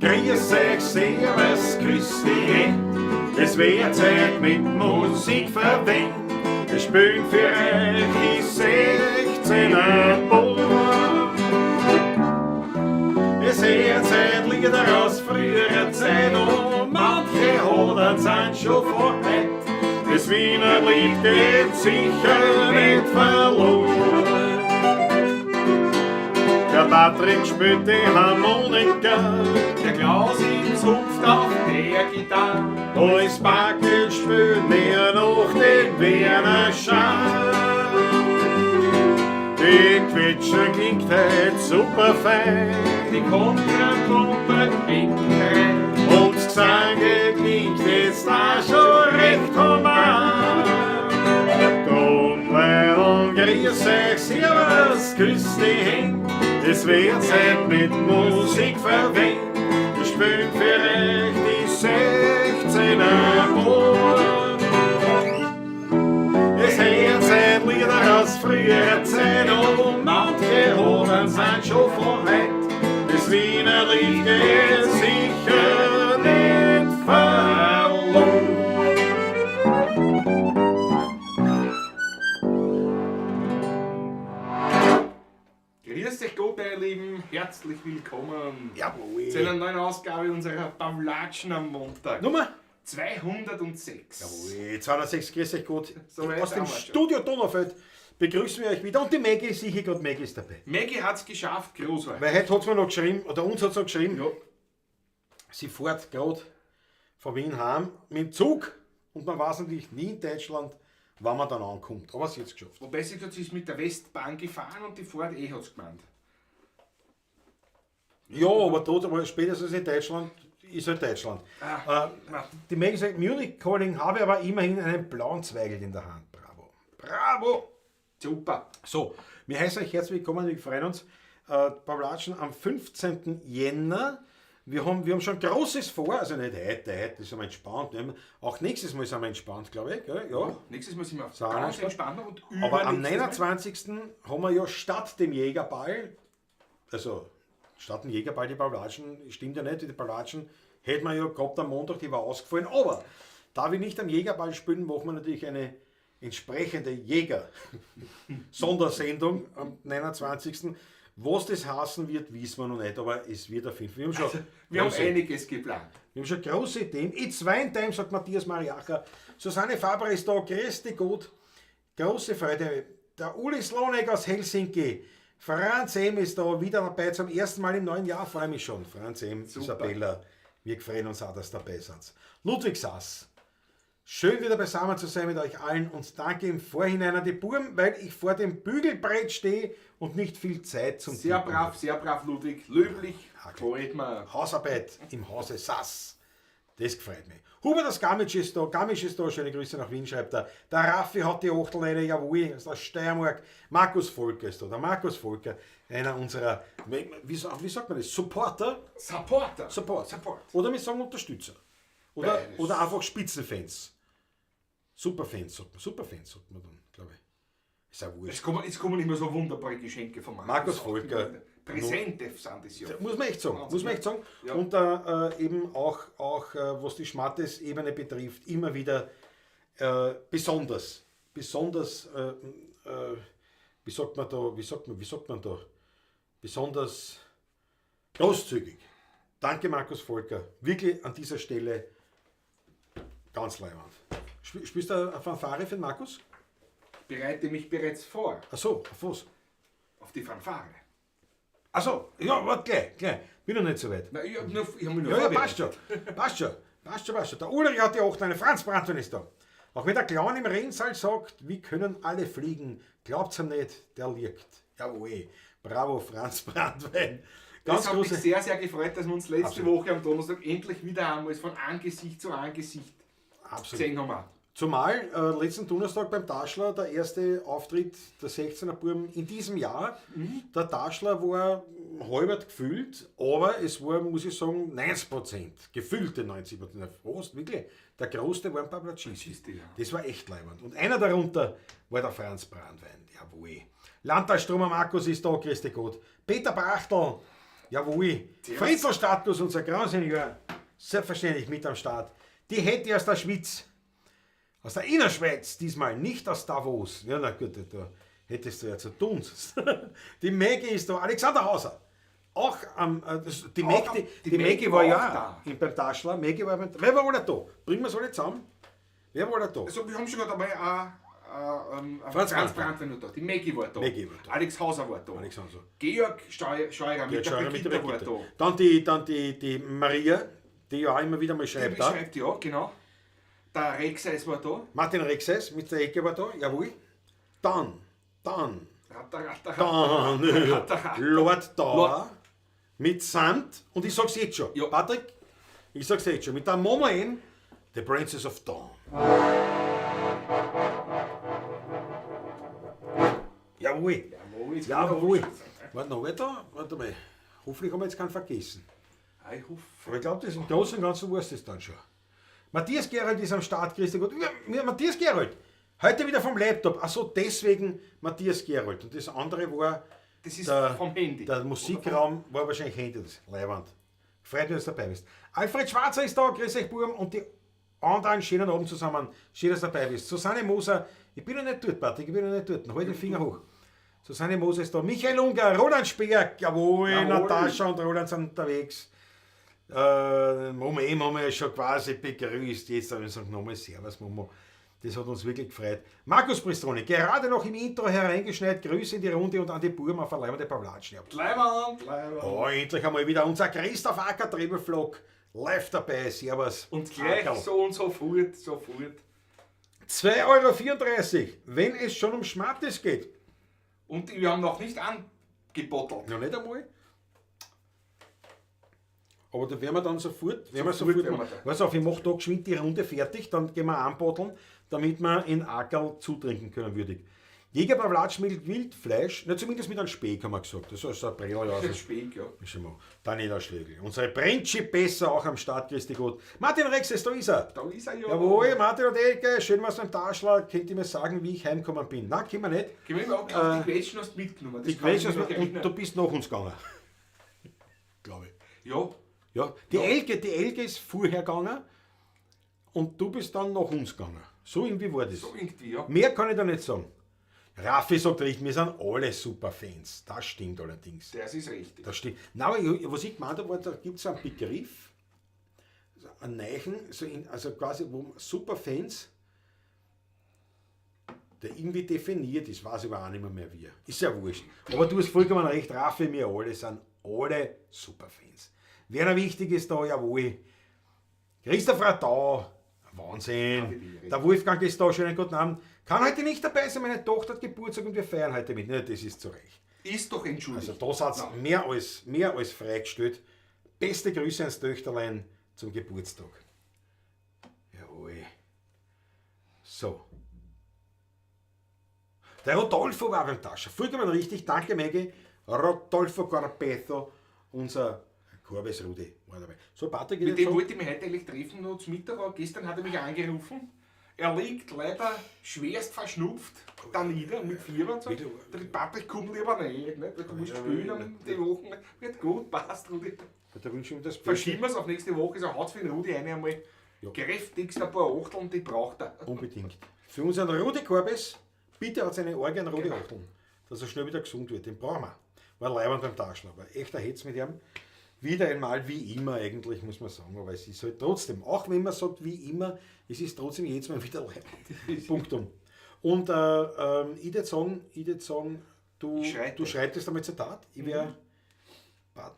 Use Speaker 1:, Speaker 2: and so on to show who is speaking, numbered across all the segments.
Speaker 1: Grüß euch, servus, grüß dich. Es wird Zeit mit Musik verwendet. Wir spielen für euch die 16er Buam. Es hört Lieder aus früherer Zeit und manche Hodern sind schon vorbei. Das Wienerlied geht sicher nicht verloren. Der Patrick spielt die Harmonika,
Speaker 2: der Klaus zupft auf der Gitarre.
Speaker 1: Alles Backel spielt mir noch den Wiener Schmäh. Die Quetsche klingt heute super fein,
Speaker 2: die Kontrapuppe klingt rein.
Speaker 1: Und das Gesang klingt jetzt auch schon recht human. Drum, und grüß euch, servus, grüß dich hin. Es wird Zeit mit Musik verwendet. Wir spielen für euch die 16er Buam. Es hört Lieder aus früherer Zeit und manche Hodern sind schon von heute. Das Wienerlied geht sicher nicht verloren.
Speaker 2: Grüß euch Gott, ihr Lieben, herzlich willkommen
Speaker 1: Jawohl.
Speaker 2: zu einer neuen Ausgabe unserer Pawlatschn am Montag.
Speaker 1: Nummer
Speaker 2: 206.
Speaker 1: Jawohl, 206, grüß euch gut.
Speaker 2: So weit
Speaker 1: Aus dem
Speaker 2: sind wir schon.
Speaker 1: Studio Donaufeld begrüßen wir euch wieder. Und die Maggie, sicher gerade Maggie ist dabei.
Speaker 2: Maggie hat es geschafft, großartig.
Speaker 1: Weil heute hat es mir noch geschrieben, oder uns hat es noch geschrieben,
Speaker 2: Ja.
Speaker 1: sie fährt gerade von Wien heim mit dem Zug und man weiß natürlich nie in Deutschland, wann man dann ankommt. Aber sie hat es geschafft.
Speaker 2: Wobei sie gesagt, sie ist mit der Westbahn gefahren und die Fahrt hat es gemeint.
Speaker 1: Ja, aber dort, aber spätestens in Deutschland ist halt Deutschland. Die Maggie sagt, Munich Calling, habe aber immerhin einen blauen Zweigel in der Hand. Bravo. Bravo!
Speaker 2: Super.
Speaker 1: So, wir heißen euch herzlich willkommen, wir freuen uns. Pawlatschn am 15. Jänner. Wir haben schon Großes vor, also nicht heute ist wir entspannt. Auch nächstes Mal sind wir entspannt, glaube ich. Gell? Ja.
Speaker 2: Nächstes Mal sind wir
Speaker 1: So,
Speaker 2: ganz entspannt und
Speaker 1: Aber am
Speaker 2: übernächstes Mal-
Speaker 1: 29. haben wir ja statt dem Jägerball, also statt dem Jägerball die Pawlatschn, stimmt ja nicht, die Pawlatschn hätten wir ja gehabt am Montag, die war ausgefallen. Aber da wir nicht am Jägerball spielen, machen wir natürlich eine entsprechende Jäger-Sondersendung am 29. Was das heißen wird, wissen wir noch nicht, aber es wird auf jeden Fall.
Speaker 2: Wir haben einiges geplant.
Speaker 1: Wir haben schon große Ideen. It's Wein Time, sagt Matthias Mariacher. Susanne Faber ist da, grüß dich gut. Große Freude. Der Uli Slonek aus Helsinki. Franz M. ist da wieder dabei, zum ersten Mal im neuen Jahr, freue mich schon. Franz M.,
Speaker 2: Super.
Speaker 1: Isabella, wir freuen uns auch, dass ihr dabei seid. Ludwig Sass. Schön wieder beisammen zu sein mit euch allen und danke im Vorhinein an die Buben, weil ich vor dem Bügelbrett stehe und nicht viel Zeit zum
Speaker 2: Sehr
Speaker 1: Tippen
Speaker 2: brav, Ludwig. Löblich.
Speaker 1: Okay.
Speaker 2: Freut mir.
Speaker 1: Hausarbeit im Hause Sass. Das gefreut mich. Hubert das Gamisch ist da, schöne Grüße nach Wien, schreibt er. Der Raffi hat die Achtelleine, jawohl, aus der Steiermark. Markus Volker ist da, der Markus Volker, einer unserer, wie sagt man das, Supporter? Support. Oder wir sagen Unterstützer. Oder einfach Spitzenfans. Superfans sagt man dann, glaube ich. Ist auch wurscht.
Speaker 2: Es kommen immer so wunderbare Geschenke von
Speaker 1: Markus Volker.
Speaker 2: Präsente sind das ja.
Speaker 1: Muss man echt sagen.
Speaker 2: Ja.
Speaker 1: Und eben auch was die Schmattes-Ebene betrifft, immer wieder besonders, wie sagt man da, besonders großzügig. Danke Markus Volker, wirklich an dieser Stelle ganz leibend. Spielst du eine Fanfare für den Markus?
Speaker 2: Bereite mich bereits vor
Speaker 1: Achso, auf was?
Speaker 2: auf die Fanfare.
Speaker 1: Achso, ja, warte, gleich. Bin noch nicht so weit.
Speaker 2: Na, ich hab mich nur
Speaker 1: Ja,
Speaker 2: vorbereitet.
Speaker 1: passt schon. Der Ulrich hat ja auch eine Franz Brandwein ist da. Auch wenn der Clown im Rennsaal sagt, wie können alle fliegen, glaubt's ihm nicht, der liegt. Jawohl, bravo Franz Brandwein.
Speaker 2: Das hat mich sehr, sehr gefreut, dass wir uns letzte
Speaker 1: Absolut.
Speaker 2: Woche am Donnerstag endlich wieder einmal von Angesicht zu Angesicht gesehen haben.
Speaker 1: Zumal letzten Donnerstag beim Taschler der erste Auftritt der 16er Buam in diesem Jahr. Der Taschler war halbert gefüllt, aber es war, muss ich sagen, 90%. Gefüllte 90%. Fast, wirklich. Der Großte war ein Pawlatschn.
Speaker 2: Ja.
Speaker 1: Das war echt leibend. Und einer darunter war der Franz Brandwein. Jawohl. Landtagsstromer Markus ist da, grüß dich Gott. Peter Brachtl. Jawohl. Fritzel-Status, unser Grausenjör, selbstverständlich mit am Start. Die hätte aus der Schweiz, aus der Innerschweiz, diesmal nicht aus Davos. Ja, na gut, da hättest du ja zu tun. Die Maggie ist da, Alexander Hauser. Auch die Maggie war ja da. Beim Taschler. Wer war alle da? Bringen wir es alle zusammen? Wer war alle da?
Speaker 2: Also, wir haben schon dabei Franz Brandner noch da. Die Maggie war da. Alex Hauser war da. Georg Scheurer mit der Brigitte war da.
Speaker 1: Dann die Maria, die ja auch immer wieder mal schreibt.
Speaker 2: Die schreibt ja, genau. Der Rexeis war da.
Speaker 1: Martin Rexeis mit der Ecke war da, jawohl. Dann. Lord Dauer mit Sand. Und ich sag's jetzt schon. Ja. Patrick, ich sag's jetzt schon. Mit der Momoen, The Princess of Dawn. Jawohl. Warte noch, warte mal. Hoffentlich haben wir jetzt keinen vergessen.
Speaker 2: Ich hoffe.
Speaker 1: Aber ich glaube, das im Großen und Ganzen war es das dann schon. Matthias Gerald ist am Start, Christi Gott. Matthias Gerald, heute wieder vom Laptop. Achso, deswegen Matthias Gerald. Und das andere war
Speaker 2: das ist vom Handy.
Speaker 1: Der Musikraum war wahrscheinlich Handy, das Leiwand. Freut mich, dass du dabei bist. Alfred Schwarzer ist da, grüß euch Buam und die anderen schönen Abend zusammen. Schön, dass du dabei bist. Susanne Moser, ich bin noch nicht dort, Patrick, ich bin noch nicht dort. Halt den Finger hoch. Susanne Moser ist da. Michael Unger, Roland Speer, jawohl, Natascha und Roland sind unterwegs. Momo haben wir ja schon quasi begrüßt. Jetzt haben wir gesagt, nochmal Servus, Momo. Das hat uns wirklich gefreut. Markus Pristroni, gerade noch im Intro hereingeschneit. Grüße in die Runde und an die Buben auf der Pawlatschn.
Speaker 2: Leiwand.
Speaker 1: Oh, endlich einmal wieder unser Christoph Acker Trebelflog live dabei. Servus.
Speaker 2: Und gleich Ackerl. So und so fort.
Speaker 1: 2,34 €, wenn es schon um Schmattes geht.
Speaker 2: Und wir haben noch nicht angebottelt.
Speaker 1: Noch nicht einmal. Aber da werden wir dann sofort Pass auf, ich mache da geschwind die Runde fertig, dann gehen wir anbotteln, damit wir in Ackerl zutrinken können würdig. Jäger Pawlatschn mit Wildfleisch, na zumindest mit einem Speck haben wir gesagt. Das ist ein Brell, ja.
Speaker 2: Das Speck, ja.
Speaker 1: Dann nicht ein Schlägel. Unsere Brentschi besser auch am Start, Christi Gott. Martin Rexes, da ist er.
Speaker 2: Da ist er, ja.
Speaker 1: Jawohl, Martin und Elke, schön was beim Taschler. Könnt ihr mir sagen, wie ich heimgekommen bin? Nein, können wir nicht.
Speaker 2: Die Quetschen hast du mitgenommen.
Speaker 1: Die Quetschen hast du mitgenommen und du bist nach uns gegangen. Glaube ich. Ja, die Elke ist vorher gegangen und du bist dann nach uns gegangen. So irgendwie war das.
Speaker 2: So irgendwie, ja.
Speaker 1: Mehr kann ich da nicht sagen. Raffi sagt richtig, wir sind alle super Fans. Das stimmt allerdings.
Speaker 2: Das ist richtig.
Speaker 1: Das stimmt. Nein, aber was ich gemeint habe, da gibt es einen Begriff, einen neuen, also quasi, wo Superfans, der irgendwie definiert ist, weiß ich aber auch nicht mehr wie. Ist ja wurscht. Aber du hast vollkommen recht, Raffi, wir alle sind alle Superfans. Werner Wichtig ist da, jawohl. Christoph Radau, Wahnsinn. Der Wolfgang ist da, schönen guten Abend. Kann heute nicht dabei sein, meine Tochter hat Geburtstag und wir feiern heute mit. Ne, das ist zu Recht.
Speaker 2: Ist doch entschuldigt.
Speaker 1: Also da hat es mehr als freigestellt. Beste Grüße ans Töchterlein zum Geburtstag. Jawohl. So. Der Rodolfo war beim Tascher. Vollkommen richtig, danke Maggie. Rodolfo Corpetto, unser Korbes Rudi war dabei. So, Patrick,
Speaker 2: mit dem wollte ich mich heute eigentlich treffen, noch zum Mittag, aber gestern hat er mich angerufen. Er liegt leider schwerst verschnupft da nieder mit Fieber und sagt, der Patrick kommt lieber nicht. Du musst spielen um die Woche. Wird gut, passt, Rudi. Verschieben wir es auf nächste Woche, so haut es für den Rudi einmal kräftigst ein paar Achteln, die braucht er.
Speaker 1: Unbedingt. Für unseren Rudi Korbes, bitte hat seine Orgel an Rudi Achteln, dass er schnell wieder gesund wird. Den brauchen wir. War leibend beim Taschler, aber echter Hetz mit ihm. Wieder einmal wie immer eigentlich, muss man sagen, aber es ist halt trotzdem, auch wenn man sagt wie immer, es ist trotzdem jedes Mal wieder leibend. Punktum. Und ich würde sagen, du schreitest einmal zur Tat. Ich werde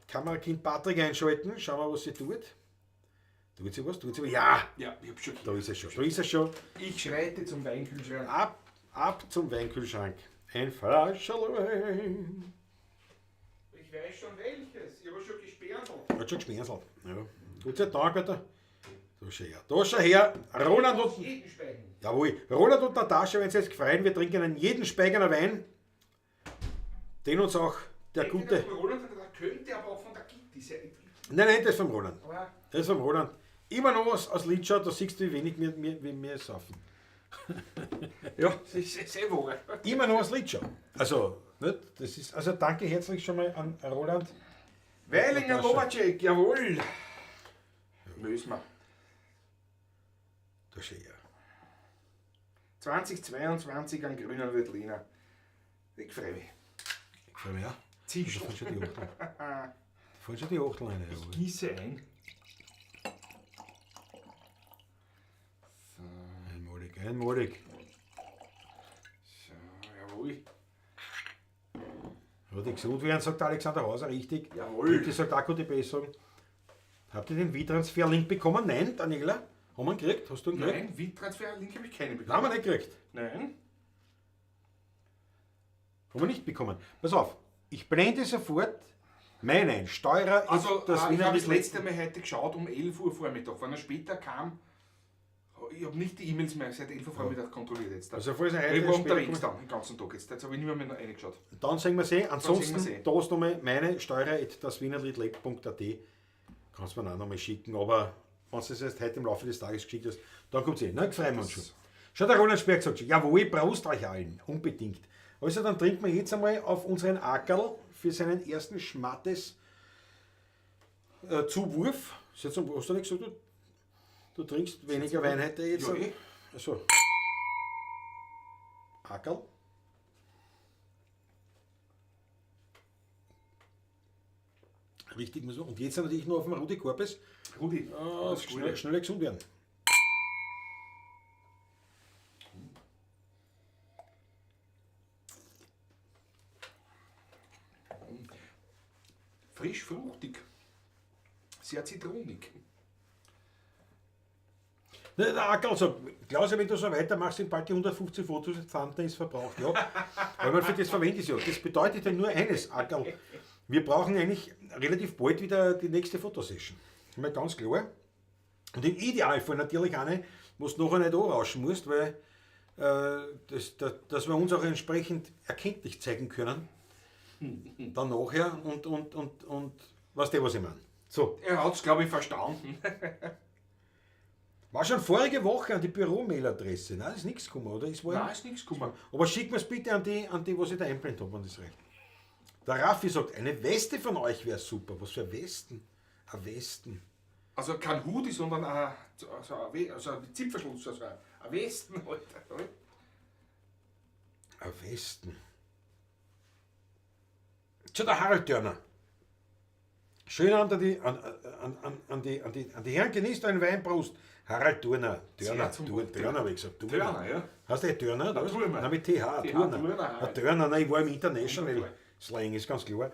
Speaker 1: Kamerakind Patrick einschalten, schauen wir, was sie tut. Tut sie was? Ja! Ja, ich hab schon. Da ist er schon.
Speaker 2: Ich schreite zum Weinkühlschrank.
Speaker 1: Ab zum Weinkühlschrank. Ein Flascherl Wein.
Speaker 2: Ich weiß schon welches. Ich habe schon gesperrt.
Speaker 1: Hat schon gesperrt. Ja. Gott sei Dank, Alter. Da schau her. Roland und. Jawohl. Roland und Natascha, wenn sie jetzt gefreien, wir trinken einen jeden Speigener Wein. Den uns auch der gute.
Speaker 2: Roland könnte aber auch von der Gitti sein.
Speaker 1: Nein, das ist vom Roland. Das ist vom Roland. Immer noch aus Litschau, da siehst du, wie wenig wir saufen.
Speaker 2: Ja, das ist sehr wohl.
Speaker 1: Immer noch aus Litschau. Also, nicht? Das ist, also danke herzlich schon mal an Roland.
Speaker 2: Weilinger Lobacek, jawohl. Lösen wir.
Speaker 1: Der Scheer.
Speaker 2: 2022 an grüner Veltliner. Ich freue mich.
Speaker 1: Ich freue mich auch.
Speaker 2: Ziehst
Speaker 1: Da fallen schon die Achtel. Da fallen schon die Achtel rein.
Speaker 2: Ich gieße ein. So.
Speaker 1: Einmalig.
Speaker 2: So, jawohl.
Speaker 1: Ja, die gesund werden, sagt Alexander Hauser, richtig.
Speaker 2: Jawohl.
Speaker 1: Bitte sagt auch gute Besserung. Habt ihr den Wii-Transfer-Link bekommen? Nein, Daniela? Haben wir ihn gekriegt? Hast du ihn gekriegt?
Speaker 2: Nein, Wii-Transfer-Link habe ich keine
Speaker 1: Nein,
Speaker 2: bekommen.
Speaker 1: haben wir nicht gekriegt.
Speaker 2: Nein.
Speaker 1: Haben wir nicht bekommen. Pass auf, ich blende sofort meinen Steuerer.
Speaker 2: Also,
Speaker 1: das
Speaker 2: ich
Speaker 1: Wiener
Speaker 2: habe das
Speaker 1: Lied-
Speaker 2: letzte Mal heute geschaut um 11 Uhr Vormittag. Wenn er später kam, ich habe nicht die E-Mails mehr seit 11 Uhr Vormittag kontrolliert jetzt.
Speaker 1: Also, falls er
Speaker 2: Ich
Speaker 1: heute
Speaker 2: war
Speaker 1: später
Speaker 2: unterwegs
Speaker 1: kommt,
Speaker 2: dann, den ganzen Tag jetzt. Jetzt habe ich nicht mehr reingeschaut.
Speaker 1: dann sehen wir sie. Ansonsten,
Speaker 2: sehen wir sie.
Speaker 1: da ist nochmal meine Steuerer, das wienerliedleb.at. Kannst du mir auch nochmal schicken, aber wenn du es erst heute im Laufe des Tages geschickt hast, dann kommt sie. Nein, freuen wir uns schon. Schau, der Roland Sperr gesagt, jawohl, Prost euch allen, unbedingt. Also, dann trinken wir jetzt einmal auf unseren Ackerl für seinen ersten Schmattes Zuwurf. Hast du nicht gesagt, du trinkst weniger Wein heute jetzt?
Speaker 2: Ja, eh.
Speaker 1: Also, Ackerl. Richtig, muss man. Und jetzt natürlich nur auf dem Rudi Korbes.
Speaker 2: Rudi, alles Gute.
Speaker 1: Schnell gesund werden.
Speaker 2: Frisch, fruchtig. Sehr zitronig.
Speaker 1: Ne, der Ackerl, also, Klaus, wenn du so weitermachst, sind bald die 150 Fotos und Thumbnail ist verbraucht. Ja, weil man für das verwendet ja. Das bedeutet ja nur eines, Ackerl. Wir brauchen eigentlich relativ bald wieder die nächste Fotosession. Mal ganz klar. Und im Idealfall natürlich eine, wo du nachher nicht anrauschen musst, weil dass wir uns auch entsprechend erkenntlich zeigen können. Dann nachher und weißt du, was ich meine? So.
Speaker 2: Er hat es, glaube ich, verstanden.
Speaker 1: War schon vorige Woche an die Büro-Mail-Adresse. Nein, ist nichts gekommen, oder?
Speaker 2: Nein, ist nichts gekommen.
Speaker 1: Aber schick mir es bitte an die, was ich da einblendet habe, wenn das reicht. Der Raffi sagt, eine Weste von euch wäre super. Was für ein Westen? Ein Westen.
Speaker 2: Also kein Hoodie, sondern ein Zipfelschluss, also ein Westen. Alter.
Speaker 1: Ein Westen. Schau, der Harald Dörner. Schön an die Herren, genießt einen Wein, Prost. Harald Dörner. Dörner habe ich gesagt.
Speaker 2: Dörner, ja.
Speaker 1: Hast du Dörner?
Speaker 2: Der Turner.
Speaker 1: Nein, mit TH. Dörner.
Speaker 2: Turner.
Speaker 1: Ein Dörner, nein, ich war im International Slang, ist ganz klar.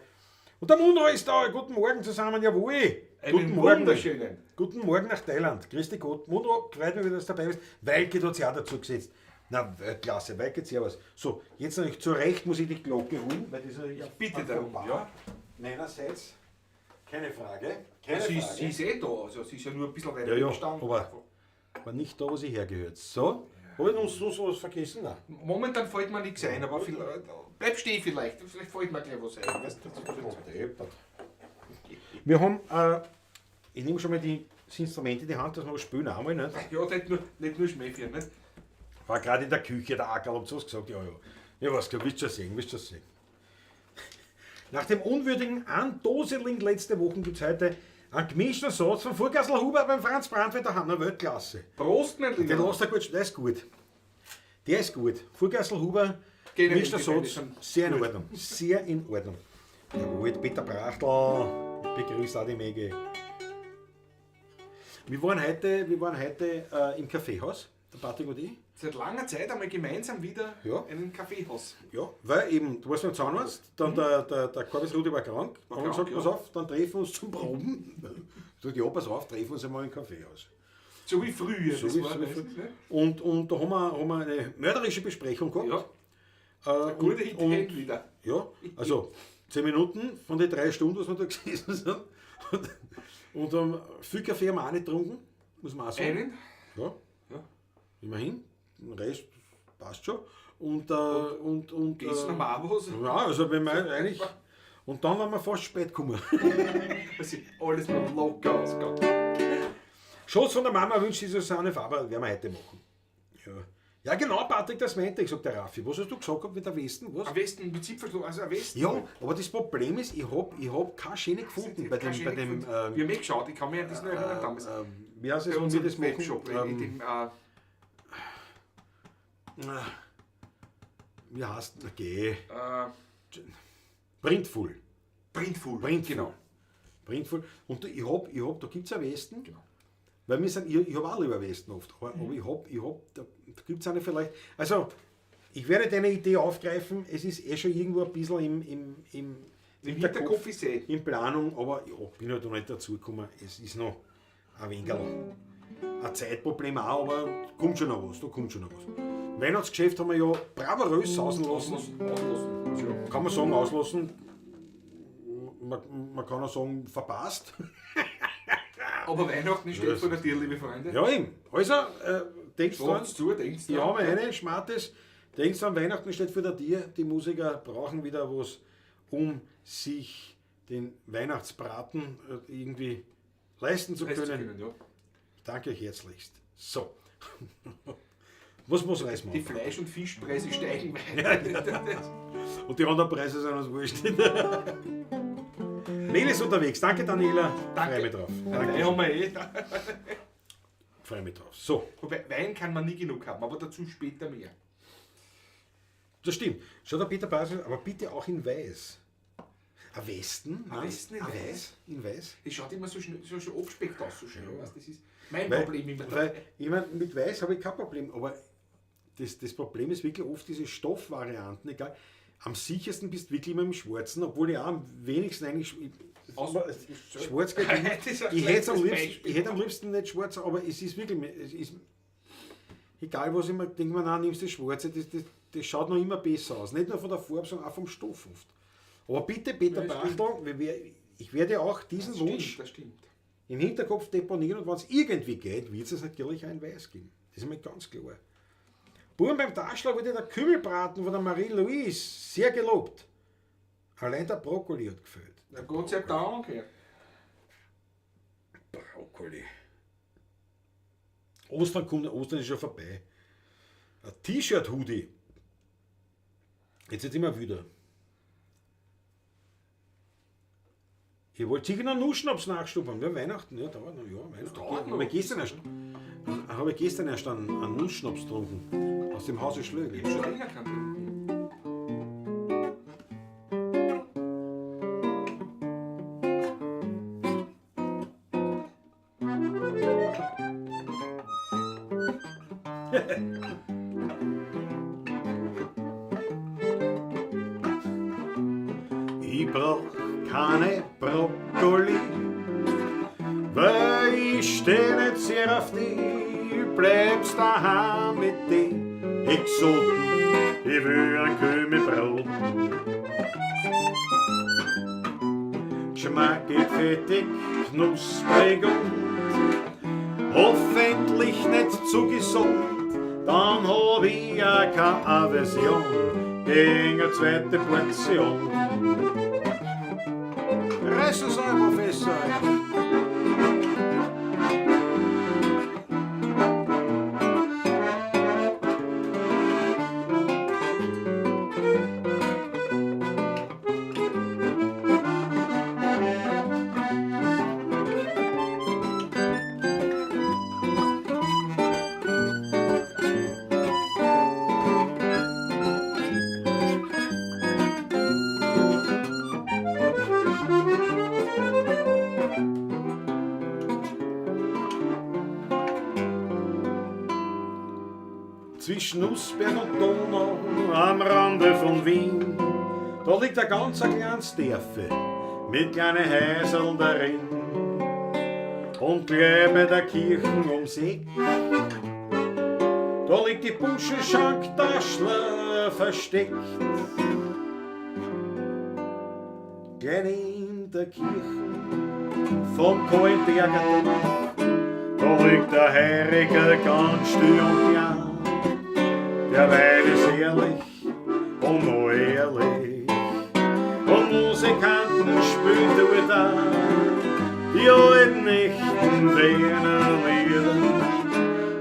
Speaker 1: Und der Munro ist da. Guten Morgen zusammen, jawohl. Guten Morgen.
Speaker 2: Wunderschönen.
Speaker 1: Guten Morgen nach Thailand. Grüß dich Gott. Munro, freut mich, dass du dabei bist. Weilke hat sich auch dazu gesetzt. Na, klasse, Weilke, servus. So, jetzt natürlich zu Recht muss ich die Glocke holen, weil dieser
Speaker 2: Ich bitte darum, ja.
Speaker 1: Meinerseits, keine Frage.
Speaker 2: Sie ist eh da, also sie ist ja nur ein bisschen weiter
Speaker 1: Ja,
Speaker 2: gestanden.
Speaker 1: aber war nicht da, wo sie hergehört. So, habe ich uns so was vergessen? Nein.
Speaker 2: Momentan fällt mir nichts ein, aber bleib stehen vielleicht fällt mir gleich was ein. Weißt du?
Speaker 1: Wir haben, ich nehme schon mal das Instrument in die Hand, dass wir was spielen einmal, nicht?
Speaker 2: Ja, nicht nur Schmäh führen, nicht?
Speaker 1: War gerade in der Küche, der Ackerl hat sowas gesagt, ja. Ja, was, du willst schon sehen. Nach dem unwürdigen Andoseling letzte Woche gibt es heute einen gemischten Satz von Vorgassel Huber beim Franz Brandwetter Hanna Weltklasse.
Speaker 2: Prost, mein
Speaker 1: Den
Speaker 2: Lieber.
Speaker 1: lässt er gut, der ist gut. Der ist gut. Vorgassel Huber,
Speaker 2: Generell
Speaker 1: gemischter
Speaker 2: gefällt
Speaker 1: Satz,
Speaker 2: mir schon
Speaker 1: sehr in
Speaker 2: gut.
Speaker 1: Ordnung. Sehr in Ordnung. Jawohl, Peter Brachtl begrüßt auch die Mege. Wir waren heute im Kaffeehaus, der Patrick und ich.
Speaker 2: Seit langer Zeit einmal gemeinsam wieder
Speaker 1: Ja.
Speaker 2: einen Kaffeehaus.
Speaker 1: Ja, weil eben, du warst beim Zahnarzt, dann der Korbis Rudi war krank, haben wir gesagt,
Speaker 2: krank,
Speaker 1: pass
Speaker 2: ja.
Speaker 1: auf, dann treffen wir uns zum Proben. Ich sag, ja, pass auf, treffen wir uns einmal im Kaffeehaus.
Speaker 2: So wie früher.
Speaker 1: So
Speaker 2: das
Speaker 1: wie-
Speaker 2: war
Speaker 1: so wie
Speaker 2: meistens,
Speaker 1: früher.
Speaker 2: ne?
Speaker 1: Und da haben wir eine mörderische Besprechung gehabt.
Speaker 2: Ja, gute
Speaker 1: und,
Speaker 2: Ideen wieder.
Speaker 1: ja, also 10 Minuten von den 3 Stunden, was wir da gesessen sind. Und haben viel Kaffee haben wir auch nicht getrunken, muss man auch sagen.
Speaker 2: Einen?
Speaker 1: Ja,
Speaker 2: Ja.
Speaker 1: immerhin. Den Rest passt schon. Und
Speaker 2: Geht's noch mal was?
Speaker 1: ja, also wenn wir eigentlich. Und dann waren wir fast spät gekommen.
Speaker 2: Also, alles noch locker ausgegangen.
Speaker 1: Schatz von der Mama wünscht die Susanne Faber, werden wir heute machen. Ja, Ja genau, Patrick, das meinte ich, sagt der Raffi. Was hast du gesagt mit der Westen? Was?
Speaker 2: Am Westen, im Prinzip also am Westen.
Speaker 1: Ja, aber das Problem ist, ich hab keine Schöne gefunden bei dem.
Speaker 2: Wir haben geschaut, ich kann mich an das noch erinnern damals.
Speaker 1: Wie heißt es,
Speaker 2: Bei
Speaker 1: wenn wir
Speaker 2: unserem
Speaker 1: das machen?
Speaker 2: Webshop, in dem,
Speaker 1: Wie heißt das? Okay.
Speaker 2: Printful,
Speaker 1: Genau. Printful. Und ich hab, da gibt es eine Westen.
Speaker 2: Genau.
Speaker 1: Weil ich habe auch lieber Westen oft. Aber da gibt es eine vielleicht. Also, ich werde deine Idee aufgreifen. Es ist schon irgendwo ein bisschen im
Speaker 2: Hinterkopf ist
Speaker 1: in Planung, aber ja, bin halt noch nicht dazu gekommen. Es ist noch ein wenig ein Zeitproblem auch, aber da kommt schon noch was. Weihnachtsgeschäft haben wir ja bravourös auslassen. Kann man sagen, auslassen. Man kann auch sagen, verpasst.
Speaker 2: Aber Weihnachten steht vor der Tür, liebe Freunde.
Speaker 1: Ja, eben. Also, denkst du
Speaker 2: Schlagt's zu, denkst du.
Speaker 1: ich habe eine, schmartes. Denkst du, an Weihnachten steht vor der Tür. Die Musiker brauchen wieder was, um sich den Weihnachtsbraten irgendwie leisten zu können.
Speaker 2: Ja.
Speaker 1: Ich danke euch herzlichst. So. Was muss reißen?
Speaker 2: Die Fleisch- und Fischpreise steigen
Speaker 1: weiter. Und die anderen Preise sind uns wurscht. Mail ist unterwegs. Danke, Daniela.
Speaker 2: Danke.
Speaker 1: Freue mich drauf.
Speaker 2: Danke. Haben wir
Speaker 1: Freue mich drauf. So.
Speaker 2: Wobei, Wein kann man nie genug haben, aber dazu später mehr.
Speaker 1: Das stimmt. Schau, der Peter Basel, aber bitte auch in Weiß. Ein Westen?
Speaker 2: Ein Westen in Weiß?
Speaker 1: In Weiß?
Speaker 2: Das schaut immer so schön abgespeckt aus, so schön.
Speaker 1: Ja.
Speaker 2: Das ist mein
Speaker 1: Weil,
Speaker 2: Problem immer.
Speaker 1: Weil, ich meine, mit Weiß habe ich kein Problem, aber das Problem ist wirklich oft diese Stoffvarianten, egal. Am sichersten bist du wirklich immer im Schwarzen, obwohl ich auch am wenigsten eigentlich schwarz geht. Ich hätte am liebsten nicht schwarz, aber es ist wirklich, egal was ich mir denke, nimmst du das Schwarze, das schaut noch immer besser aus. Nicht nur von der Farbe, sondern auch vom Stoff oft. Aber bitte, Peter Bartel, ich werde auch diesen Wunsch im Hinterkopf deponieren und wenn es irgendwie geht, wird es natürlich auch in Weiß geben. Das ist mir ganz klar. Buam, beim Taschler wurde der Kümmelbraten von der Marie-Louise sehr gelobt. Allein der Brokkoli hat gefällt.
Speaker 2: Na Gott sei Dank.
Speaker 1: Brokkoli. Ostern ist schon vorbei. Ein T-Shirt-Hoodie. Jetzt immer wieder. Ich wollte sicher noch Nussschnaps nachstuppern. Ja, Weihnachten, ja, dauert noch. Ja, Weihnachten. Habe ich gestern erst einen Nussschnaps getrunken. Aus dem Hause Schlögl.
Speaker 2: Schon länger kann
Speaker 1: Ich brauch keine Brokkoli, weil ich steh nicht sehr auf die, bleibst daheim mit den Exoten, ich will ein Kümmelbrot. Geschmackig, fettig, knusprig und hoffentlich nicht zu gesund, dann hab ich ja keine Aversion gegen eine zweite Portion. Reißen Sie ein, Professor. Zwischen Nussberg und Donau am Rande von Wien, da liegt ein ganz kleines Dörfel mit kleinen Häuseln darin. Und gleich bei der Kirchen ums Eck, da liegt die Buschenschank-Taschler versteckt. Gleich in der Kirche vom Kohlenberger Dorf, da liegt der Heiriger ganz still und klein. Der Wein ist ehrlich und noch ehrlich, und Musikanten spielen dort auch die alten echten Wienerlieder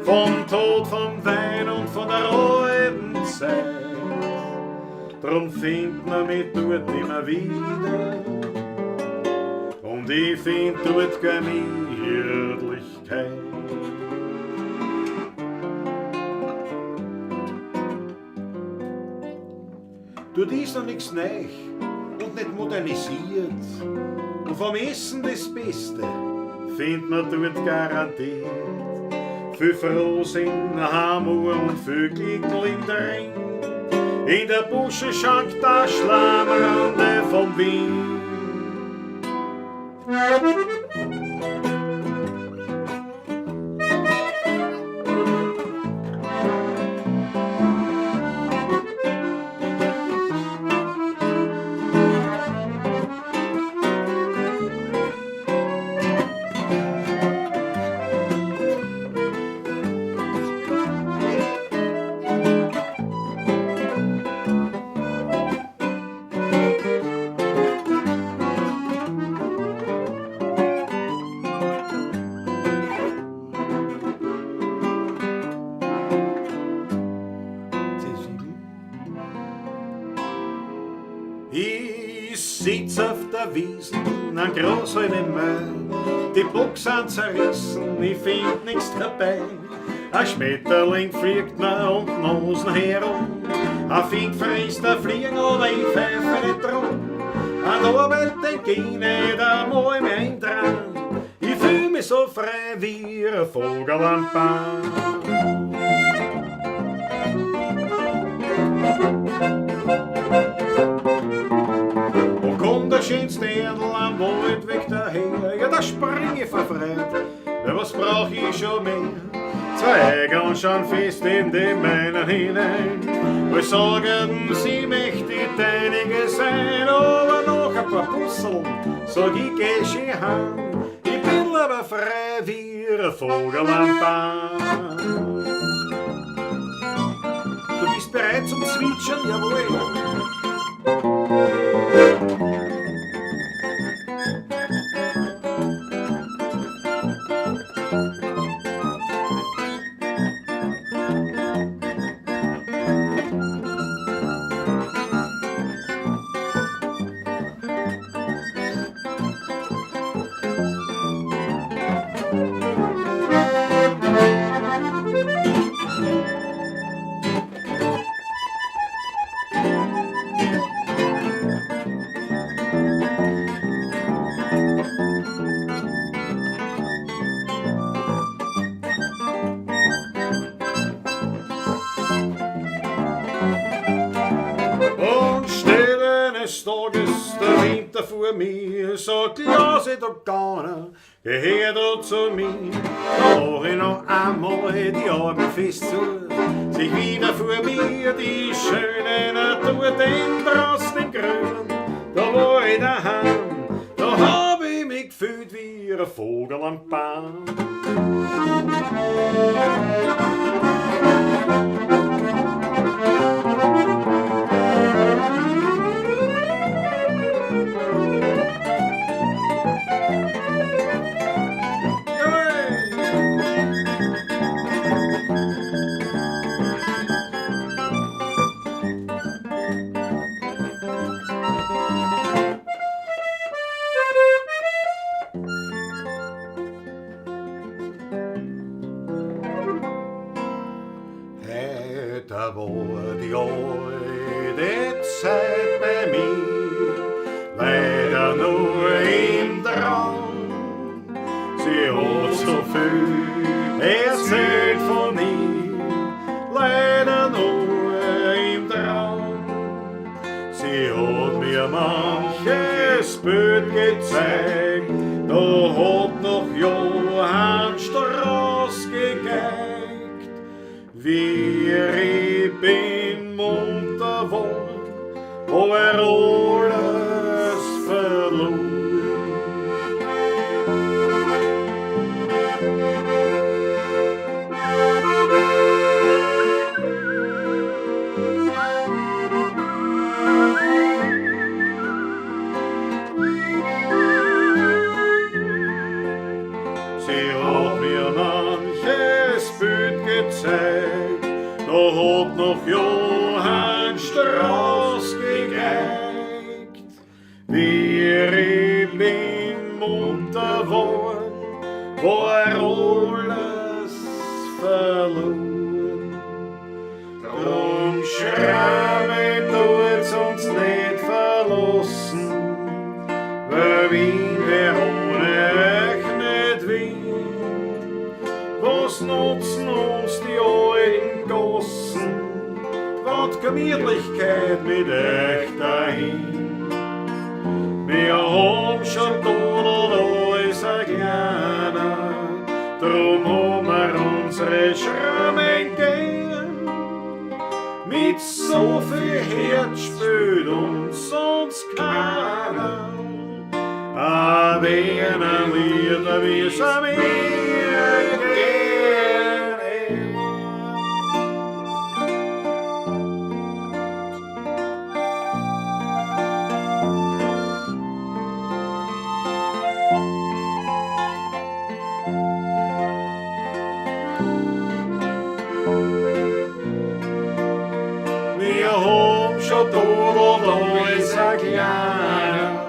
Speaker 1: vom Tod, vom Wein und von der alten Zeit. Drum findet man mich dort immer wieder und ich find dort Gemütlichkeit. Dort ist noch nichts neu und nicht modernisiert und vom Essen das Beste findet man dort garantiert. Viel Frohsinn, Hammer und viel Glückling drin. In der Busche schankt der Schlammrande vom Wien. Ich sitz auf der Wiesen, ein großhalben Mann. Die Bock sind zerrissen, ich find nix dabei. Ein Schmetterling fliegt mir um die Nosen herum. Ein Fink frisst ein Fliegen oder ich pfeife nicht drum. An Arbeit denk ich nicht einmal mehr dran. Ich fühl mich so frei wie ein Vogel am Baum. Der schönste Erdl am Wald weg daher, ja da spring ich verfreit, ja was brauch ich schon mehr? Zwei Egon schon fest in die Beine hinein, wo sagen, sie möchte deinige sein, aber noch ein paar Puzzle, sag ich geh schön heim, ich bin aber frei wie ein Vogel am Baum. Du bist bereit zum Zwitschern, jawohl. Vor mir, sagt, lass ich doch gar geh du zu mir. Da mach ich noch einmal die Augen fest zu, sich wieder vor mir die schöne Natur, denn draußen im Grün, da war ich daheim, da hab ich mich gefühlt wie ein Vogel am Baum. Da war die alte Zeit bei mir, leider nur im Traum. Sie hat so viel erzählt von ihm, leider nur im Traum. Sie hat mir manches Bild gezeigt, da hat noch Johann Strauß gegeigt. Wie ich bin munter war, wo alles verloren. Sie hat mir manches Bild Zeit, da hat noch Johann Strauß gegeigt. Wie ich bin munter war alles verloren. Drum schreiben tut's uns nicht verlassen, weil Wien wär ohne euch nicht Wien. Was nutzen uns die alten Gassen, wat Gemütlichkeit mit euch dahin? Wir haben schon tot alles gerne, drum haben wir unsere Schrammen gern. Mit so viel Herz spürt uns sonst keiner. A Wienerlied, wie es mir gerne. Wir haben schon tot alles erklärt,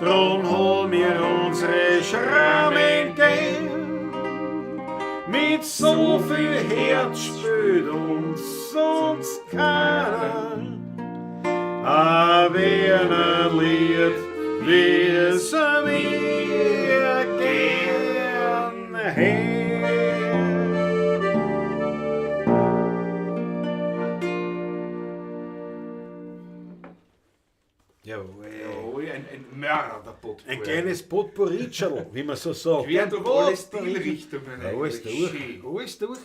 Speaker 1: drum haben wir unsere Schrammen gern. Mit so viel Herz spürt uns sonst keiner. A Wienerlied, wie es mir gern her.
Speaker 2: Jawohl, ein Mörder, der Potpourri.
Speaker 1: Ein kleines Potpourri-Tschel, wie man so sagt.
Speaker 2: Quer durch alle Stilrichtungen.
Speaker 1: Alles durch, alles durch.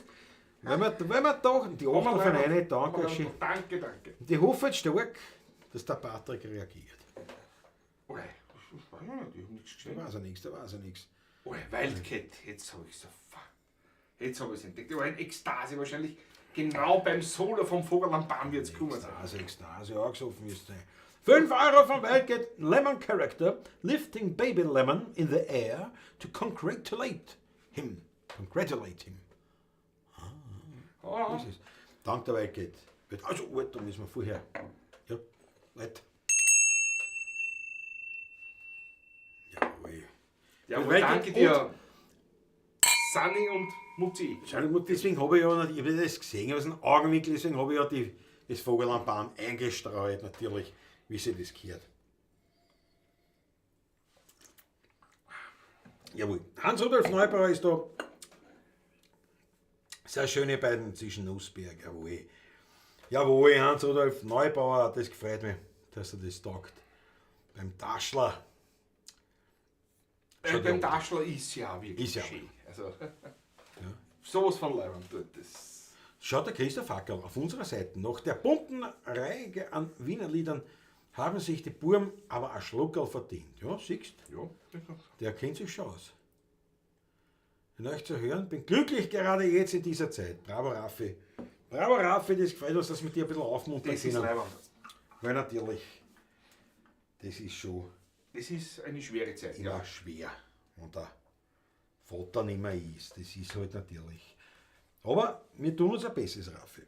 Speaker 1: Wenn wir da die Achtel von eine, danke schön.
Speaker 2: Danke, danke.
Speaker 1: Und ich hoffe jetzt stark, dass der Patrick reagiert.
Speaker 2: Oh, ich hab nichts gesehen.
Speaker 1: Da weiß er nichts.
Speaker 2: Oh, Wildcat, jetzt habe ich Jetzt habe ich es entdeckt. Ich war in Ekstase wahrscheinlich. Genau beim Solo vom Vogel am Baum wird es kommen.
Speaker 1: Ekstase, angesoffen ist es. 5 Euro von Wildcat, Lemon Character, lifting baby lemon in the air to congratulate him.
Speaker 2: Oh.
Speaker 1: Das ist. Dank der Wildcat. Wird also gut, da müssen wir vorher. Ja, nett. Jawohl.
Speaker 2: Jawohl, danke dir. Sunny und Mutti.
Speaker 1: Deswegen habe ich ja nicht, ich habe das gesehen aus dem Augenwinkel, deswegen habe ich ja das Vogel am Baum eingestreut, natürlich, wie sie das gehört. Jawohl. Hans-Rudolf Neubauer ist da. Sehr schöne beiden zwischen Nussberg, jawohl. Jawohl, Hans-Rudolf Neubauer, das gefreut mich, dass er das taugt. Beim Taschler.
Speaker 2: Beim Taschler ist ja wirklich schön. Also, sowas von Leibern tut das.
Speaker 1: Schaut der Christoph Hackerl auf unserer Seite. Nach der bunten Reihe an Wienerliedern haben sich die Buam aber ein Schluckerl verdient. Ja, siehst du?
Speaker 2: Ja.
Speaker 1: Der kennt sich schon aus. Wenn euch zu hören, bin glücklich gerade jetzt in dieser Zeit. Bravo Raffi. Bravo Raffi, das gefällt uns, dass wir dir ein bisschen aufmuntern
Speaker 2: Das ist leibend.
Speaker 1: Weil natürlich, das ist schon.
Speaker 2: Das ist eine schwere Zeit.
Speaker 1: Ja, schwer. Und der Vater nicht mehr ist. Das ist halt natürlich. Aber wir tun uns ein Besseres, Raffi.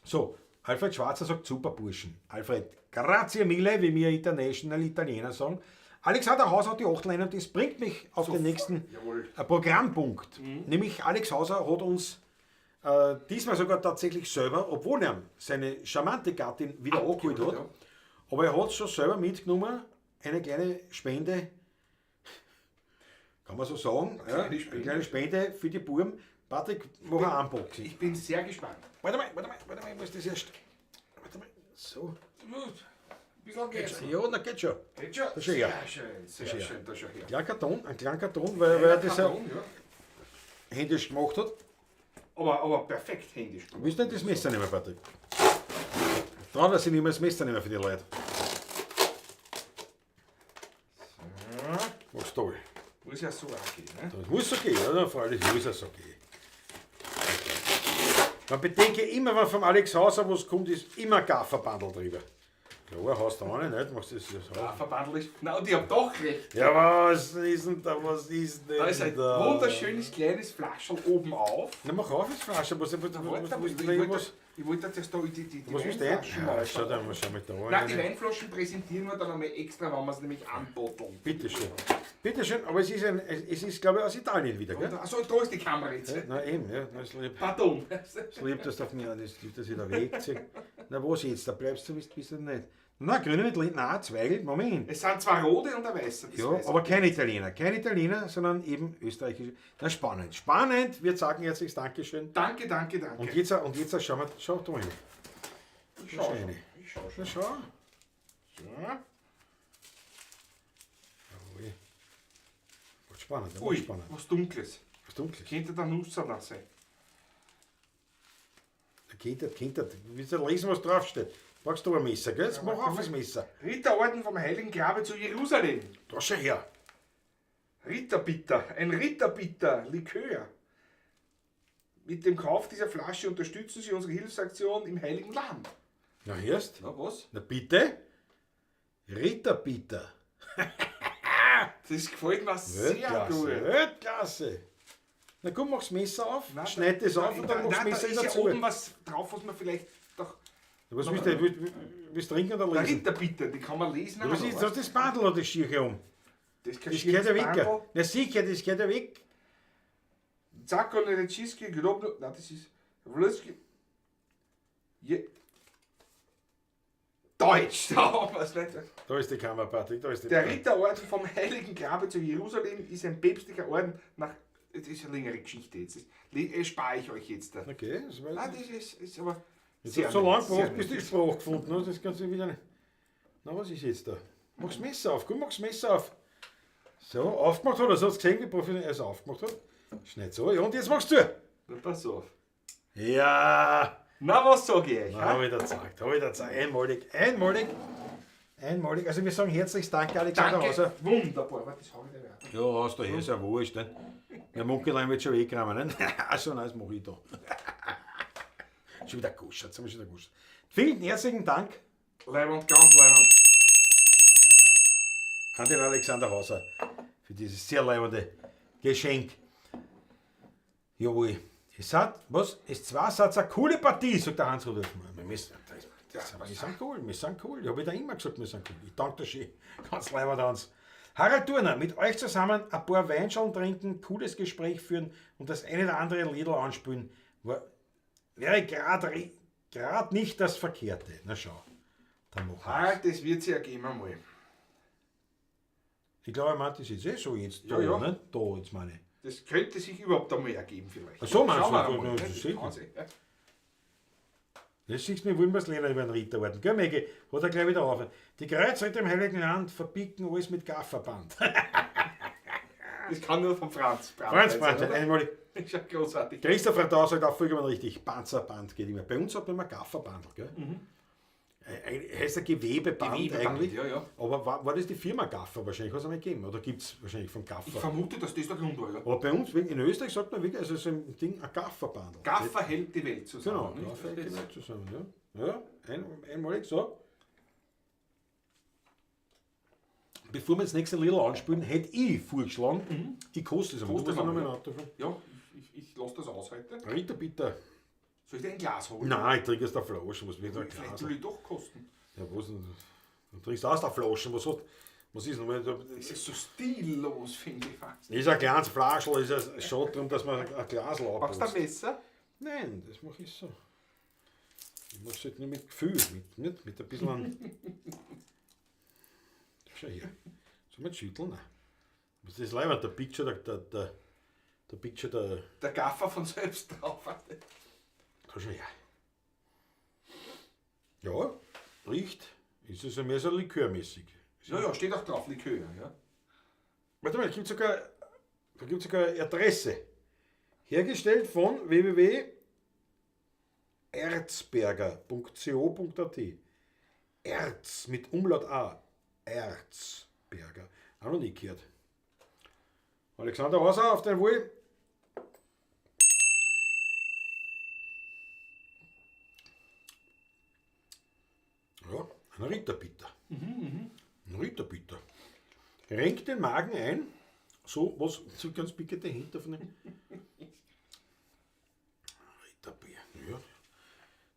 Speaker 1: So, Alfred Schwarzer sagt super Burschen. Alfred, grazie mille, wie wir International Italiener sagen. Alexander Hauser hat die 8 Leine und das bringt mich auf den nächsten Programmpunkt. Nämlich Alex Hauser hat uns diesmal sogar tatsächlich selber, obwohl er seine charmante Gattin wieder angeholt hat, aber er hat es schon selber mitgenommen, eine kleine Spende, kann man so sagen, eine kleine Spende für die Buam. Patrick, mach ein Unboxing.
Speaker 2: Ich bin sehr gespannt.
Speaker 1: Warte mal, ich muss das erst. Warte mal, so.
Speaker 2: Ein bisschen geht's.
Speaker 1: Ja, na geht schon.
Speaker 2: Geht schon?
Speaker 1: Das ist ja.
Speaker 2: Sehr schön, da schon her.
Speaker 1: Ein kleiner Karton, weil er das ja
Speaker 2: Karton,
Speaker 1: händisch gemacht hat.
Speaker 2: Aber perfekt händisch.
Speaker 1: Willst du nicht das Messer nehmen, Patrick? Trauen wir sich nicht mehr das Messer nehmen für die Leute. Mach's toll.
Speaker 2: Muss ja so auch gehen, ne?
Speaker 1: Das muss so gehen, oder? Freilich muss es so gehen. Man bedenke immer, wenn vom Alex Hauser was kommt, ist immer ein Gafferbandel drüber. Klar, hast du auch nicht, machst du das so.
Speaker 2: Verbandel ist. Na, und ich hab doch recht.
Speaker 1: Ja, was ist denn da, was ist denn
Speaker 2: Da ist ein wunderschönes kleines Flaschel oben auf.
Speaker 1: Na, mach auf das Flasche, was willst
Speaker 2: Ich wollte jetzt da die
Speaker 1: was willst du
Speaker 2: Weinflaschen
Speaker 1: denn?
Speaker 2: mal
Speaker 1: Schau da mal da
Speaker 2: Nein, die
Speaker 1: rein.
Speaker 2: Weinflaschen präsentieren wir dann einmal extra, wenn wir es nämlich anbotteln.
Speaker 1: Bitteschön. Bitteschön, aber es ist glaube ich, aus Italien wieder, gell?
Speaker 2: Achso, da ist die Kamera jetzt.
Speaker 1: Ja, na eben, ja. Das ist lieb.
Speaker 2: Pardon.
Speaker 1: Das ist lieb, dass du auf mich dass ich da wegziehe. Na, was jetzt? Da bleibst du, bist du nicht. Na, grüne mit Linden, nein, zwei, Moment.
Speaker 2: Es sind zwei rote und ein weißer.
Speaker 1: Ja, aber kein Italiener. Kein Italiener, sondern eben österreichische. Na, spannend. Spannend. Wir sagen herzliches Dankeschön.
Speaker 2: Danke.
Speaker 1: Und jetzt schauen wir, schau da mal hin.
Speaker 2: Ich schau schon.
Speaker 1: Na, schau.
Speaker 2: So.
Speaker 1: Jawohl. Was spannend, ja,
Speaker 2: Ui,
Speaker 1: spannend.
Speaker 2: was Dunkles.
Speaker 1: Was Dunkles.
Speaker 2: Könnte der Nusssalat sein.
Speaker 1: Willst du lesen, was draufsteht? Brauchst du ein Messer, gell? Jetzt mach auf das Messer.
Speaker 2: Ritterorden vom Heiligen Grabe zu Jerusalem.
Speaker 1: Da schau her.
Speaker 2: Ritterbitter, ein Ritterbitter, Likör. Mit dem Kauf dieser Flasche unterstützen Sie unsere Hilfsaktion im Heiligen Land.
Speaker 1: Na, hörst?
Speaker 2: Na was?
Speaker 1: Na bitte? Ritterbitter.
Speaker 2: Das gefällt mir sehr gut.
Speaker 1: Weltklasse. Na komm, mach's Messer auf, schneid das auf und dann machst du Messer
Speaker 2: da ist ja
Speaker 1: dazu.
Speaker 2: oben was drauf, was man vielleicht doch...
Speaker 1: Was willst du? Willst du trinken oder
Speaker 2: Der
Speaker 1: lesen?
Speaker 2: Ritterbitter, die kann man lesen.
Speaker 1: Ja, was ist das? Das Bandel oder das Schier um?
Speaker 2: Das ist kein
Speaker 1: Das geht ja weg.
Speaker 2: Bandel.
Speaker 1: Na sicher, das geht ja weg.
Speaker 2: Zacko, Nereczyski, Grobno... Nein, das ist... Wlöski... Deutsch! Da, was nicht.
Speaker 1: Da ist die Kamera, Patrick, da ist die
Speaker 2: Der Ritterorden vom Heiligen Grabe zu Jerusalem ist ein päpstlicher Orden nach... Das ist eine längere Geschichte jetzt. Das spare ich euch jetzt.
Speaker 1: Okay, das weiß
Speaker 2: Nein,
Speaker 1: ich.
Speaker 2: das ist aber...
Speaker 1: Jetzt
Speaker 2: sehr
Speaker 1: hast du so
Speaker 2: nett,
Speaker 1: lange
Speaker 2: sehr
Speaker 1: gebraucht, bis du
Speaker 2: nett.
Speaker 1: die Sprache gefunden hast. Das kannst du wieder nicht. Na, was ist jetzt da? Mach's das Messer auf, komm, mach's das Messer auf. So, aufgemacht hat er, so hast du gesehen, wie professionell er es aufgemacht hat. Schneid so, ja, und jetzt machst du zu.
Speaker 2: Na, pass auf.
Speaker 1: Ja,
Speaker 2: Na, was sag ich euch?
Speaker 1: habe ich dir gezeigt, einmalig. Also wir sagen herzliches Danke, Alexander Hauser.
Speaker 2: Danke, wunderbar. Warte, das hau ich dir weiter.
Speaker 1: Ja, hast du her, ist ja wurscht. Ne? Der Munkelein wird schon wegräumen. Ne? So, nein, das mache ich da. Schon wieder kuschelt, schon wieder kuschelt. Vielen herzlichen Dank
Speaker 2: Leiband, ganz leiband.
Speaker 1: an den Alexander Hauser für dieses sehr leibende Geschenk. Jawohl. Es hat, was? Es zwar eine coole Partie, sagt der Hans-Rudolf. Wir sind cool. Ich habe da immer gesagt, wir sind cool. Ich danke dir schön. Ganz leibend, Hans. Harald Turner, mit euch zusammen ein paar Weinschalen trinken, cooles Gespräch führen und das eine oder andere Liedl anspielen, wäre gerade nicht das Verkehrte. Na schau, dann machen wir
Speaker 2: Halt, das wird sich ergeben einmal.
Speaker 1: Ich glaube, er meint das jetzt so jetzt.
Speaker 2: Ja,
Speaker 1: Da,
Speaker 2: ja.
Speaker 1: ne? Da, jetzt meine ich.
Speaker 2: Das könnte sich überhaupt einmal ergeben vielleicht.
Speaker 1: Ach so, meinst
Speaker 2: Schauen
Speaker 1: du?
Speaker 2: wir
Speaker 1: Ja,
Speaker 2: einmal,
Speaker 1: das
Speaker 2: ne?
Speaker 1: ist sicher.
Speaker 2: Kann sein, ja.
Speaker 1: Das siehst du, wir wollen was lernen über den Ritterorden. Gell, Maggie? Hat er gleich wieder auf. Die Kreuzritter im Heiligen Land verbiegen alles mit Gafferband.
Speaker 2: Das kann nur von Franz.
Speaker 1: Franz,
Speaker 2: oder?
Speaker 1: einmalig.
Speaker 2: Das ist ja großartig.
Speaker 1: Christopher da sagt auch vollkommen richtig, Panzerband geht immer. Bei uns hat man immer Gafferband, gell? Heißt ein Gewebeband,
Speaker 2: Gewebeband,
Speaker 1: eigentlich.
Speaker 2: ja.
Speaker 1: Aber war das die Firma Gaffer wahrscheinlich? Hat es einmal gegeben? Oder gibt es wahrscheinlich von
Speaker 2: Ich
Speaker 1: Gaffer?
Speaker 2: vermute, dass das der Grund war. Ja.
Speaker 1: Aber bei uns, in Österreich sagt man wirklich, also so ein Ding, ein Gafferband.
Speaker 2: Gaffer hält die Welt zusammen.
Speaker 1: Genau,
Speaker 2: nicht?
Speaker 1: Gaffer hält die Welt zusammen, ja. Ja, einmalig so. Bevor wir das nächste Lied anspielen, hätte ich vorgeschlagen, ich koste es einmal.
Speaker 2: Koste
Speaker 1: Du bist
Speaker 2: es einmal,
Speaker 1: Nominator davon.
Speaker 2: Ja, ich lasse das aus heute.
Speaker 1: Ritter, bitte.
Speaker 2: Soll ich dir ein Glas holen?
Speaker 1: Nein, ich trinke aus der Flasche. Was wird ein
Speaker 2: Vielleicht
Speaker 1: Glas?
Speaker 2: soll ich doch kosten.
Speaker 1: Ja, was denn? Du trinkst aus der Flasche. Was ist nochmal?
Speaker 2: Das ist so stillos, finde ich fast.
Speaker 1: Ist ein kleines Flaschel, ist es schon darum, dass man ein Glas
Speaker 2: Machst du ein Messer?
Speaker 1: Nein, das mache ich so. Ich mache es halt nur mit Gefühl, mit ein bisschen. Schau hier. Soll man schütteln? Nein. Was ist das leider? Der Picture, der Picture,
Speaker 2: Der Gaffer von selbst drauf.
Speaker 1: Schau her. Ja, riecht. Ist es mehr so likörmäßig.
Speaker 2: Ja, steht auch drauf, Likör. Ja.
Speaker 1: Warte mal, da gibt sogar Adresse. Hergestellt von www.erzberger.co.at. Erz mit Umlaut A. Erzberger. Auch noch nie gehört. Alexander Hauser, auf dein Wohl. Ja, Ein Ritterbitter. Ein Ritterbitter. Renkt den Magen ein. So, was, so ganz bitte dahinter von dem Ritterbier. Ja,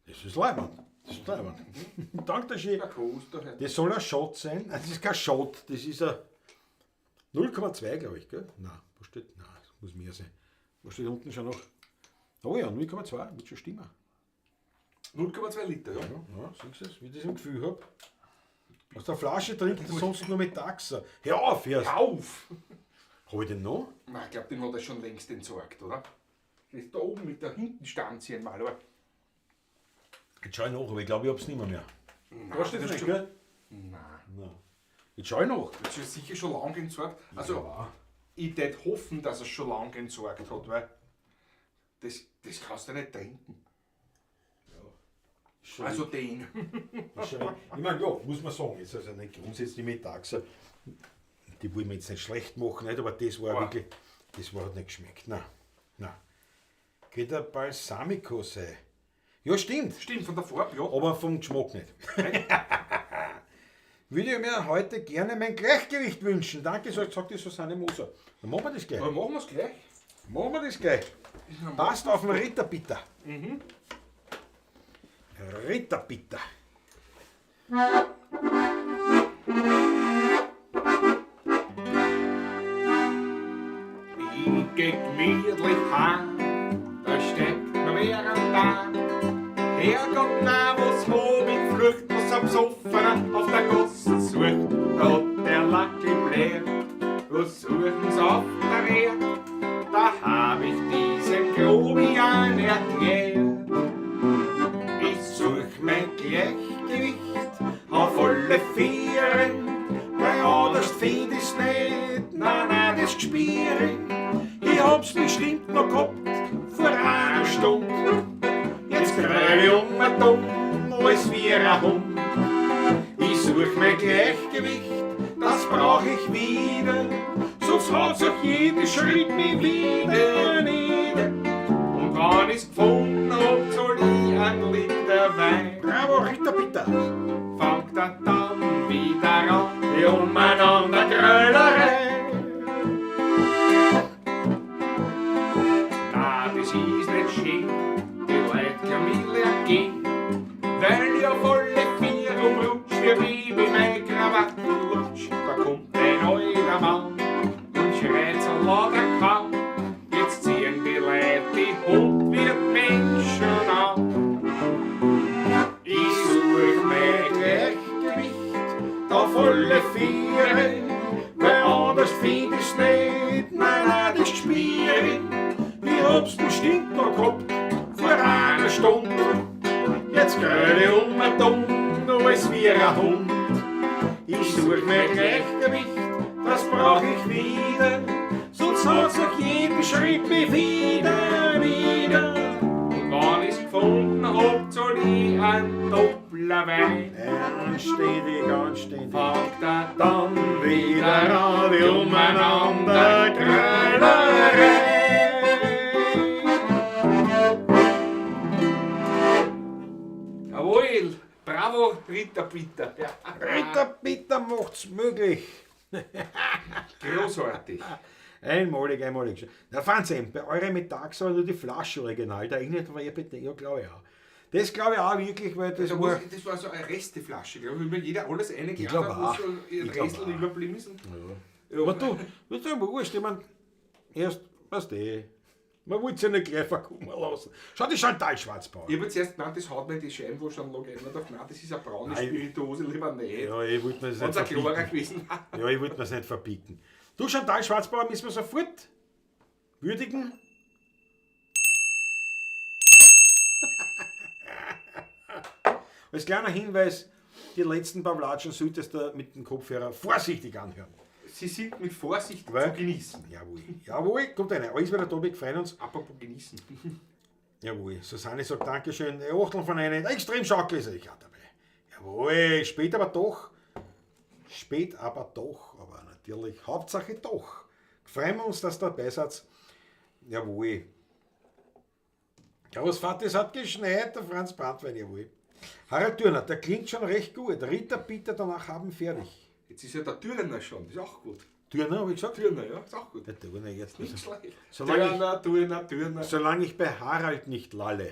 Speaker 1: das ist leibend. Das ist leibend. Danke schön. Das soll ein Shot sein. Nein, das ist kein Shot, das ist ein 0,2, glaube ich, gell? Nein, wo steht? Nein, das muss mehr sein. Wo steht unten schon noch? Oh ja, 0,2, wird schon stimmen.
Speaker 2: 0,2 Liter, ja.
Speaker 1: Ja, siehst du es, wie ich das im Gefühl habe. Aus der Flasche trinkt er sonst nur mit Taxa. Hör auf erst.
Speaker 2: Hör auf!
Speaker 1: Habe ich den noch?
Speaker 2: Nein, ich glaube, den hat er schon längst entsorgt, oder? Das ist da oben mit der Hintenstanzchen mal, aber.
Speaker 1: Jetzt schau ich nach, aber ich glaube, ich habe es nicht mehr.
Speaker 2: Nein,
Speaker 1: Hast du das nicht, gell?
Speaker 2: Nein.
Speaker 1: Nein. Jetzt schau ich nach.
Speaker 2: Das ist sicher schon lange entsorgt. Also, ich würde hoffen, dass er es schon lange entsorgt hat, weil das kannst du nicht trinken.
Speaker 1: Schon
Speaker 2: Also den.
Speaker 1: ich meine, ja, muss man sagen, ist also nicht grundsätzlich mit Taxa. Die wollen wir jetzt nicht schlecht machen, nicht, aber das war wirklich, das war, hat nicht geschmeckt. Nein, nein. Könnte ein Balsamico sein. Ja, stimmt.
Speaker 2: Stimmt, von der Farbe, ja.
Speaker 1: Aber vom Geschmack nicht. Würde ich mir heute gerne mein Gleichgewicht wünschen. Danke, sagt die Susanne Moser. Dann machen wir das gleich.
Speaker 2: Dann machen wir es gleich.
Speaker 1: Machen wir das gleich. Passt auf den Ritterbitter. Ritterbitter.
Speaker 2: Ich geh gemütlich heim, da steckt mir wer am Tag. Herrgott, na, was hab ich Flucht, was am Sofa auf der Gosse sucht. Da hat der Lacki blärt, was suchen's auf der Rehr? Da hab ich diesen Grobian erklärt. Ich such mein Gleichgewicht auf alle Viere, weil anders find ich's nicht, nein, das Gspiere. Ich hab's bestimmt noch gehabt vor einer Stunde. Jetzt grell ich um ein Dumm, alles wie ein Hund. Ich such mein Gleichgewicht, das brauch ich wieder, sonst hat's auch jeder Schritt mich wieder nieder. Und wenn ich's gefunden hab, soll ich ein Liter Wein.
Speaker 1: Bravo, Ritterbitter.
Speaker 2: Fangt er dann wieder an, die umeinander Grölerei. Na, das ist nicht schön, die Leute können mich ergehen, weil ich auf alle vier umrutsch, wie Baby mein Krawatte lutsch. Da kommt ein neuer Mann und schreit so laut er kann. Jetzt ziehen die Leute die Hund wie Menschen an. Ich such mein Gleichgewicht auf alle Viere, weil anders find ich's nicht, nein, das Spiel. Ich hab's bestimmt noch gehabt vor einer Stunde. Jetzt gröle ich um ein Dumm, alles wie ein Hund. Ich such mein Gleichgewicht, das brauch ich wieder, sonst hat's auch jeden Schritt mich wieder. Und wenn ich's gefunden hab, soll ich ein Doppler Wein.
Speaker 1: Anständig.
Speaker 2: Fangt er dann wieder an, die umeinander Grölerei. Jawohl, bravo Ritterbitter. Ja.
Speaker 1: Ritterbitter macht's möglich.
Speaker 2: Großartig.
Speaker 1: Einmalig. Na, Fernsehen, bei euren Mittags war nur die Flasche original. Da erinnert war ja bitte, ja, glaube ich auch. Das glaube ich auch wirklich, weil das war.
Speaker 2: Das war so eine Resteflasche, glaube ich, weil jeder alles eine
Speaker 1: Ich glaube auch.
Speaker 2: so ein Restel überblieben ist.
Speaker 1: Ja. Aber du ist ja wurscht, ich meine, erst, weißt du, man wollte es ja nicht gleich verkommen lassen. Schau, die Chantal-Schwarzbauer.
Speaker 2: Ich habe jetzt erst gemeint, das haut mir die Scheibenwaschanlage ein. Nein, das ist eine braune
Speaker 1: Nein.
Speaker 2: Spirituose, lieber nicht.
Speaker 1: Ja, ich wollte mir das
Speaker 2: Wenn's
Speaker 1: nicht
Speaker 2: ein klarer
Speaker 1: verbieten.
Speaker 2: gewesen war.
Speaker 1: Ja, ich wollte mir das nicht verbieten. Du, Chantal-Schwarzbauer, müssen wir sofort würdigen. Als kleiner Hinweis, die letzten Pawlatschn solltest du mit dem Kopfhörer vorsichtig anhören.
Speaker 2: Sie sind mit Vorsicht
Speaker 1: Weil-
Speaker 2: zu genießen.
Speaker 1: Jawohl, kommt einer. Alles wieder da, wir freuen uns.
Speaker 2: Apropos genießen.
Speaker 1: Jawohl, Susanne sagt Dankeschön. Die Achteln von einem extrem schaukel ist ich auch dabei. Jawohl, spät aber doch, aber natürlich, Hauptsache doch. Freuen wir uns, dass ihr dabei seid. Jawohl. Ja, was Vater, es hat geschneit, der Franz Brandwein, jawohl. Harald Thürner, der klingt schon recht gut. Ritter bitte danach haben fertig.
Speaker 2: Jetzt ist ja der Thürner schon, das ist auch gut.
Speaker 1: Thürner, habe ich gesagt?
Speaker 2: Thürner, ja, ist auch gut.
Speaker 1: Der Thürner jetzt.
Speaker 2: Nicht schlecht.
Speaker 1: Solange
Speaker 2: Thürner.
Speaker 1: ich bei Harald nicht lalle.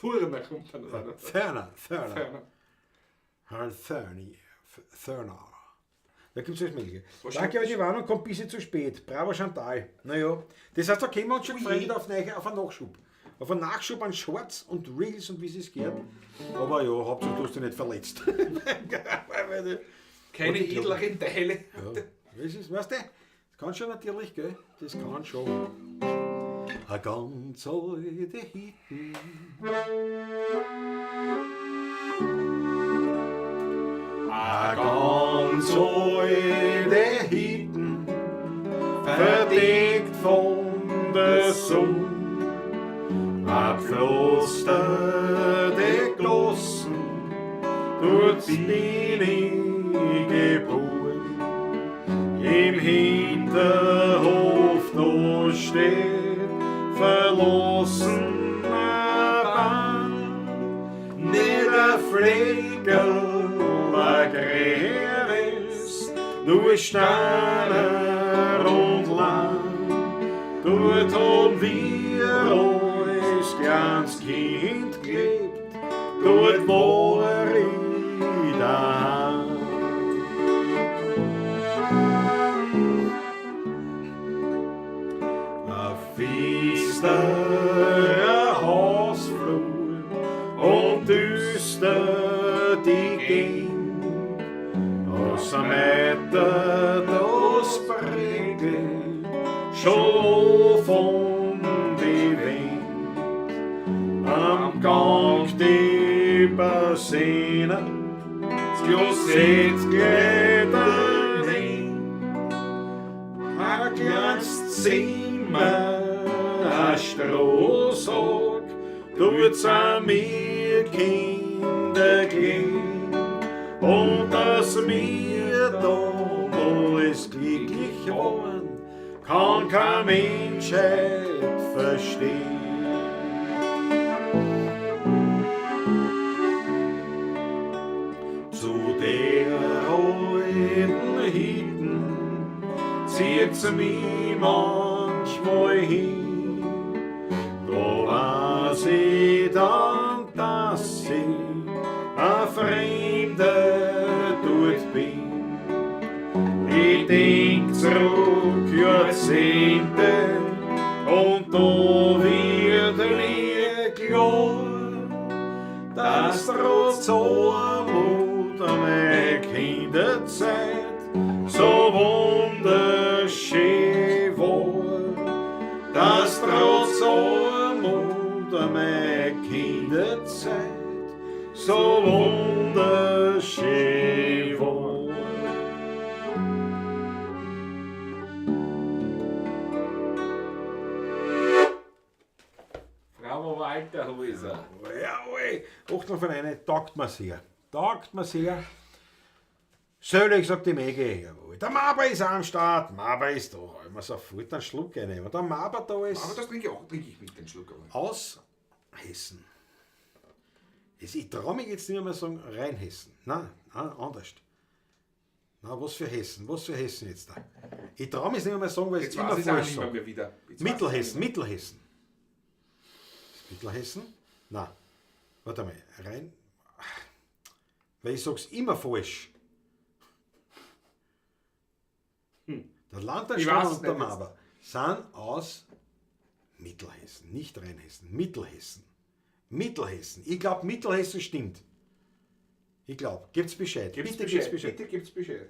Speaker 2: Thürner kommt dann rein.
Speaker 1: Thürner.
Speaker 2: Thürner.
Speaker 1: Harald Thürner. Da gibt es alles Mögliche. Danke, aber die Warnung kommt ein bisschen zu spät. Bravo Chantal. Naja, das heißt, da können wir uns schon gefreut auf einen Nachschub. Auf einen Nachschub an Shorts und Reels und wie es geht. Aber ja, Hauptsache du hast dich nicht verletzt.
Speaker 2: Keine edleren Teile.
Speaker 1: Ja, das ist, weißt du, das kann schon natürlich, gell? Das kann schon. A ganz alte Hitten. A ganz alte Hitten, verdeckt von der Sonne. Abflosterte Glossen, dort bin ich geboren. Im Hinterhof da steht verlassen Bahn, nicht ein Fleckerl, ein Gräres, nur Steiner und Land. Dort haben wir als kleines Kind gelebt, dort war ich daheim. Ein fester Hausflur und düster die Gegend, aus dem Meter das Präge schon von die Wind. Am Gang die Bassine, das Klosett glättert hin. Ein kleines Zimmer, ein Strohsack, tut's an mir Kinder gehen. Und dass wir damals glücklich waren, kann kein Mensch verstehen. Zu der alten Hitten zieht's mich manchmal hin. Da weiß ich dann, dass ich ein Fremder dort bin. Ich denk zurück Jahrzehnte und da wird mir klar, dass trotz Armut meine Kinderzeit so wunderschön war. Dass trotz Armut meine Kinderzeit so wunderschön war.
Speaker 2: Bravo, Walter Häuser.
Speaker 1: Jawohl, Achtung von einer, taugt mir sehr. Taugt mir sehr. Sölig, sagt die Mäge, jawohl. Der Maber ist am Start, Maber ist da. Immer sofort einen Schluck rein. Und der Maber da ist.
Speaker 2: Aber das trinke ich mit den Schluck.
Speaker 1: Aus Hessen. Ich traue mich jetzt nicht mehr sagen, rein Hessen. Nein, anders. Na, was für Hessen jetzt da? Ich traue mich nicht mehr sagen, weil ich es
Speaker 2: Jetzt
Speaker 1: immer
Speaker 2: weiß ich auch
Speaker 1: falsch
Speaker 2: nicht mehr
Speaker 1: sage.
Speaker 2: wieder.
Speaker 1: Mittelhessen. Mittelhessen? Nein. Warte mal, rein. Weil ich sag's immer falsch. Der Landtagsstaat und der Maber sind aus Mittelhessen, nicht Rheinhessen, Mittelhessen. Mittelhessen. Ich glaube, Mittelhessen stimmt. Ich glaube. Gibt's Bescheid. Bitte gibt's Bescheid.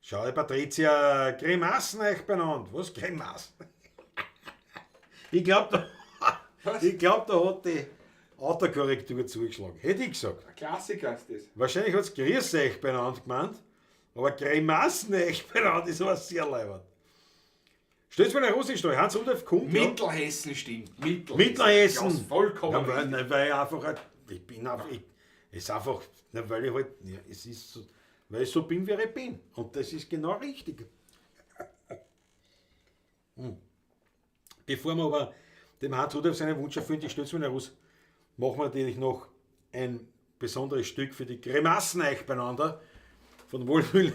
Speaker 1: Schau, die Patricia Grimassen euch benannt. Was Grimassen? Ich glaube, da hat die Autokorrektur zugeschlagen. Hätte ich gesagt.
Speaker 2: Ein Klassiker ist das.
Speaker 1: Wahrscheinlich hat es Grüß euch benannt gemeint, aber Grimassen euch benannt ist aber sehr leibend. Stellt mir eine Russisch da, Hans Rudolf kommt.
Speaker 2: Mittelhessen stimmt.
Speaker 1: Mittelhessen.
Speaker 2: Ja, vollkommen.
Speaker 1: Ja, weil ich einfach, ich bin einfach, es ist einfach, weil ich halt, ja, es ist so, weil ich so bin, wie ich bin. Und das ist genau richtig. Bevor wir aber dem Hans Rudolf seinen Wunsch erfüllen, ich stell's mir raus. machen wir natürlich noch ein besonderes Stück für die Grimassen euch beieinander von Wohlfühl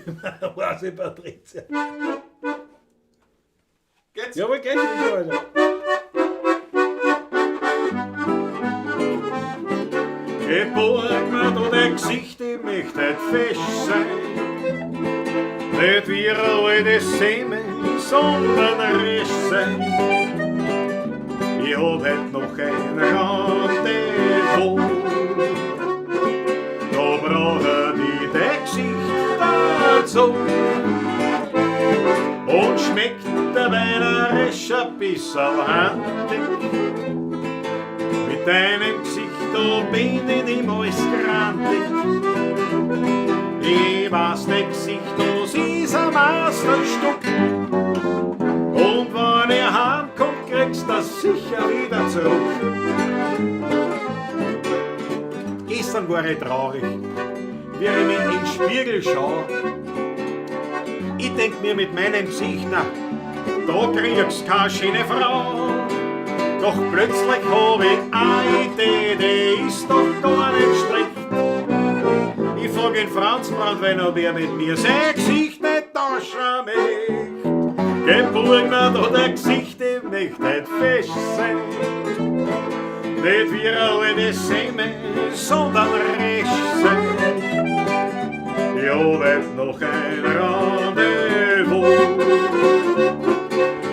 Speaker 1: Hase Patricia.
Speaker 2: Geht's?
Speaker 1: Ja, aber geht's nicht so, Alter. Geborgen mir da dein Gesicht, ich möchte nicht fest sein. Nicht wie ein altes Seme, sondern recht sein. Ich hab heute noch ein Rendezvous. Da brauche ich dein Gesicht dazu. Und schmeckt der Weinerisch ein bisschen handig. Mit deinem Gesicht da bin ich niemals grantig. Ich weiß, dein Gesicht, das ist ein Meisterstück. Und wenn ich heimkomm, kriegst du das sicher wieder zurück. Gestern war ich traurig, wie ich mich in den Spiegel schaue. Ich denk mir mit meinem Gesicht, na, da kriegst du keine schöne Frau. Doch plötzlich hab ich eine Idee, die ist doch gar nicht schlecht. Ich frag den Franzbrand, ob er mit mir sein Gesicht nicht tauschen möchte. Geborgen da dein Gesicht, ich möchte nicht fest sein. Nicht wie alle Seme, sondern recht sein. Ich hab heute noch ein Rendezvous.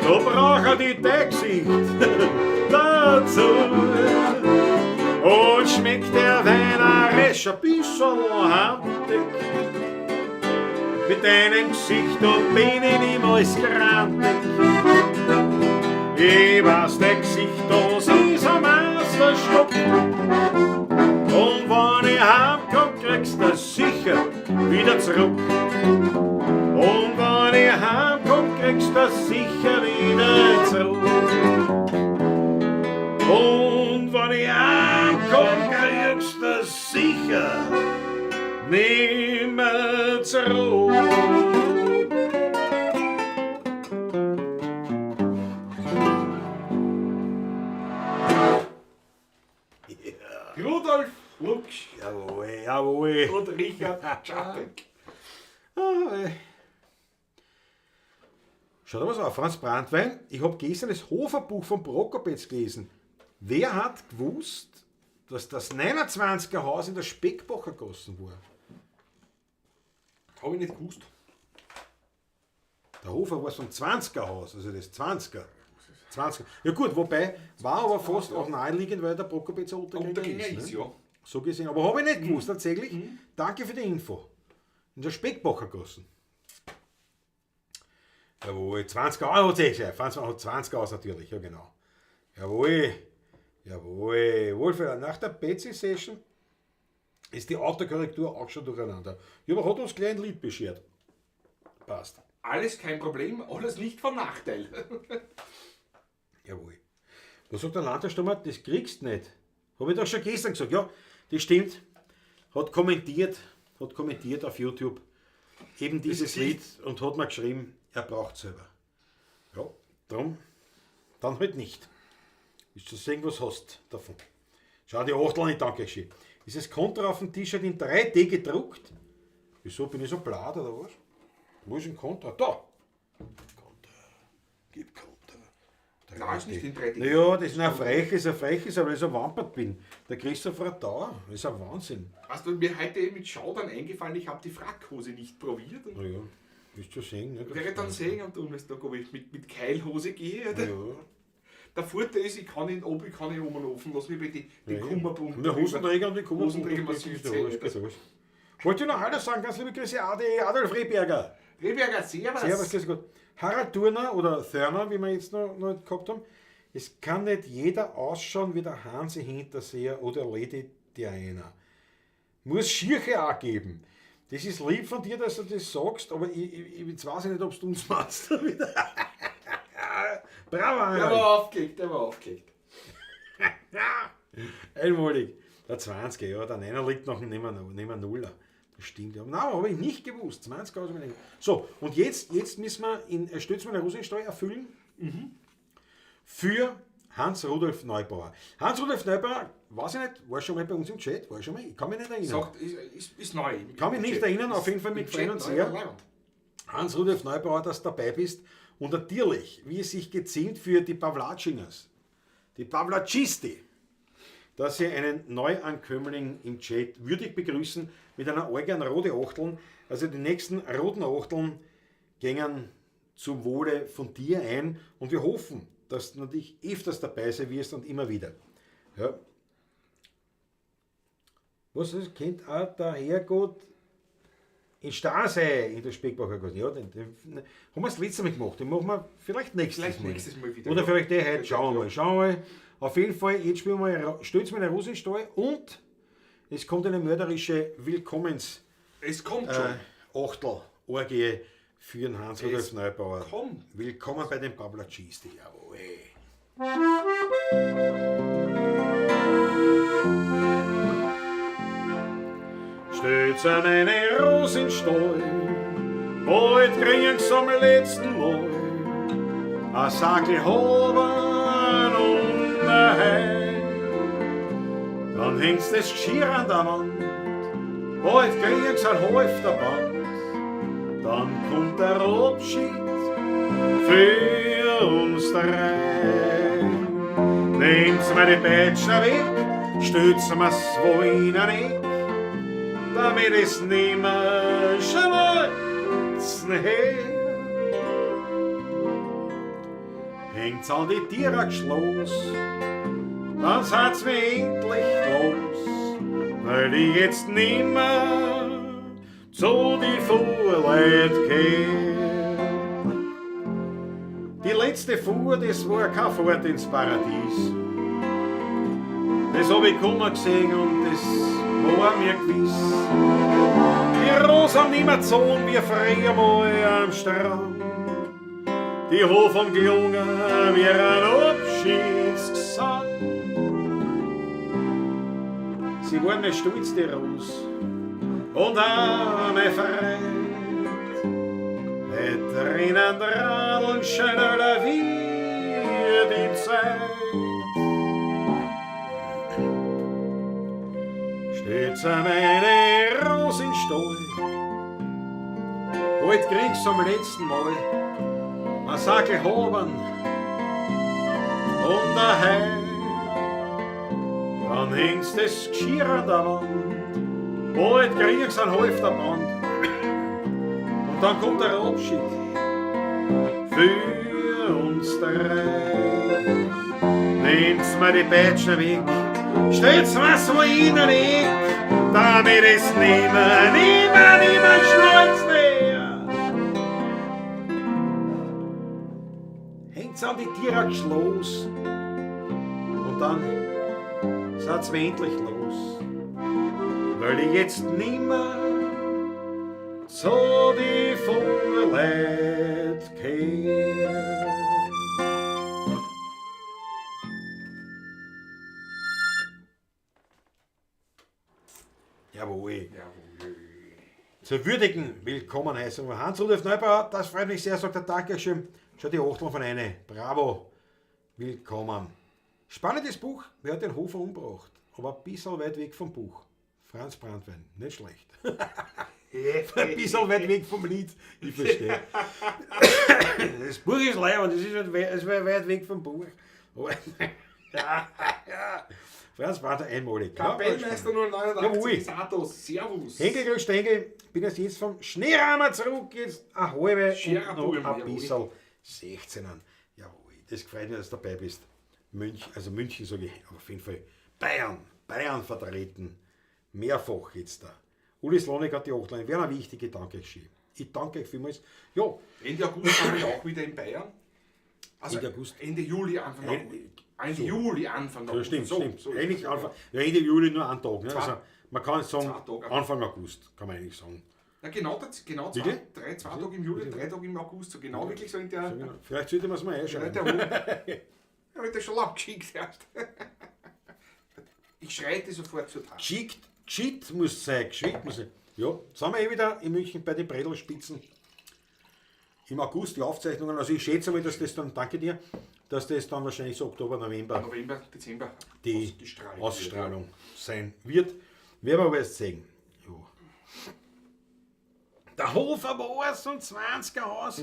Speaker 1: Da brauche ich dein Gesicht dazu. Und schmeckt der Weinerisch ein bisschen handig. Mit deinem Gesicht, da bin ich niemals grantig. Ich weiß, dein Gesicht, das ist ein Meisterstück. Und wenn ich heimkomm, kriegst du das sicher wieder zurück. Und wenn ich heimkomm, kriegst du das sicher wieder zurück. Und wenn ich heimkomm, kriegst du das sicher nimmer zurück.
Speaker 2: Rudolf Lutsch
Speaker 1: Jawohl, jawohl.
Speaker 2: und Richard Czapek.
Speaker 1: Schaut mal so auf, Franz Brandwein. Ich habe gestern das Hoferbuch von Prokopetz gelesen. Wer hat gewusst, dass das 29er Haus in der Speckbacher Gassen war?
Speaker 2: Habe ich nicht gewusst.
Speaker 1: Der Hofer war so ein 20er Haus, also das 20er. 20er. Ja gut, wobei war aber fast auch naheliegend, weil der Prokopetz Untergänger ist. Ne?
Speaker 2: Ja.
Speaker 1: So gesehen. Aber habe ich nicht gewusst, tatsächlich. Danke für die Info. In der Speckbacher Gassen. Jawohl, 20er Haus, hat 20er Haus natürlich, ja genau. Jawohl, jawohl. Wohlfühl, nach der Betsy-Session ist die Autokorrektur auch schon durcheinander. Ja, aber hat uns gleich ein Lied beschert. Passt.
Speaker 2: Alles kein Problem, alles nicht von Nachteil.
Speaker 1: Jawohl. Was sagt der Landesstürmer? Das kriegst du nicht. Habe ich doch schon gestern gesagt. Ja, das stimmt. Hat kommentiert auf YouTube eben dieses Lied und hat mir geschrieben, er braucht selber. Ja, darum, dann halt nicht. Willst du sehen, was hast davon? Schau die Achtel nicht, danke schön. Ist das Kontra auf dem T-Shirt in 3D gedruckt? Wieso bin ich so blatt oder was? Wo ist ein Kontra? Da! Kontra. Gib Kontra.
Speaker 2: Nein, ist nicht in 3D.
Speaker 1: Naja, das ist ein freches, aber ich so wampert bin. Der Christoph Radauer, das ist ein Wahnsinn.
Speaker 2: Hast du mir heute mit Schaudern eingefallen, ich habe die Frackhose nicht probiert. Und
Speaker 1: Naja, willst du sehen? Ne?
Speaker 2: wäre dann sehen am Donnerstag, ob ich mit Keilhose gehe. Oder?
Speaker 1: Ja.
Speaker 2: Der Vorteil ist, ich kann ihn oben offen lassen, wie bei den Kummerbund.
Speaker 1: Der Hosenträger und die
Speaker 2: Hosenträger,
Speaker 1: Kummerbund.
Speaker 2: massiv
Speaker 1: Wollte ich noch alles sagen, ganz liebe Grüße, Adolf Rehberger.
Speaker 2: Rehberger, servus.
Speaker 1: Servus, grüß Gott. Harald Turner oder Thörner, wie wir jetzt noch gehabt haben. Es kann nicht jeder ausschauen wie der Hansi Hinterseher oder Lady Diana. Muss Schirche auch geben. Das ist lieb von dir, dass du das sagst, aber jetzt weiß ich nicht, ob du uns machst. Bravo, Harald.
Speaker 2: Der war aufgelegt.
Speaker 1: Einmalig. Der 20er, ja, der 9er liegt noch neben einem Nuller. Das stimmt. Ja. Nein, habe ich nicht gewusst. 20 habe ich nicht gewusst. So, und jetzt müssen wir in Stützmann der Rosensteuer erfüllen. Für Hans-Rudolf Neubauer. Hans-Rudolf Neubauer, weiß ich nicht, war schon mal bei uns im Chat, war schon mal, ich kann mich nicht erinnern.
Speaker 2: Sagt, ist neu.
Speaker 1: Ich kann mich nicht erinnern, auf jeden Fall mit freuen uns sehr. Hans-Rudolf Neubauer, dass du dabei bist und natürlich, wie es sich geziemt für die Pawlatschiners, die Pawlatschisti, dass sie einen Neuankömmling im Chat würdig begrüßen mit einer eigenen roten Achteln. Also die nächsten roten Achteln gingen zum Wohle von dir ein und wir hoffen, dass du natürlich öfters dabei sein wirst und immer wieder. Ja. Was das kennt auch der Herrgott in Stasei in der Speckbacher Garten. Ja, den haben wir das letzte Mal gemacht. Den machen wir vielleicht nächstes Mal wieder. Oder vielleicht der heute. Schauen wir mal. Auf jeden Fall, jetzt spielen wir Stolz mit einer Rosenstall und es kommt eine mörderische Achtel-Orgie für den Hans-Rudolf Neubauer. Willkommen bei den Pawlatschisti. Jawohl. Stütz an eine Rosenstall, bald kriegen's am letzten Mal a Sackel haben und ein Heim. Dann hängt's das Geschirr an der Wand, bald kriegen's ein Halfterband. Dann kommt der Abschied für uns drei. Nehmt's mir die Pätschner weg, stützen wir's wo in ein Eck, damit es nimmer schwarzen her. Hängt's an die Tierachschloss, dann seid's mir endlich los, weil ich jetzt nimmer zu die Fuhrleit kehr. Die letzte Fuhr, das war keine Fahrt ins Paradies. Das hab ich kummer gesehen und das war mir gewiss. Die Rosen haben nimmer gezogen wie früher mal am Strand. Die Hof haben gelungen wie ein Abschiedsgesang. Sie waren mir stolz, die Rose, und auch mein Freund. Et drinnen dran und schneller wie die Zeit. Stütz an meine Rosenstall, bald kriegst zum letzten Mal ein Sackel haben und ein Heim. Dann hängst das Geschirr an der Wand, bald kriegst ein Halfterband und dann kommt der Abschied für uns drei. Nehmt's mir die Pätschner weg, stellt's mir so in den Eck, damit es nimmer schnalzt mehr. Hängt's an die Tierachschloss und dann seid's mir endlich los, weil ich jetzt nimmer zu die Fuhrleit kehr. Jawohl. Zur würdigen Willkommenheißung von Hans-Rudolf Neubauer, das freut mich sehr, sagt der Dankeschön. Schau die Achteln von eine. Bravo. Willkommen. Spannendes Buch, wer hat den Hofer umgebracht? Aber ein bisschen weit weg vom Buch. Franz Brandwein, nicht schlecht. Ein bisschen weit weg vom Lied, ich verstehe. Das Buch ist leer und es ist weit weg vom Buch. Franz Brandwein einmalig.
Speaker 2: Kapellmeister 089, Satos, Servus.
Speaker 1: Henkel, grüß Henkel, bin jetzt vom Schneerammer zurück, jetzt eine halbe und noch ein bisschen 16 an. Jawohl, das gefreut mich, dass du dabei bist. München sage ich, auf jeden Fall Bayern vertreten. Mehrfach jetzt da. Uli Slonik hat die Achtlein. Wäre eine wichtige Danke geschehen. Ich danke euch vielmals. Ja.
Speaker 2: Ende August sind wir auch wieder in Bayern. Also Ende Juli, Anfang August. Ende Juli, Anfang August.
Speaker 1: Ja, stimmt. Eigentlich Anfang, ja, Ende Juli nur einen Tag. Ne? Also, man kann sagen, Anfang August, kann man eigentlich sagen.
Speaker 2: Ja, genau 2 Tage im Juli, 3 Tage im August. So genau wirklich so in der...
Speaker 1: So genau. Vielleicht sollte man es mal einschauen.
Speaker 2: Ja, wenn du schon lang geschickt hast. Ich schreite sofort zur Tat.
Speaker 1: Gescheit muss sein. Ja, sind wir wieder in München bei den Bredlspitzen. im August die Aufzeichnungen. Also ich schätze mal, dass das dann, danke dir, dass das dann wahrscheinlich so Oktober, November
Speaker 2: Dezember
Speaker 1: die Ausstrahlung sein wird. Werden wir aber erst sehen. Ja. Der Hofer Wars und 20er Haus.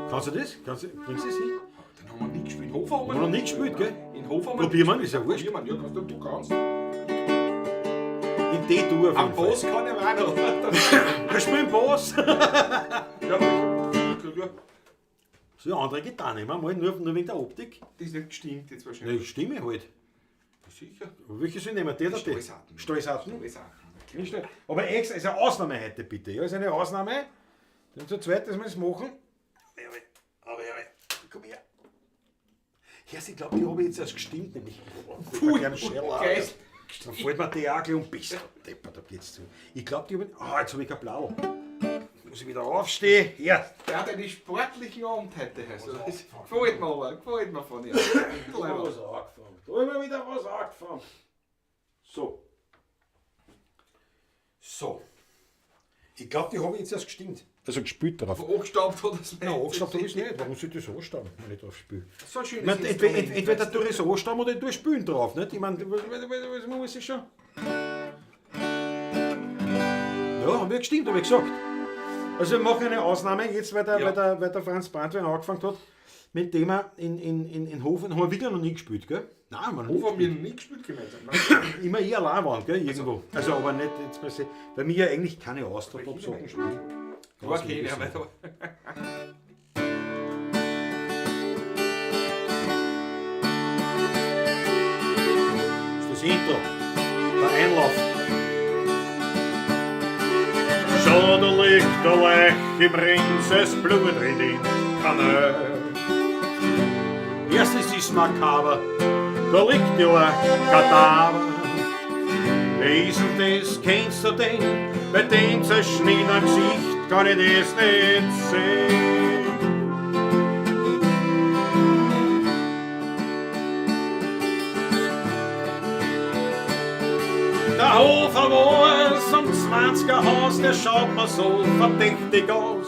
Speaker 1: Kannst du das? Bringst du das hin?
Speaker 2: Den haben wir nie gespielt. Hofer haben
Speaker 1: wir noch nie gespielt, gell?
Speaker 2: In Hofer haben wir
Speaker 1: probieren wir, ist ja wurscht.
Speaker 2: Probieren wir, ja, du kannst.
Speaker 1: In D-Dur auf
Speaker 2: Am
Speaker 1: jeden Fall.
Speaker 2: Bass kann ich auch noch.
Speaker 1: Wir spielen Bass.
Speaker 2: Ja.
Speaker 1: So eine andere Gitarre nehmen wir mal, nur wegen der Optik.
Speaker 2: Das ist nicht gestimmt jetzt wahrscheinlich.
Speaker 1: Die Stimme halt.
Speaker 2: Sicher.
Speaker 1: Welche soll nehmen? Der oder die? Stallsaten. Aber extra, ist eine Ausnahme heute bitte. Ja, ist eine Ausnahme. Dann zu zweit, dass wir das machen. Aber komm her. Ja, ich glaube, die habe ich jetzt erst gestimmt, nämlich. Dann fällt mir die auch gleich um Biss. Depper, da geht's zu. Ich glaube, die habe ich. Jetzt habe ich kein Blau. Muss ich wieder aufstehen. Ja.
Speaker 2: Der hat einen sportlichen Abend heute. Also, das gefällt mir aber, gefällt mir von dir.
Speaker 1: Da haben wir wieder was angefangen. So. Ich glaube, die habe ich jetzt erst gestimmt. Also gespielt drauf.
Speaker 2: Angestaubt hat es
Speaker 1: Nein, angestaubt habe ich es nicht. Warum sollte ich das anstauben, wenn ich drauf spiele?
Speaker 2: So schön.
Speaker 1: Entweder tue ich es anstauben oder ich tue Spülen drauf. Nicht? Ich meine, was muss ich schon? Ja, haben wir gestimmt, habe ich gesagt. Also wir machen eine Ausnahme, jetzt weil der Franz Brandwein angefangen hat, mit dem er in Hofen, haben wir wieder noch nie gespielt, gell? Nein, man
Speaker 2: Hofen haben wir noch nie gespielt gemeinsam.
Speaker 1: Immer ich allein waren, gell? Irgendwo. Also aber nicht jetzt per se, weil mir ja eigentlich keine Austausch habe. So.
Speaker 2: Gar keine, aber
Speaker 1: das Intro, der Einlauf. Schon da liegt der Leich im Rings, es Blut in den Kanal. Erstens ist makaber, da liegt die Kadaver. Dies und das, kennst du den? Bei dem zerschnittenen Gesicht kann ich das nicht sehen. Der Hofer war es am 20er Haus, der schaut mir so verdächtig aus.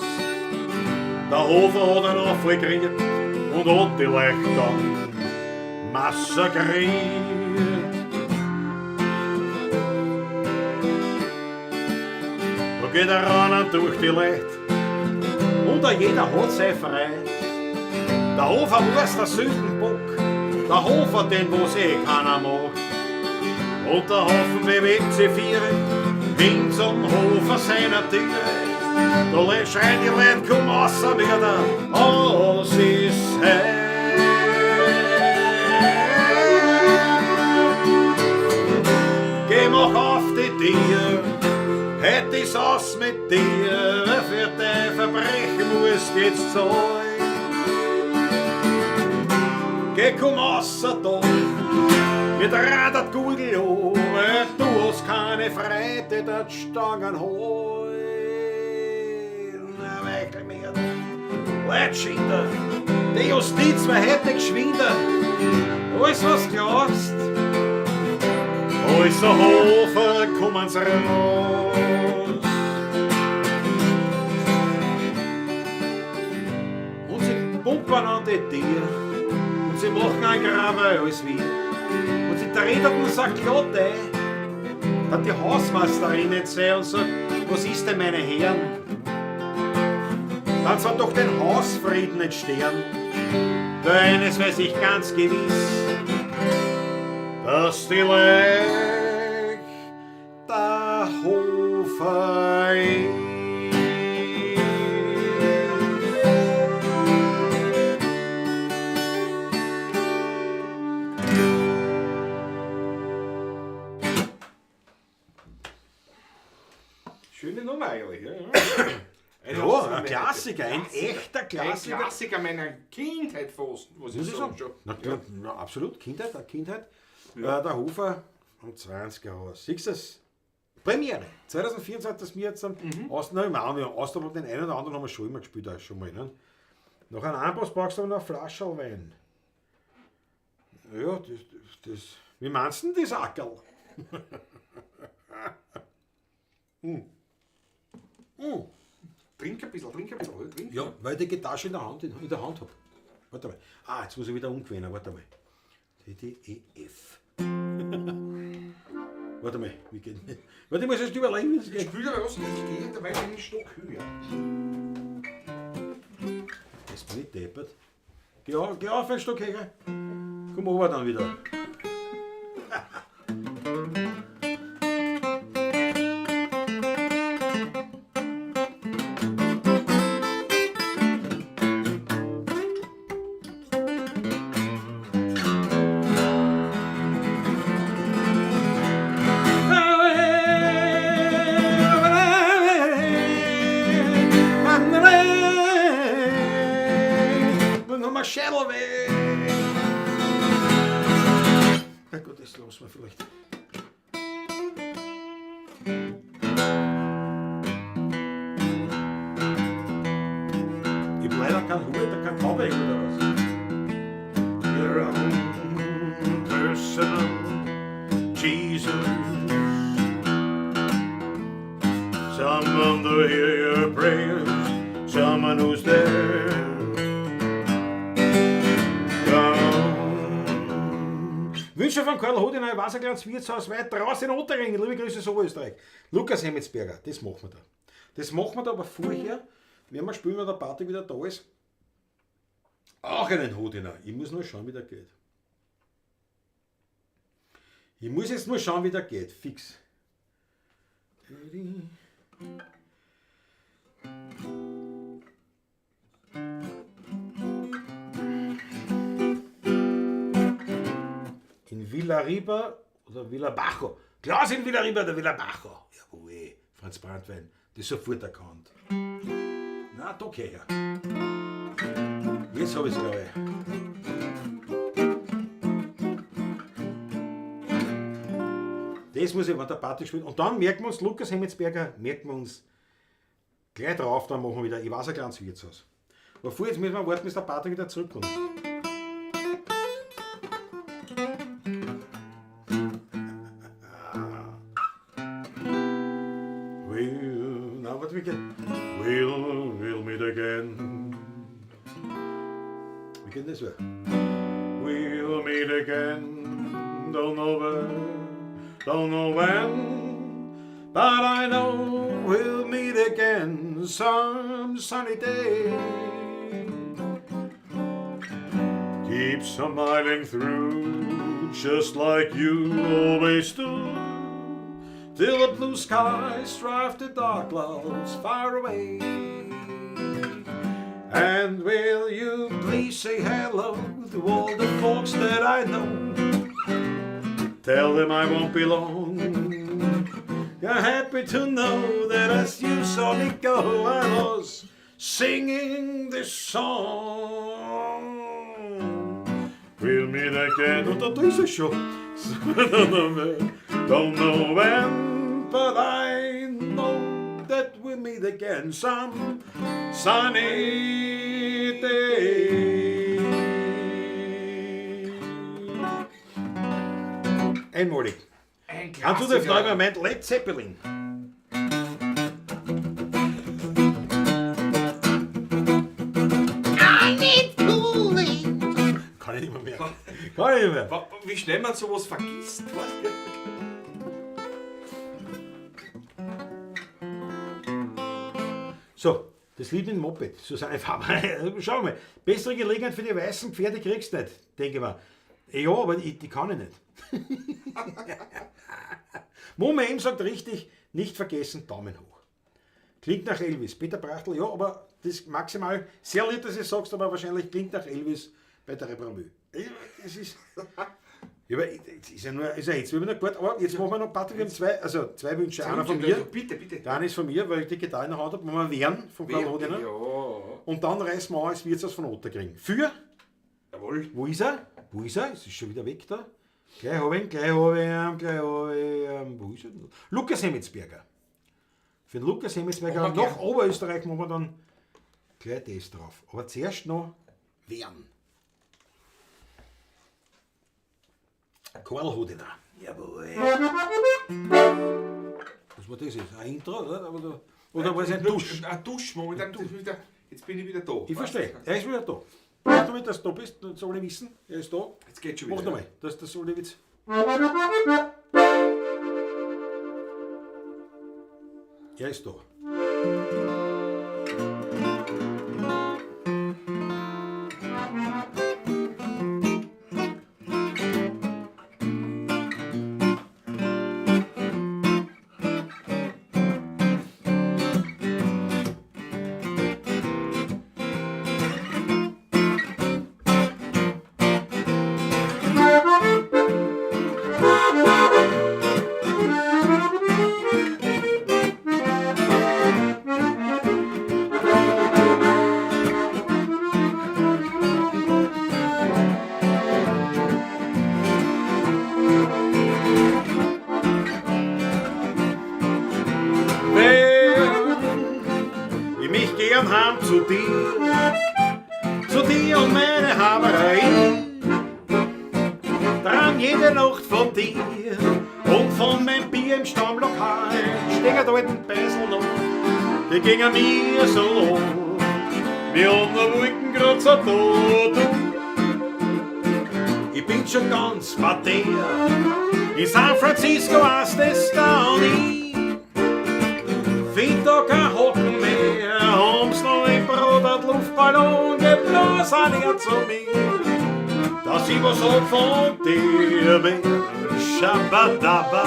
Speaker 1: Der Hofer hat einen aufgekriegt und hat die Leute dann massakriert. Da geht er ran durch die Leute und jeder hat sein Freit. Der Hofer war's der Sündenbock, der Hofer den was keiner mag. Und der Haufen bewegt sich vieren hin zum Hofer seiner Türe. Da schreien die Leute, komm raus, Mörder, alles ist heil. Geh mach auf die Tür, hätt ich's aus mit dir, für dein Verbrechen musst jetzt zahlen. Geh komm raus da, mit radert Gugel oben, du hast keine Freude, das Stangen holen. Weichel mehr, Leitschinder, die Justiz war heute geschwinder. Alles was glaubst, alles der Hofer kommen's raus. Und sie pumpern an die Tier, und sie machen ein Grabe als wir. Und sie dreht und sagt, Lotte, hat die Hausmeisterin nicht gesehen und sagt, was ist denn, meine Herren? Dann soll doch den Hausfrieden nicht sterben. Weil eines weiß ich ganz gewiss, dass die Lech der Hofer ist.
Speaker 2: Schöne Nummer eigentlich, ja.
Speaker 1: Ja, ein Klassiker, ein echter Klassiker.
Speaker 2: Ein Klassiker meiner Kindheit fast, was ich sagen schon.
Speaker 1: Na, absolut, Kindheit. Ja. Der Hofer am 20er Haus. Siehst du das? Premiere. 2024, dass wir jetzt Austausch den einen oder anderen haben wir schon immer gespielt, auch schon mal. Ne? Nach einem Anpass brauchst du aber noch eine Flasche Wein. Ja, das. Wie meinst du denn das Ackerl?
Speaker 2: Trink ein bisschen, trink.
Speaker 1: Ja, weil ich die Gitarre in der Hand habe. Warte mal. Jetzt muss ich wieder umgewöhnen. Warte mal. D, D, E, F. Warte mal, wie geht das? Warte, ich muss erst überlegen, wie es geht.
Speaker 2: Spiel aber was, ich gehe dabei einen Stock höher.
Speaker 1: Das bin ich deppert. Geh auf ein Stück höher. Komm runter dann wieder. Schädel weg! Na gut, das lassen wir vielleicht. Ich hab leider keinen Hut, kein Cowboy oder was. Your own personal Jesus. Someone to hear your prayers, someone who's there. Wünsche von Karl Hodin, ein Wasserglanz Wirtshaus weit draußen in Otterringen. Liebe Grüße aus Oberösterreich. Lukas Hemmetsberger, das machen wir da. Das machen wir da, aber vorher, wenn wir spielen, wenn der Patrick wieder da ist, auch einen Hodiner. Ich muss nur schauen, wie der geht. Ich muss jetzt nur schauen, wie der geht. Fix. In Villarriba oder Villabajo. Klaus in Villarriba oder Villabajo. Jawohl, Franz Brandwein, das sofort erkannt. Na, da geh her. Jetzt habe ich es, glaube ich. Das muss ich, wenn der Party spielt. Und dann merken wir uns, Lukas Hemmetsberger, merken wir uns gleich drauf, dann machen wir wieder, ich weiß ein kleines Wirtshaus. Aber vorher, jetzt müssen wir warten, bis der Party wieder zurückkommt. We'll meet again. Wie geht das so? We'll meet again. Don't know where, don't know when, but I know we'll meet again some sunny day. Keep smiling through, just like you always do. Till the blue skies drive the dark clouds far away. And will you please say hello to all the folks that I know? Tell them I won't be long. You're happy to know that as you saw me go, I was singing this song. We'll meet again. Und da ist es schon. Don't know when, but I know that we'll meet again some sunny day. Einmalig.
Speaker 2: Ein
Speaker 1: Kannst du den neuen Moment Led Zeppelin? Kann ich nicht mehr. Kann ich nicht mehr.
Speaker 2: Wie schnell man sowas vergisst.
Speaker 1: So, das Lied mit dem Moped. Susanne Faber. Schau mal, bessere Gelegenheit für die weißen Pferde kriegst du nicht, denke ich mir. Ja, aber die kann ich nicht. Moment sagt richtig, nicht vergessen, Daumen hoch. Klingt nach Elvis. Peter Brachtl, ja, aber das maximal, sehr lieb, dass du sagst, aber wahrscheinlich klingt nach Elvis bei der Repromö. Es ist... Ja, ist ja nur, ist ja jetzt, wir haben noch gut, aber jetzt machen wir noch, Patrick, wir haben zwei Wünsche. Einer von mir,
Speaker 2: bitte.
Speaker 1: der eine ist von mir, weil ich die Gitarre in der Hand habe, machen wir Wein von Karl Hodiner.
Speaker 2: Ja.
Speaker 1: Und dann reißen wir an, als Wirtshaus von Otterkring. Für?
Speaker 2: Jawohl.
Speaker 1: Wo ist er? Es ist schon wieder weg da. Gleich habe ich ihn. Wo ist er? Lukas Hemmetsberger. Für den Lukas Hemmetsberger nach Oberösterreich machen wir dann gleich das drauf. Aber zuerst noch Wein. Karl Hodiner. Jawohl. Was war das jetzt? Ein Intro, oder? Aber Oder war es ein Dusch?
Speaker 2: Ein Dusch, momentan. Jetzt bin ich wieder da.
Speaker 1: Ich verstehe, er ist wieder da. Weißt du, dass du da bist, das soll ich wissen, er ist da.
Speaker 2: Jetzt geht's schon wieder.
Speaker 1: Mach nochmal, das soll ich jetzt. Er ist da. Zu dir und meine Haberei. Dran jede Nacht von dir und von meinem Bier im Stammlokal. Stehen da alten Beisel noch, die gingen mir so lang. Wir haben der Wolken grad so da. Ich bin schon ganz bei dir. In San Francisco heißt es da und ich find da kein Hocken mehr. Haben's noch im Brot, Luftballon geblasen her zu mir. Dass ich was hab von dir will. Shabadaba.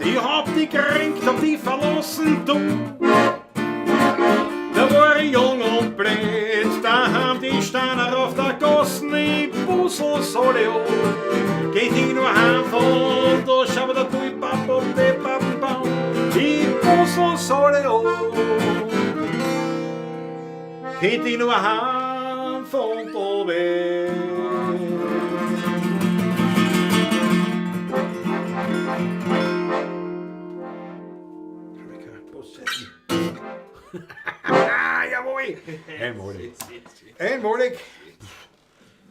Speaker 1: Ich hab die gekränkt, hab die verlassen, du. Da war ich jung und blöd, da haben die Steiner auf der Gassen, ich bussel alle an. Geht ich nur heim von da, schau mir da du, ich bussel alle an. Geht ich nur heim von da weg. Jawohl! Einmalig!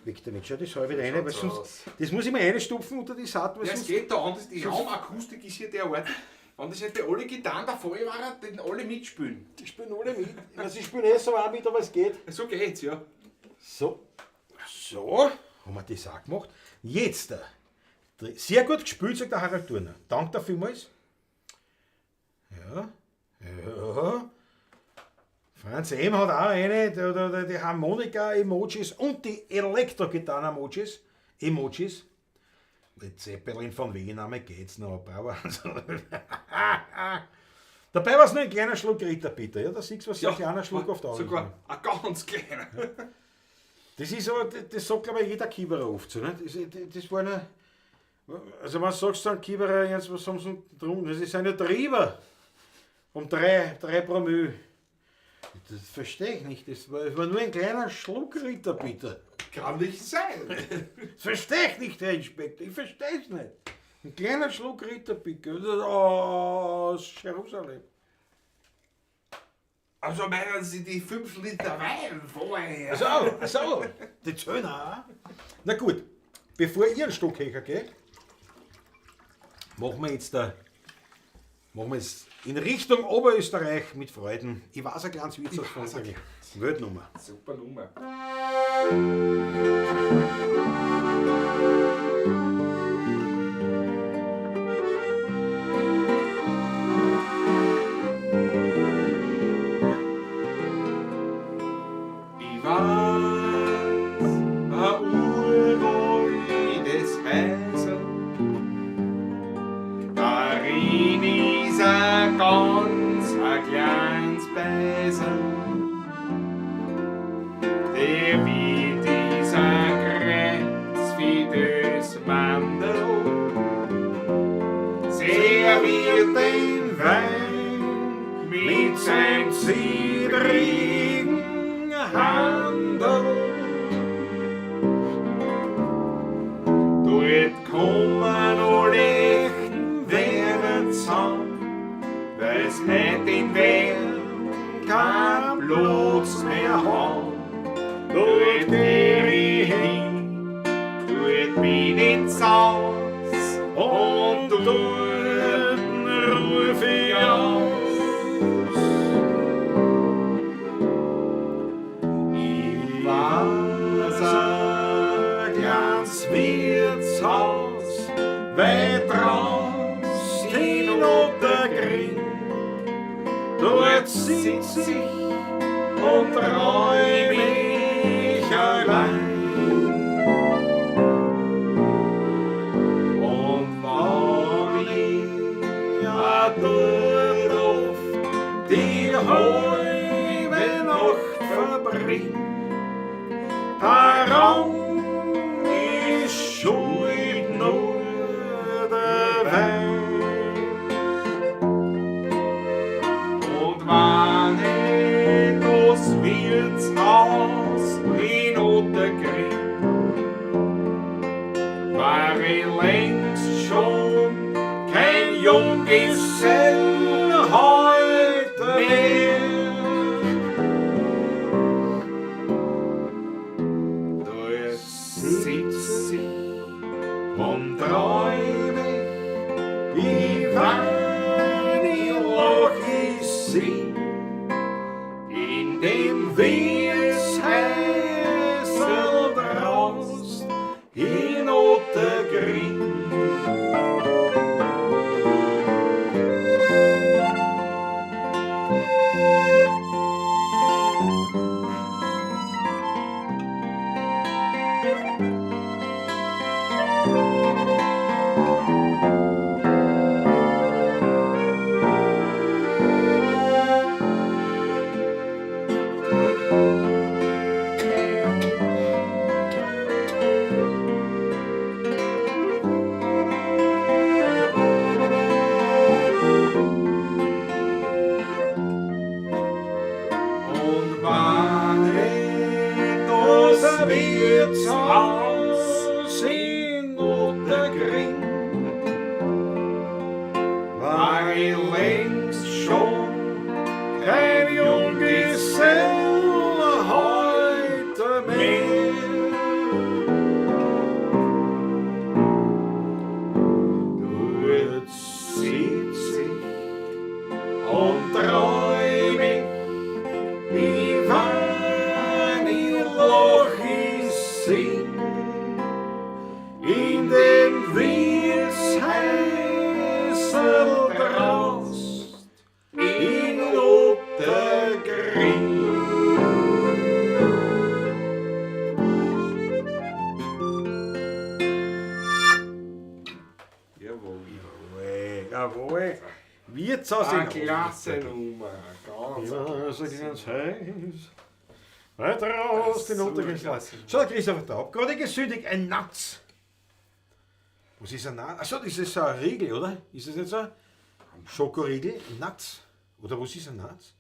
Speaker 1: Weg damit, schau das halbe rein, weil sonst, das muss ich mir reinstopfen unter die Saat.
Speaker 2: Ja, es geht da anders, die Raumakustik ist hier derart. Wenn das nicht bei alle Gitarren der Fall war, dann alle mitspielen.
Speaker 1: Die spielen alle mit. Sie spielen eh so auch mit, aber es geht.
Speaker 2: So geht's, ja.
Speaker 1: So, haben wir das auch gemacht. Jetzt, sehr gut gespielt, sagt der Harald Turner. Danke dafür vielmals. Ja. Franz M. hat auch eine, die Harmonika-Emojis und die Elektro-Gitarren-Emojis. Die Zeppelin von Wien, einmal geht's noch. Dabei war es nur ein kleiner Schluck Ritter, bitte. Ja, da siehst du, was so ein kleiner Schluck auf der Augen.
Speaker 2: Sogar ein ganz kleiner.
Speaker 1: Das ist so, das sagt glaube ich jeder Kieberer oft so. Ne? Das war eine, also wenn du sagst, ein Kieberer, jetzt, was haben sie drum? Das ist eine Trieber. Um 3 Promille. Das verstehe ich nicht. Das war nur ein kleiner Schluck Ritter, bitte.
Speaker 2: Kann nicht sein.
Speaker 1: Das verstehe ich nicht, Herr Inspektor. Ich verstehe es nicht. Ein kleiner Schluck Ritter, bitte. Aus Jerusalem.
Speaker 2: Also meinen Sie die 5 Liter Wein vorher?
Speaker 1: So. Die Zöhner auch. Na gut, bevor ihr einen Stockhecher geht, machen wir jetzt in Richtung Oberösterreich mit Freuden. Ich weiß ein kleines Witz von der Weltnummer.
Speaker 2: Super Nummer.
Speaker 1: hält den Wein mit sein zittrigen Handel. Dort kommen alle echten Werte zusammen, weil's heut in Welt kein Platz mehr haben. Dort geh ich hin, dort bin ich ins Haus und dort ruf ich aus. Ich weiß ein kleines Wirtshaus, weit draußen in Untergring. Dort sitz ich und freu mich allein. Und wenn ich ja dort oft die halbe Nacht verbring, daran ist schuld nur der Wein. Und wenn ich das Wirtshaus in Untergring, war ich längst schon kein Junggesell heute mehr. Da sitz ich und träume, ich wein, ich lach, ich sing in dem Wirtshäusl draus in Ottergring. Und wenn ich das Wirtshaus in Ottergring, war ich längst schon kein Junggesell heute mehr. Dort sitz ich und träum ich, ich wein, ich lach, ich sing in dem Wirtshäusl draus in Ottergring.
Speaker 2: Jawohl.
Speaker 1: Jawohl. Wirtshaus
Speaker 2: Eine
Speaker 1: in
Speaker 2: klasse
Speaker 1: Ottergring.
Speaker 2: Nummer. Ganz
Speaker 1: Ja,
Speaker 2: eine
Speaker 1: so
Speaker 2: klasse
Speaker 1: ganz
Speaker 2: Nummer.
Speaker 1: heiß. Weiter raus, den
Speaker 2: So
Speaker 1: Untergring.
Speaker 2: klasse.
Speaker 1: So, Christopher, da hab gerade gesündigt, ein Natz. Was ist ein Natz? Achso, das ist so ein Riegel, oder? Ist das nicht so ein Schokoriegel? Ein Natz? Oder was ist ein Natz?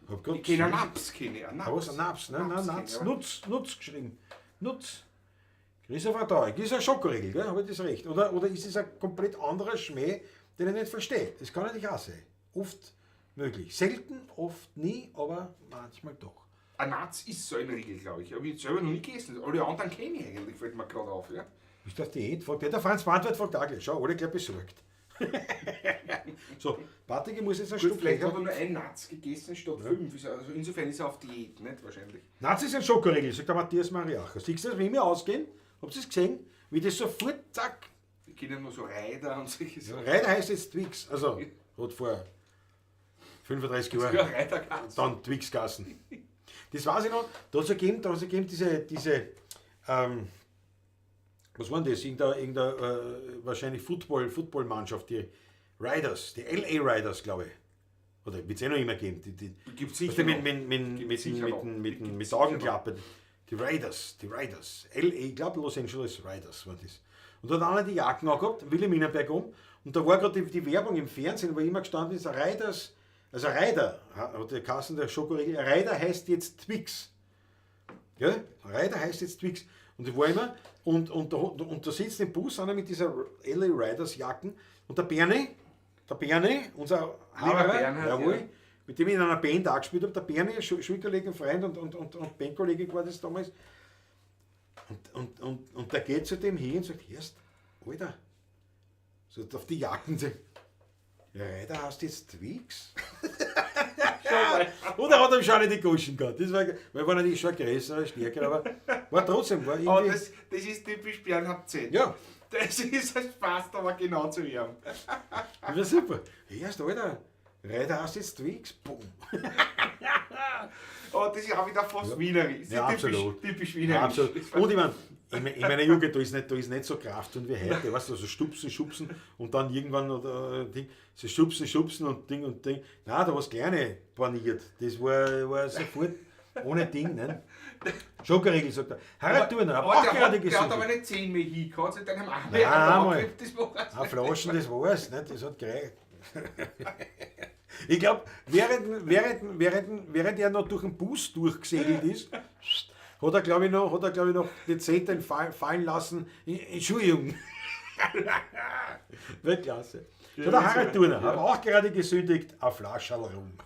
Speaker 1: Hab grad
Speaker 2: Ich kenne einen
Speaker 1: gesündigt.
Speaker 2: Naps, kenne ich.
Speaker 1: Aber was ist ein Naps? Nein,
Speaker 2: Naps
Speaker 1: Natz.
Speaker 2: kenne ich,
Speaker 1: Nutz geschrieben. Nutz. Christopher da, das ist ein Schokoriegel, gell? Habe ich das recht? Oder ist es ein komplett anderer Schmäh, den ich nicht verstehe? Das kann natürlich auch sein. Oft möglich. Selten, oft nie, aber manchmal doch.
Speaker 2: Ein Natz ist so ein Riegel, glaube ich. Aber ich habe selber noch nie gegessen. Alle anderen kenne ich eigentlich, fällt mir gerade auf. Ja?
Speaker 1: Bist du auf Diät? Fragt der Franz Brandweit, fragt auch gleich. Schau, alle gleich besorgt. So, Patrick, ich muss jetzt ein
Speaker 2: Gut,
Speaker 1: Stück
Speaker 2: vielleicht hat er
Speaker 1: lecker.
Speaker 2: nur einen Natz gegessen statt 5. Also insofern ist er auf Diät, nicht wahrscheinlich.
Speaker 1: Nazi ist ein Schokoriegel, sagt der Matthias Mariacher. Siehst du das, wie wir ausgehen? Habt ihr es gesehen? Wie das sofort, zack.
Speaker 2: Ich kenne nur so Reider und solche
Speaker 1: Ja,
Speaker 2: Sachen.
Speaker 1: Reiter heißt jetzt Twix. Also, hat vor 35 Jahren.
Speaker 2: Ja, Reider kannst du.
Speaker 1: Dann Twix-Gassen. Das weiß ich noch, da hat es gegeben diese was waren das? Irgendeine wahrscheinlich Football-Mannschaft, die Riders, die LA Riders, glaube ich. Oder wird es eh noch immer geben.
Speaker 2: Gibt
Speaker 1: Was
Speaker 2: sicher
Speaker 1: die
Speaker 2: noch.
Speaker 1: mit Augenklappe. Die Raiders. Ich glaube Los Angeles Raiders war das. Und da hat einer die Jacken angehabt, Wilhelminenberg um. Und da war gerade die Werbung im Fernsehen, wo immer gestanden ist, Raiders, also Raider, hat der Kassen der Schokoriegel, Raider heißt jetzt Twix. Gell? Raider heißt jetzt Twix. Und ich war immer, und da sitzt im Bus einer mit dieser LA Raiders Jacken und der Bernie, unser Haberer, jawohl, ja. Mit dem ich in einer Band auch gespielt habe, der Bernie, Schulkollege, Freund und Bandkollege war das damals. Und der geht zu dem hin und sagt, erst, Alter, so auf die Jacken sagt, ja, Raider heißt jetzt Twix. Oder hat er schon nicht die Goschen gehabt. Das war natürlich schon größer, stärker, aber war trotzdem. War
Speaker 2: aber das ist typisch Bernhard Z.
Speaker 1: Ja.
Speaker 2: Das passt aber genau zu ihm.
Speaker 1: Das war super. Erst, Alter, Raider heißt jetzt Twix. Boom.
Speaker 2: Oh, das ist auch wieder fast wienerisch.
Speaker 1: Ja, absolut.
Speaker 2: Typisch wienerisch.
Speaker 1: Ja, absolut. Und ich meine, in meiner Jugend, da ist nicht so Kraft und wie heute, weißt du, so schubsen und dann irgendwann oder Ding, so schubsen und Ding. Nein, da war das Kleine paniert. Das war sofort ohne Ding, ne? Schokoriegel, sagt er. Harald Turner, aber auch gerade gesehen.
Speaker 2: Der hat aber nicht 10 mehr hingehauen, sondern haben auch
Speaker 1: mehr das war's. Eine Flaschen, das war's, ne? Das hat gereicht. Ich glaube, während er noch durch den Bus durchgesegelt ist, hat er, glaube ich, noch die Zettel fallen lassen. Entschuldigung. Weltklasse. So, der Harald Turner hat auch gerade gesündigt, eine Flasche rum.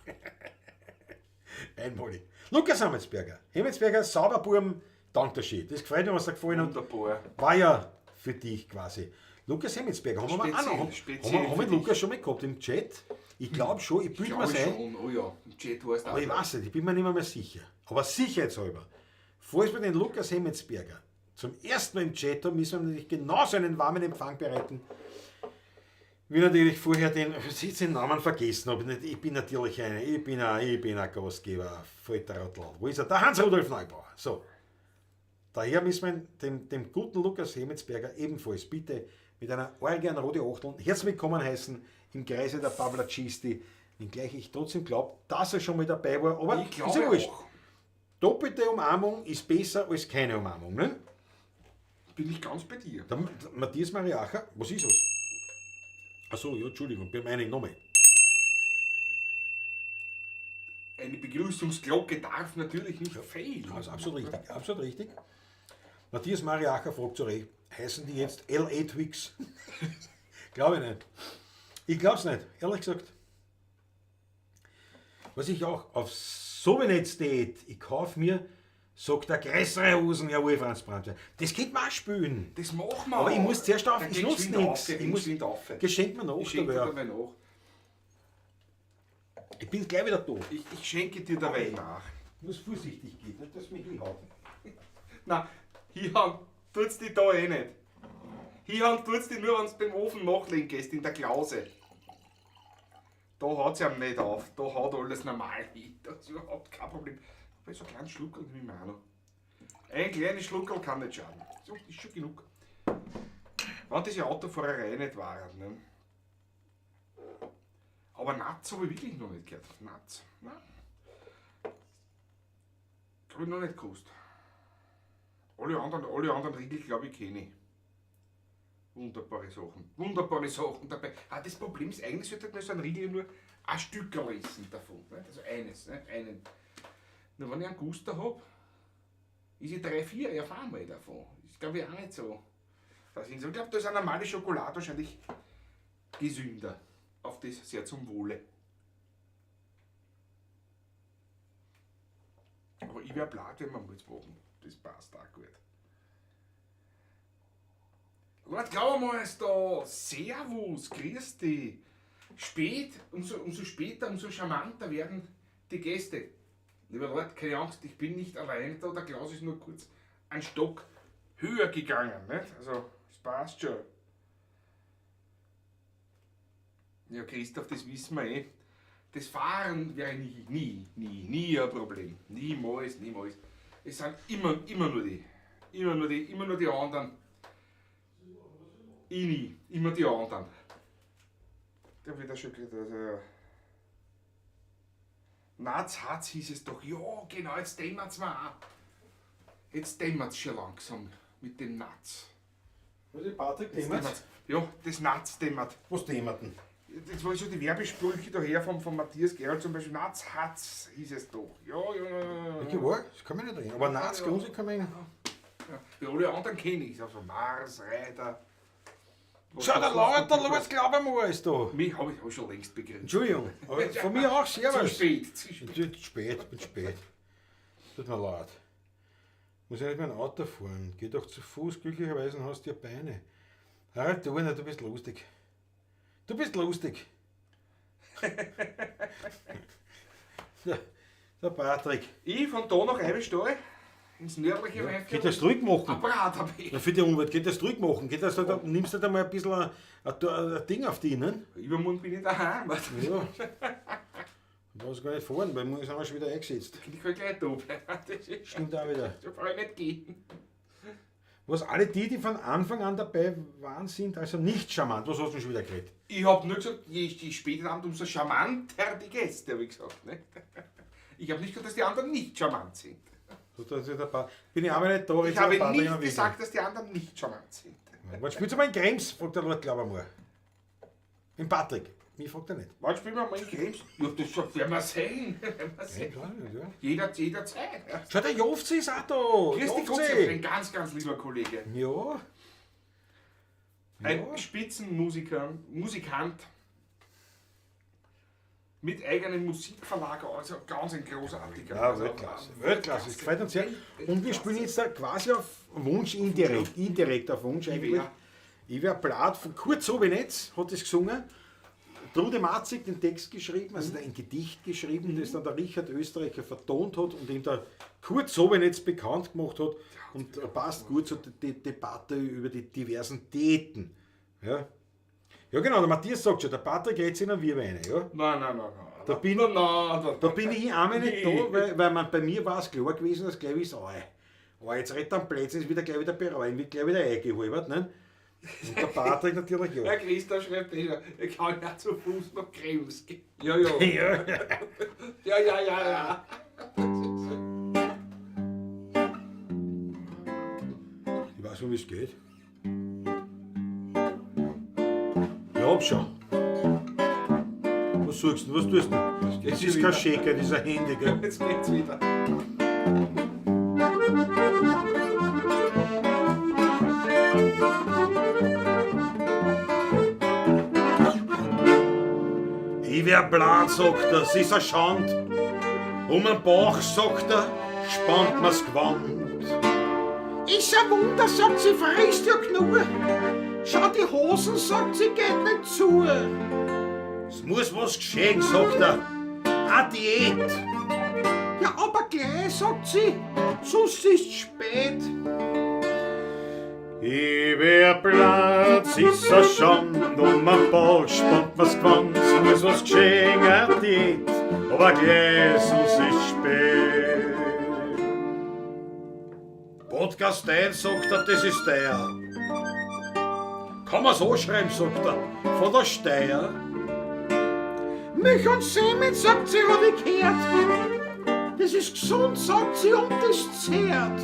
Speaker 1: Einmalig. Lukas Hemmetsberger, sauber Buam, dank der Shit. Das gefällt mir, was er gefallen hat. Wunderbar. War ja für dich quasi. Lukas Hemmetsberger, haben wir Lukas schon mal gehabt im Chat? Ich glaube schon, ich bilde mir ein.
Speaker 2: Oh ja, im Chat war es da.
Speaker 1: Aber ich weiß nicht, ich bin mir nicht mehr sicher. Aber sicherheitshalber, falls wir den Lukas Hemmetsberger zum ersten Mal im Chat haben, müssen wir natürlich genauso einen warmen Empfang bereiten, wie natürlich vorher den Namen vergessen habe. Ich bin natürlich ich bin ein Gastgeber, Falterradl. Wo ist er? Der Hans-Rudolf Neubauer. So. Daher müssen wir dem guten Lukas Hemmetsberger ebenfalls bitte mit einer Orgel an rote Achteln herzlich willkommen heißen im Kreise der Pawlatschisti, wenngleich ich trotzdem glaube, dass er schon mal dabei war, aber
Speaker 2: ich glaube
Speaker 1: ist ja wurscht. Doppelte Umarmung ist besser als keine Umarmung, ne?
Speaker 2: Bin ich ganz bei dir.
Speaker 1: Der Matthias Mariacher, was ist das? Achso, ja, Entschuldigung, bei meinem Namen.
Speaker 2: Eine Begrüßungsglocke darf natürlich nicht fehlen.
Speaker 1: Also absolut richtig. Matthias Mariacher fragt zu Recht, heißen die jetzt LA Twix? Glaube ich nicht. Ich glaube es nicht, ehrlich gesagt. Was ich auch auf sobenetz.de, ich kaufe mir, sagt der größere Hosen, jawohl, Franz Brandt. Das könnte man auch spielen.
Speaker 2: Das machen wir.
Speaker 1: Aber ich muss zuerst auf, ich nutze nichts.
Speaker 2: Ich muss nicht auf.
Speaker 1: Geschenk mir noch. Ich bin gleich wieder da.
Speaker 2: Ich schenke dir der Wein nach.
Speaker 1: Ich muss vorsichtig gehen, nicht dass mich hinhauen.
Speaker 2: Nein, hinhauen tut's dich da eh nicht. Hinhauen tut's dich nur, wenn du beim Ofen nachlegen gehst, in der Klause. Da haut's ihm nicht auf. Da haut alles normal hin. Das ist überhaupt kein Problem. Aber so einen kleinen Schluckerl nehme ich mir auch noch. Ein kleines Schluckerl kann nicht schaden. So, ist schon genug. Wenn diese Autofahrerei nicht war. Ne? Aber Natz habe ich wirklich noch nicht gehört. Natz. Nein. Habe ich noch nicht gewusst. Alle anderen Riegel, glaube ich, kenne ich. Wunderbare Sachen dabei. Das Problem ist, eigentlich sollte man so ein Riegel nur ein Stückerl essen davon. Nicht? Also eines, nicht? Einen. Nur wenn ich einen Guster habe, ist ich 3-4 auf einmal davon. Das ist, glaube ich, auch nicht so. Ich glaube, da ist eine normale Schokolade wahrscheinlich gesünder. Auf das sehr zum Wohle. Aber ich wäre blatt, wenn wir mal machen. Das passt auch gut. Warte, glauben wir mal, da. Servus, grüß dich. Umso später, umso charmanter werden die Gäste. Lieber Leute, keine Angst, ich bin nicht allein da. Der Klaus ist nur kurz einen Stock höher gegangen. Nicht? Also, das passt schon. Ja, Christoph, das wissen wir eh. Das Fahren wäre nie ein Problem. Niemals. Es sind immer nur die anderen. Ich nie, immer die anderen. Der wird schon gesagt, Natz hieß es doch. Ja, genau, jetzt denken wir es mal an. Jetzt dämmert's schon langsam mit dem Natz.
Speaker 1: Was ist Patrick, dämmert?
Speaker 2: Ja, das Natz dämmert.
Speaker 1: Was dämmert denn?
Speaker 2: Das war so die Werbesprüche daher von Matthias Gerald zum Beispiel. Natz hat's, hieß es doch. Ja.
Speaker 1: Okay, war, das kann man nicht reden. Aber Natz, Grunze kann man reden.
Speaker 2: Ja, alle anderen kenne ich. Also Mars, Reiter.
Speaker 1: Schau, der Leute, los, glaub ich mal, ist da.
Speaker 2: Mich habe ich schon längst begriffen.
Speaker 1: Entschuldigung, aber von mir auch, servus.
Speaker 2: Zu spät.
Speaker 1: Bin spät. Tut mir leid. Muss ja nicht mein Auto fahren. Geh doch zu Fuß, glücklicherweise hast du ja Beine. Harald, du bist lustig. Du bist lustig. Der Patrick.
Speaker 2: Ich von da nach Eibestall ins nördliche Weinviertel.
Speaker 1: Geht das ruhig machen?
Speaker 2: Ein Brat habe ich.
Speaker 1: Ja, für die Umwelt, geht das ruhig machen? Geht das da, nimmst du da mal ein bisschen ein Ding auf die, ne?
Speaker 2: Übermorgen bin ich daheim.
Speaker 1: Ja. Ich weiß gar nicht fahren, weil wir sind wir schon wieder eingesetzt.
Speaker 2: Ich kann gleich da bleiben.
Speaker 1: Stimmt auch wieder.
Speaker 2: Das kann ich nicht gehen.
Speaker 1: Was alle die von Anfang an dabei waren, sind also nicht charmant. Was hast du schon wieder geredet?
Speaker 2: Ich habe nur gesagt, je später der Abend, umso charmanter die Gäste, habe ich gesagt. Ne? Ich habe nicht gesagt, dass die anderen nicht charmant sind.
Speaker 1: Bin ich aber nicht da.
Speaker 2: Ich habe nicht gesagt, dass die anderen nicht charmant sind.
Speaker 1: Was spielst du mal in Krems? Fragt der Lord, glaube ich mal. In Patrick. Mich fragt er nicht.
Speaker 2: Was spielen wir mal in Krems? Ja, das werden wir sehen.
Speaker 1: Ja.
Speaker 2: Jederzeit.
Speaker 1: Schau, der Jofzi ist auch da.
Speaker 2: Christi Gottschiff, ein ganz, ganz lieber Kollege.
Speaker 1: Ja.
Speaker 2: Ein Spitzenmusikant mit eigenem Musikverlag, also ganz ein großartiger.
Speaker 1: Ja, Weltklasse. Weltklasse, das gefällt uns sehr. Und wir spielen jetzt da quasi auf Wunsch, indirekt auf Wunsch eigentlich. Iwer Blatt von Kurt Sobenetz hat das gesungen. Trude Matzig den Text geschrieben, also ein Gedicht geschrieben, das dann der Richard Österreicher vertont hat und ihm der Kurt Sobenetz bekannt gemacht hat und passt gut zur Debatte über die diversen Täten. Ja, ja genau, der Matthias sagt schon, der Patrick redet sich in wir Weine. Ja?
Speaker 2: Nein.
Speaker 1: Da bin ich einmal nicht da, weil man, bei mir war es klar gewesen, dass gleich ist, jetzt redet er am Plätzchen, ist wieder gleich wieder bereuen, wird gleich wieder eingehalbert. Ne? Und der Patrick natürlich ja.
Speaker 2: Der Christoph schreibt, er kann ja zu Fuß nach Krems gehen. Ja. Ja.
Speaker 1: Ich weiß nicht, wie es geht. Ich hab schon. Was suchst du? Was tust du? Es ist kein Shaker, das ist ein Handy, gell?
Speaker 2: Jetzt geht's wieder.
Speaker 1: Ich wär blat, sagt er, es ist ein Schand. Um den Bauch, sagt er, spannt mir's Gewand. Ist ein Wunder, sagt sie, frisst ja genug. Schau, die Hosen, sagt sie, geht nicht zu. Es muss was geschehen, sagt er, eine Diät. Ja, aber gleich, sagt sie, sonst ist's spät. Ich wär Platz, ist ein Schand, um den Bauch spannt mir's Gewand. Es muss was geschehen, eine Diät, aber gleich, sonst ist's spät. Podcast 1, sagt er, das ist der. Kann man's anschreiben, sagt er, von der Steier. Milch und Semen, sagt sie, hab ich gehört. Das ist gesund, sagt sie, und das zehrt.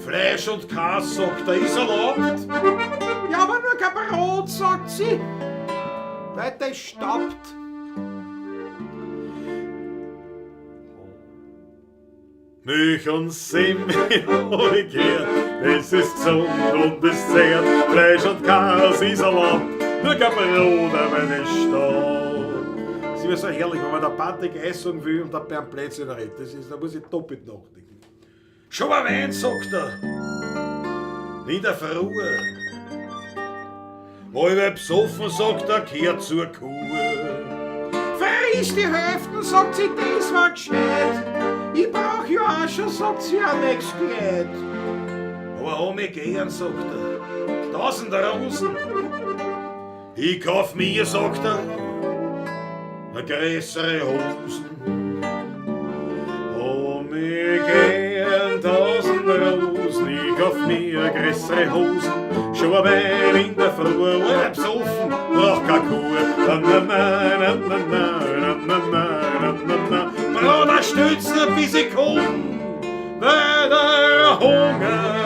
Speaker 1: Fleisch und Käse, sagt er, ist erlaubt. Ja, aber nur kein Brot, sagt sie, weil das staubt. Milch und Semen, hab ich gehört, das ist gesund und das zehrt. Fleisch und Käse ist erlaubt, nur kein Brot, weil das staubt. Das ist immer so herrlich, wenn man der Patrick essen will und dabei am Plätzchen redet. Da muss ich doppelt nachdenken. Schon ein Wein, sagt er, in der Früh. Halb besoffen, sagt er, kehrt zur Kuh. Verriss die Hälften, sagt sie, das war gescheit. Ich brauch ja auch schon, sagt sie, ein nächstes Kleid. Aber hab mich gern, sagt er, 1000 Rosen. Ich kauf mir, sagt er, eine größere Hosen. Hab mich gern 1000 Rosen, ich kauf mir eine größere Hosen. Schon ein Wein in der Früh, halb besoffen, brauch keine Kuh. Brauch ein Stützen, bis ich komm. weil der Hunger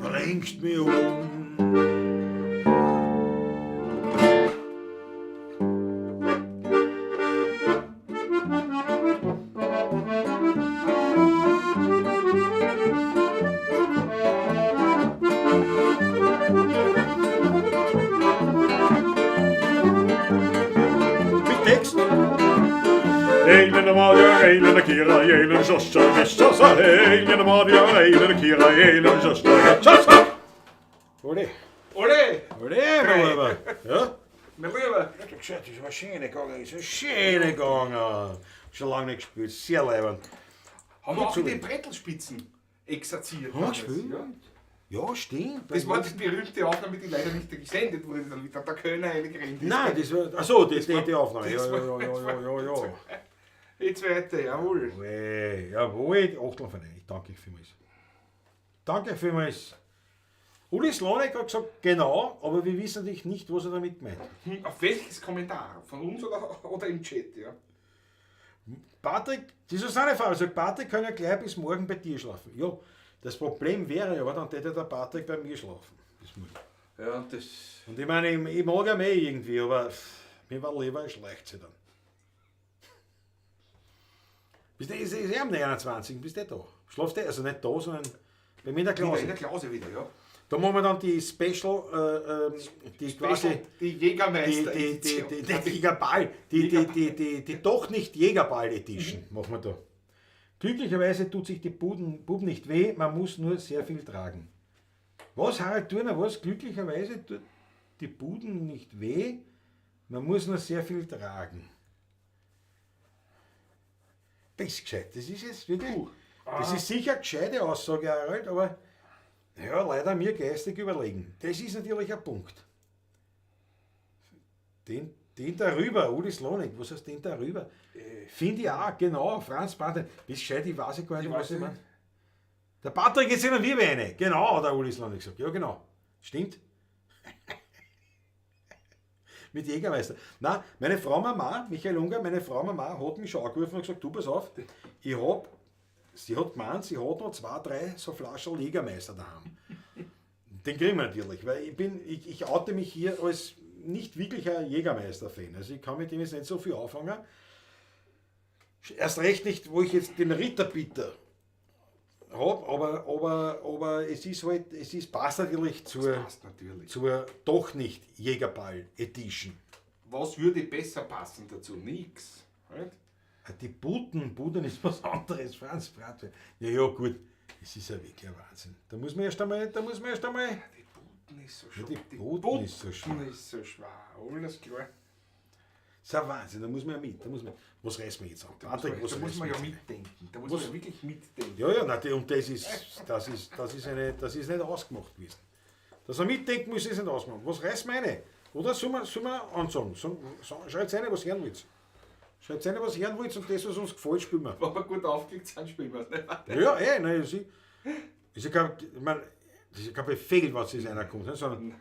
Speaker 1: bringt mich um. Text. Eilen Madia, eilen Kira, eilen Josta, Josta, eilen Madia, eilen Kira, eilen Josta, Josta. Ole.
Speaker 2: Ole!
Speaker 1: Ole, mein Lieber. Ja?
Speaker 2: Mein Lieber!
Speaker 1: Ich hab gesagt, das war schön gegangen, das ist schön gegangen. Schon lange nicht gespielt, sehr leibend.
Speaker 2: Haben wir auch die Brettelspitzen exerziert.
Speaker 1: Haben wir gespielt? Ja, stimmt.
Speaker 2: Das war die berühmte Aufnahme, die leider nicht gesendet wurde, dann wieder der Kölner eingerennt ist.
Speaker 1: Nein, das war. Achso, das war die Aufnahme. Ja.
Speaker 2: Die zweite, jawohl.
Speaker 1: Jawohl, Achtelverein. Ich danke euch vielmals. Danke vielmals. Uli Slonek hat gesagt, genau, aber wir wissen natürlich nicht, was er damit meint.
Speaker 2: Auf welches Kommentar? Von uns oder im Chat, ja?
Speaker 1: Patrick, die Susanne Fahrer sagt, Patrick kann ja gleich bis morgen bei dir schlafen. Ja, das Problem wäre ja, dann hätte der Patrick bei mir schlafen.
Speaker 2: Ja, das.
Speaker 1: Und ich meine, ich mag ja mehr irgendwie, aber mir war lieber, schleicht sie dann. Bist du, ist am 29. Bist du da? Schlafst du, also nicht da, sondern bei mir in der Klasse.
Speaker 2: In der Klasse wieder, ja.
Speaker 1: Da machen wir dann die Special,
Speaker 2: die Jägermeister
Speaker 1: die doch nicht Jägerball Edition machen wir da. Glücklicherweise tut sich die Bub nicht weh, man muss nur sehr viel tragen. Was, Harald Turner, was? Glücklicherweise tut die Buden nicht weh, man muss nur sehr viel tragen. Das ist gescheit, das ist jetzt wirklich, das ist sicher eine gescheite Aussage, Harald, aber ja, leider mir geistig überlegen. Das ist natürlich ein Punkt. Den darüber, Uli Slonik, was heißt den darüber? Finde ich auch, genau, Franz Patrick. Bist gescheit, ich weiß gar nicht, was ich meine. Der Patrick ist in wir eine. Genau, hat der Uli Slonik gesagt. Ja, genau. Stimmt. Mit Jägermeister. Nein, meine Frau Mama, Michael Unger, meine Frau Mama hat mich schon angerufen und gesagt, du pass auf, sie hat gemeint, sie hat noch 2, 3 so Flaschen Jägermeister daheim. Den kriegen wir natürlich, weil ich oute mich hier als nicht wirklicher Jägermeister-Fan. Also ich kann mit dem jetzt nicht so viel anfangen. Erst recht nicht, wo ich jetzt den Ritterbitter habe, aber es ist halt, passt natürlich zur doch nicht Jägerball-Edition.
Speaker 2: Was würde besser passen dazu? Nix. Halt?
Speaker 1: Die Buden ist was anderes, Franz Bratwe. Ja, gut, es ist ja wirklich ein Wahnsinn. Da muss man erst einmal. Die
Speaker 2: Buden ist so schwer.
Speaker 1: Die Buden ist so schwer.
Speaker 2: Alles klar.
Speaker 1: Das ist ein Wahnsinn, da muss man ja mit. Was reißt man jetzt an?
Speaker 2: Da muss man ja mitdenken. Da muss man ja wirklich mitdenken.
Speaker 1: Ja, nein, und das ist nicht ausgemacht gewesen. Dass er mitdenken muss, ist nicht ausgemacht. Was reißt man eine? Oder soll man ansagen? Schreibt eine, was hören wollt. Schreibt eine, was hören wollt und das, was uns gefällt, spielen wir.
Speaker 2: Wenn wir gut aufgelegt sind, spielen wir es nicht.
Speaker 1: Ja, nein, das ist ja kein Befehl, was es einer kommt, sondern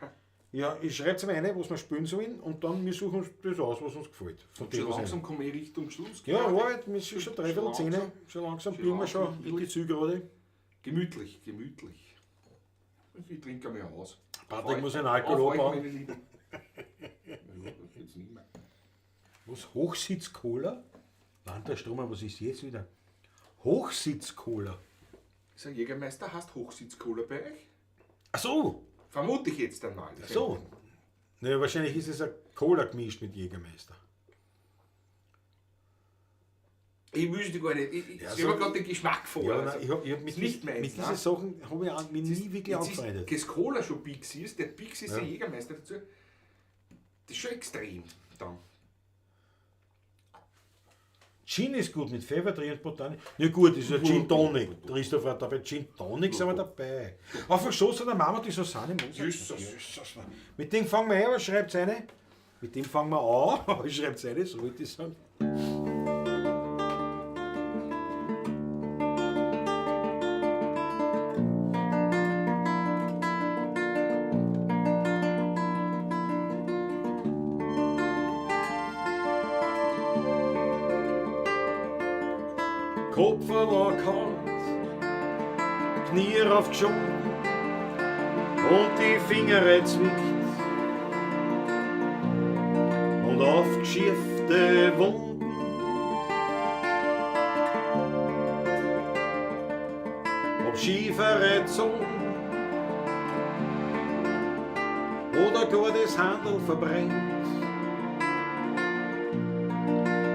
Speaker 1: ja, ich schreibe es mir eine, was wir spielen sollen und dann wir suchen uns das aus, was uns gefällt.
Speaker 2: Von dem, langsam komme ich Richtung Schluss.
Speaker 1: Ja, Arbeit, wir sind schon 3:10. Schon langsam biegen wir schon in die Zielgerade.
Speaker 2: Gemütlich. Ich trinke mir aus.
Speaker 1: Patrick muss einen Alkohol abbauen. Was? Hochsitz-Cola? Wanderstromer, was ist jetzt wieder? Hochsitz-Cola.
Speaker 2: Ist ein Jägermeister, heißt Hochsitz-Cola bei euch?
Speaker 1: Ach so!
Speaker 2: Vermute ich jetzt einmal.
Speaker 1: Ach so. Naja, wahrscheinlich ist es ein Cola gemischt mit Jägermeister.
Speaker 2: Ich wüsste gar nicht. Ich habe gerade den Geschmack vor.
Speaker 1: Ja, nein, ich hab mit diesen Sachen habe ich mich nie wirklich angefreundet.
Speaker 2: Das Cola schon Pix ist, der Pix ist der Jägermeister dazu. Das ist schon extrem dann.
Speaker 1: Gin ist gut mit Pfeffer drin und Botanik. Ja gut, das ist ein Gin Tonic. Christoph hat dabei Gin Tonic sind wir dabei. Auf Verschoss der Mama die Susanne Jesus. Mit dem fangen wir an, schreibt eine. Mit dem fangen wir an, schreibt eine, so wollte ich sagen. Kopf an der Hand, Knie aufgeschoben und die Finger zwickt und aufgeschiffte Wunden. Ob schiefere Zungen oder gar das Handel verbrennt.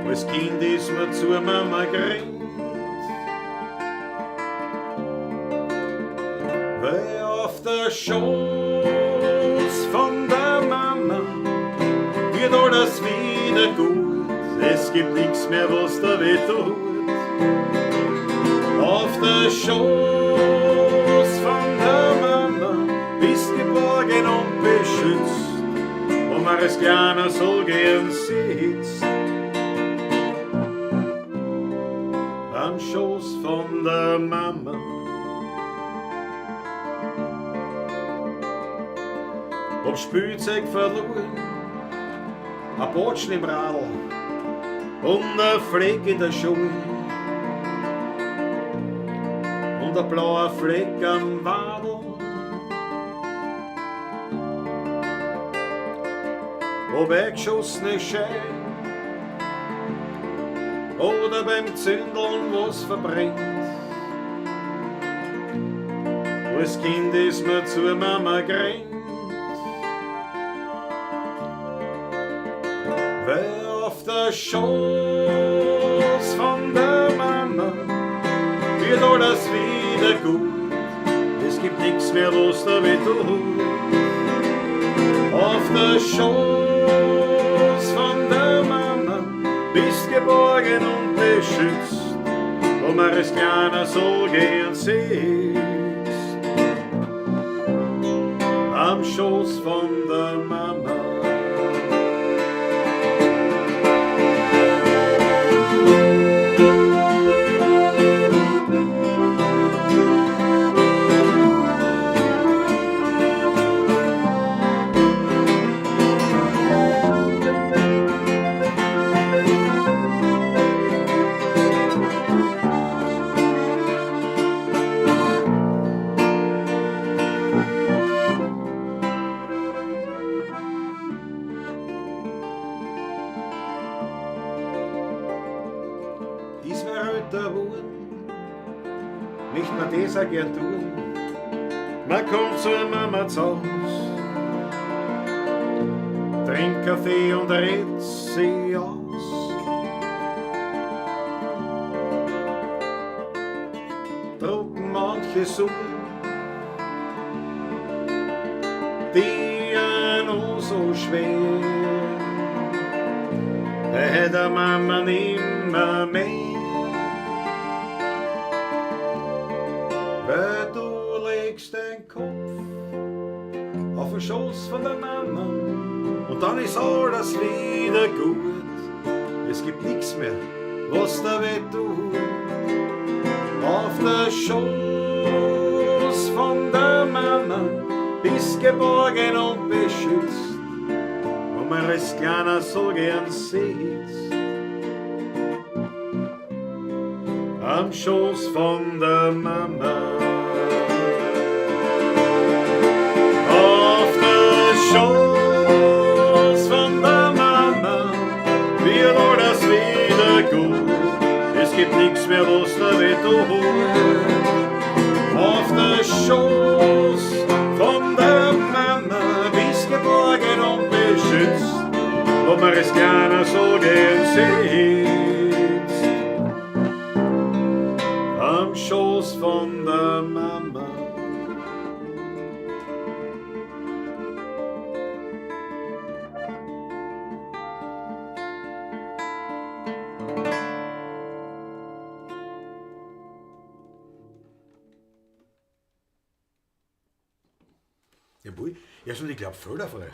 Speaker 1: Als Kind ist mir zur Mama gerannt, weil auf der Schoß von der Mama wird alles wieder gut. Es gibt nichts mehr, was da weh tut. Auf der Schoß von der Mama bist geborgen und beschützt, wo man als Kleiner so gern sitzt. Am Schoß von der Mama. Hab Spielzeug verloren, ein Pawlatschn im Radl und ein Fleck in der Schuhe und ein blauer Fleck am Wadel. Ob eingeschossene Scheiben oder beim Zündeln was verbrennt. Als Kind ist mir zur Mama gerannt, weil auf der Schoß von der Mama wird alles wieder gut. Es gibt nichts mehr, was da weh tut. Auf der Schoß von der Mama bist geborgen und beschützt, wo man als Kleiner so gern sitzt. Am Schoß von der Mama. Ist mir älter geworden, möchte man das auch gern tun. Man kommt zur Mama zu Haus, trinkt Kaffee und redet sie aus. Drucken manche Summen, die noch so schwer, bei der Mama nimmer mehr. Weil du legst deinen Kopf auf den Schoß von der Mama und dann ist alles wieder gut. Es gibt nichts mehr, was da weh tut. Auf der Schoß von der Mama bist geborgen und beschützt, wo man als Kleiner so gern sitzt. Am Schoß von der Mama. Auf der Schoß von der Mama wird alles wieder gut. Es gibt nichts mehr, was da weh tut. Auf der Schoß von der Mama bist geborgen und beschützt, wo man als Kleiner so gern sitzt. Am Schoß von der Mama. Jawohl, ja, und ich glaube, fehlerfrei.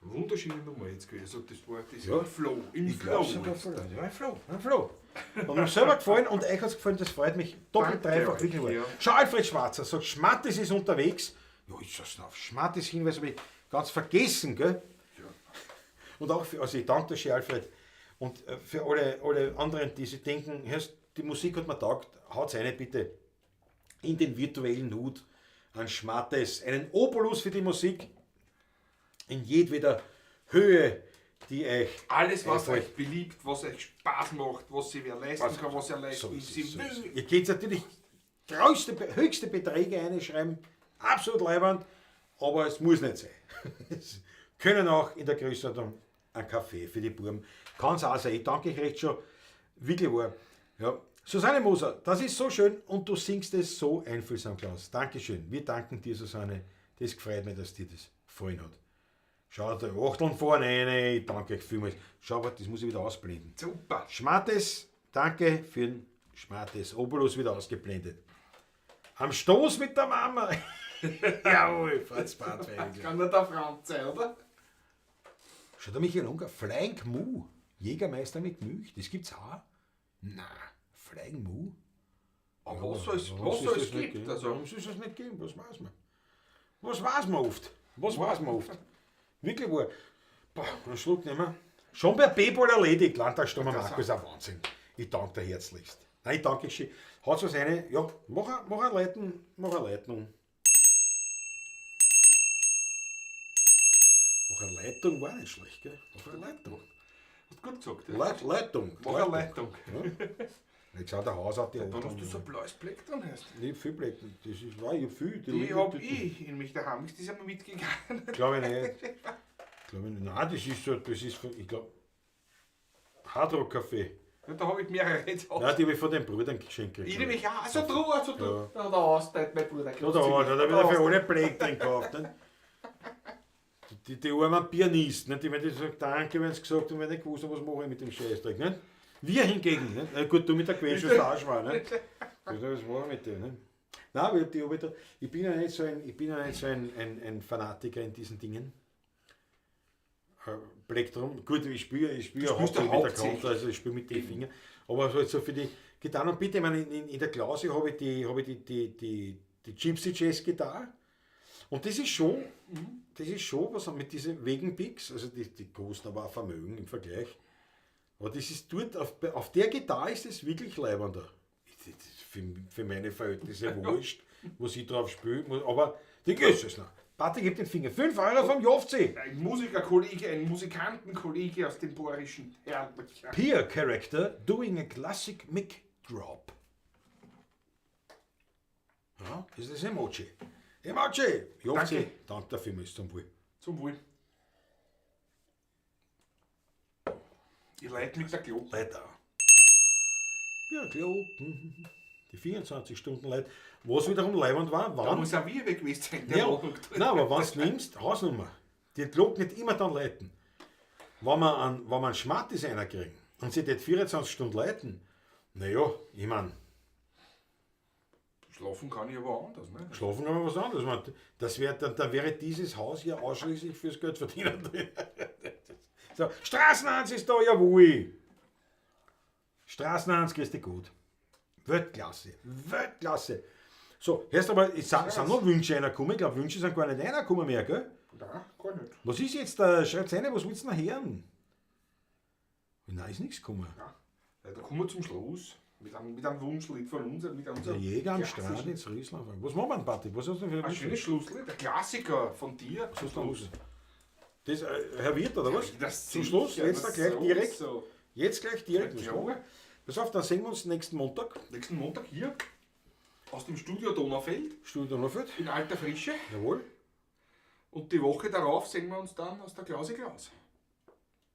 Speaker 2: Wunderschöne Nummer jetzt gewesen. Also das war das
Speaker 1: Ja.
Speaker 2: im Flow. Im
Speaker 1: Ich
Speaker 2: Flow.
Speaker 1: glaube sogar voll. Ja, ein Flow. Ein Flow. Hat mir selber gefallen und euch hat es gefallen, das freut mich doppelt,
Speaker 2: Danke
Speaker 1: dreifach,
Speaker 2: euch,
Speaker 1: wirklich wahr.
Speaker 2: ja.
Speaker 1: Schau, Alfred Schwarzer sagt, Schmattes ist unterwegs. Ja, ist das auf Schmattes Hinweis, habe ich ganz vergessen, gell?
Speaker 2: Ja.
Speaker 1: Und auch für, also ich danke dir schön, Alfred. Und für alle anderen, die sich denken, hörst, die Musik hat mir taugt, haut's eine bitte in den virtuellen Hut, ein Schmattes, einen Obolus für die Musik, in jedweder Höhe, die euch...
Speaker 2: Alles, was euch beliebt, was euch Spaß macht, was sie wer leisten kann, was ihr leisten will.
Speaker 1: Ihr könnt natürlich höchste Beträge einschreiben, absolut leibend, aber es muss nicht sein. Es können auch in der Größenordnung ein Kaffee für die Buben. Kann es auch sein, ich danke euch recht schon, wirklich wahr. Ja. Susanne Moser, das ist so schön und du singst es so einfühlsam, Klaus. Dankeschön. Wir danken dir, Susanne. Das gefreut mich, dass dir das gefallen hat. Schaut, Achteln vorne rein, ich danke euch vielmals. Schau, das muss ich wieder ausblenden.
Speaker 2: Super.
Speaker 1: Schmattes, danke für den Schmattes. Obolus wieder ausgeblendet. Am Stoß mit der Mama. Jawohl, Fahrtsbad.
Speaker 2: Kann nur der Franz sein, oder?
Speaker 1: Schau der Michael Unger, Flying Mu. Jägermeister mit Milch, das gibt's auch? Nein, Flying Mu.
Speaker 2: Aber was soll es gibt? Also.
Speaker 1: Warum soll es nicht geben? Was weiß man? Was weiß man oft? Wirklich wahr. Boah, einen Schluck nehmen. Schon bei B-Ball erledigt. Landtagsstummer Markus ist ein Wahnsinn. Ich danke dir herzlichst. Nein, ich danke schön. Hat's was eine? Ja, mach eine Leitung. Mach eine Leitung war nicht schlecht, gell? Mach eine Leitung.
Speaker 2: Hast gut gesagt, ja?
Speaker 1: Leitung.
Speaker 2: Mach eine Leitung.
Speaker 1: Ja. Jetzt schaut der Hausart die
Speaker 2: Dann hast du so ein blaues Bleck dran hast.
Speaker 1: Nicht viel Bleck. Das ist, ich hab viel.
Speaker 2: Die hab ich in mich daheim. Ist das einmal mitgegangen?
Speaker 1: Glaube ich nicht. Nein, das ist so, ich glaube, Hardrock-Kaffee.
Speaker 2: Ja, da habe ich mehrere jetzt auch.
Speaker 1: Nein, die habe ich von den Brüdern geschenkt gekriegt.
Speaker 2: Ich nehme mich auch. Also du.
Speaker 1: Ja.
Speaker 2: Da hat er austeilt, mein Bruder.
Speaker 1: Da hat er wieder für alle Bleck drin gekauft. Ne? Die armen Pianisten, ne? Die werden sagen, danke, wenn sie gesagt haben, wenn ich gewusst habe, was mache ich mit dem Scheißdreck. Ne? Wir hingegen, ne? Gut, du mit der Quetsche ist Arsch war, ne? Was war mit dem, ne? Nein, ich bin ja nicht so ein Fanatiker in diesen Dingen. Black drum. Gut, ich spiele ja hauptsächlich mit der Kontra, also ich spiele mit den Fingern. Aber so für die Gitarren, und bitte, ich meine, in der Klasse habe ich die Gypsy Jazz Gitarre. Und das ist schon was mit diesen Wegenpicks, also die kosten aber auch Vermögen im Vergleich. Aber das ist dort, auf der Gitarre ist es wirklich leibender. Für meine Verhältnisse wurscht, was ich drauf spiele, aber die geht es noch. Patrick gibt den Finger. 5 Euro vom Jofzi.
Speaker 2: Ein Musikerkollege, ein Musikantenkollege aus dem Borischen. Herrlich.
Speaker 1: Peer Character doing a classic mic drop. Ja, das ist das Emoji. Jofzi, danke dafür, ist zum Wohl.
Speaker 2: Zum Wohl. Ich leite mit der Glocke.
Speaker 1: Leute. Ja, Glocken. Die 24 Stunden Leute. Was wiederum leibend war,
Speaker 2: Da muss auch wir weg gewesen sein.
Speaker 1: Nein, aber wenn du nimmst, Hausnummer, die Glock nicht immer dann leiten. Wenn man einen Schmattis reinkriegen und sie das 24 Stunden leiten, naja, ich meine.
Speaker 2: Schlafen kann ich aber anders, ne?
Speaker 1: Schlafen kann man was anderes. Dann wäre dieses Haus hier ausschließlich fürs Geld verdienen drin. So, Straßenhans ist da, jawohl. Straßenhans, grüß dich gut. Weltklasse. So, hörst aber, es sind noch Wünsche reingekommen. Ich glaube, Wünsche sind gar nicht reingekommen mehr, gell?
Speaker 2: Nein, gar nicht.
Speaker 1: Was ist jetzt da? Schreibt's rein, was willst du noch hören? Nein, ist nichts gekommen.
Speaker 2: Ja, da kommen wir zum Schluss. Mit einem Wunschlied von uns.
Speaker 1: Der Jäger am Strand ins Riesland. Was machen wir denn, Patti? Was hast du für
Speaker 2: ein schönes Schlusslied, der Klassiker von dir.
Speaker 1: Was hast du los? Das, Herr Wirt, oder was?
Speaker 2: Das
Speaker 1: zum Schluss, jetzt gleich direkt.
Speaker 2: So.
Speaker 1: Jetzt gleich direkt.
Speaker 2: Ja,
Speaker 1: pass auf, dann sehen wir uns nächsten Montag.
Speaker 2: Nächsten Montag hier. Aus dem Studio Donaufeld. In alter Frische.
Speaker 1: Jawohl.
Speaker 2: Und die Woche darauf sehen wir uns dann aus der Klause Klaus.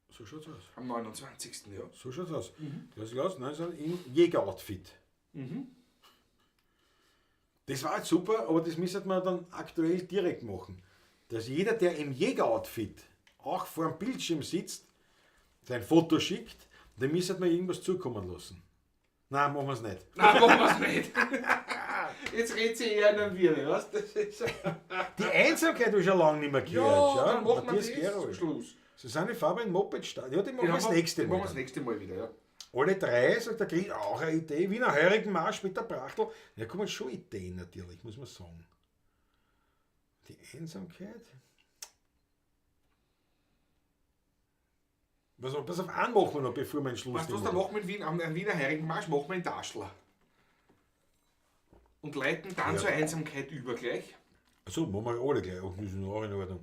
Speaker 1: So schaut's aus.
Speaker 2: Am 29. Ja.
Speaker 1: So schaut's aus. Klause Klaus, nein, sondern im Jägeroutfit. Das war jetzt super, aber das müssen wir dann aktuell direkt machen. Dass jeder, der im Jägeroutfit auch vor dem Bildschirm sitzt, sein Foto schickt, dem müssen wir irgendwas zukommen lassen. Nein, machen wir es nicht.
Speaker 2: Nein, machen wir es nicht. Jetzt redet sie eher an wir, weißt du?
Speaker 1: Die Einsamkeit habe ich schon lange nicht mehr gehört.
Speaker 2: Ja, dann machen wir
Speaker 1: Matthias
Speaker 2: das
Speaker 1: Gerold.
Speaker 2: zum Schluss.
Speaker 1: Susanne Faber in Mopedstadt. Ja, die machen wir das nächste Mal.
Speaker 2: machen wir das nächste Mal wieder, ja.
Speaker 1: Alle drei, sagt der Chris, auch eine Idee. Wiener Heurigenmarsch mit der Prachtel. Da kommen schon Ideen natürlich, muss man sagen. Die Einsamkeit. Pass auf, einen machen wir noch, bevor wir einen Schluss
Speaker 2: Weißt du was, da machen wir in Wien, am Wiener Heiligenmarsch machen wir einen Taschler. Und leiten dann zur Einsamkeit über gleich.
Speaker 1: Achso, machen wir alle gleich. Ach, müssen wir auch in Ordnung.